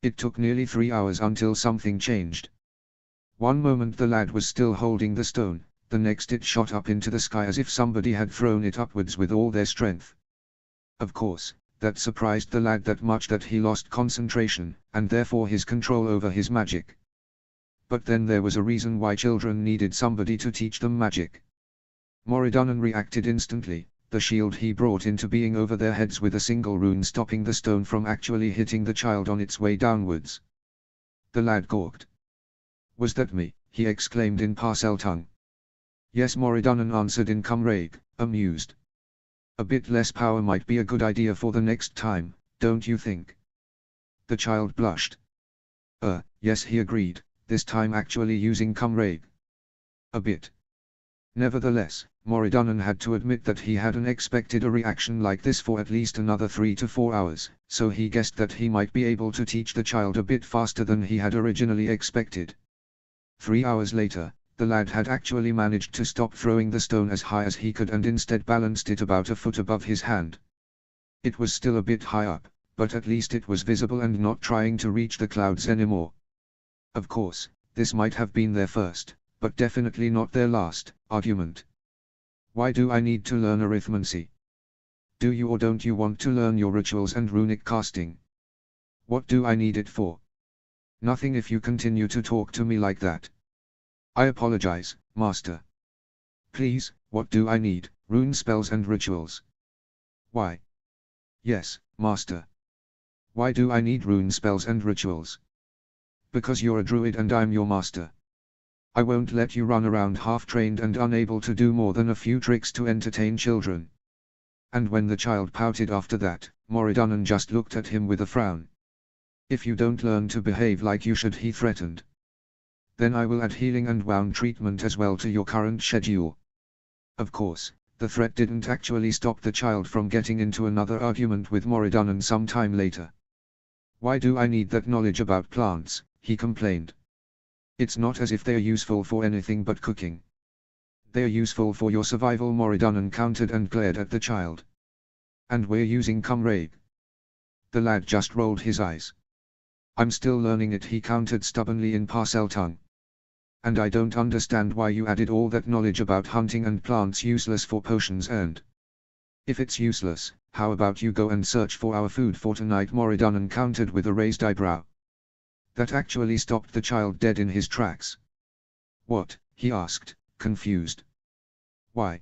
It took nearly 3 hours until something changed. One moment the lad was still holding the stone, the next it shot up into the sky as if somebody had thrown it upwards with all their strength. Of course, that surprised the lad that much that he lost concentration, and therefore his control over his magic. But then there was a reason why children needed somebody to teach them magic. Moridun reacted instantly, the shield he brought into being over their heads with a single rune stopping the stone from actually hitting the child on its way downwards. The lad gawked. Was that me? He exclaimed in Parcel tongue. Yes, Moridun answered in Cymraeg, amused. A bit less power might be a good idea for the next time, don't you think? The child blushed. Yes, he agreed, this time actually using Cymraeg. A bit. Nevertheless, Moridun had to admit that he hadn't expected a reaction like this for at least another 3 to 4 hours, so he guessed that he might be able to teach the child a bit faster than he had originally expected. 3 hours later, the lad had actually managed to stop throwing the stone as high as he could and instead balanced it about a foot above his hand. It was still a bit high up, but at least it was visible and not trying to reach the clouds anymore. Of course, this might have been their first, but definitely not their last, argument. Why do I need to learn arithmancy? Do you or don't you want to learn your rituals and runic casting? What do I need it for? Nothing if you continue to talk to me like that. I apologize, master. Please, what do I need? Rune spells and rituals. Why? Yes, master. Why do I need rune spells and rituals? Because you're a druid and I'm your master. I won't let you run around half-trained and unable to do more than a few tricks to entertain children. And when the child pouted after that, Moridun just looked at him with a frown. If you don't learn to behave like you should, he threatened. Then I will add healing and wound treatment as well to your current schedule. Of course, the threat didn't actually stop the child from getting into another argument with Moridun some time later. Why do I need that knowledge about plants? He complained. It's not as if they're useful for anything but cooking. They're useful for your survival, Moridun countered and glared at the child. And we're using Cymraeg. The lad just rolled his eyes. I'm still learning it, he countered stubbornly in Parcel tongue. And I don't understand why you added all that knowledge about hunting and plants useless for potions earned. If it's useless, how about you go and search for our food for tonight, Moridun countered with a raised eyebrow. That actually stopped the child dead in his tracks. What? He asked, confused. Why?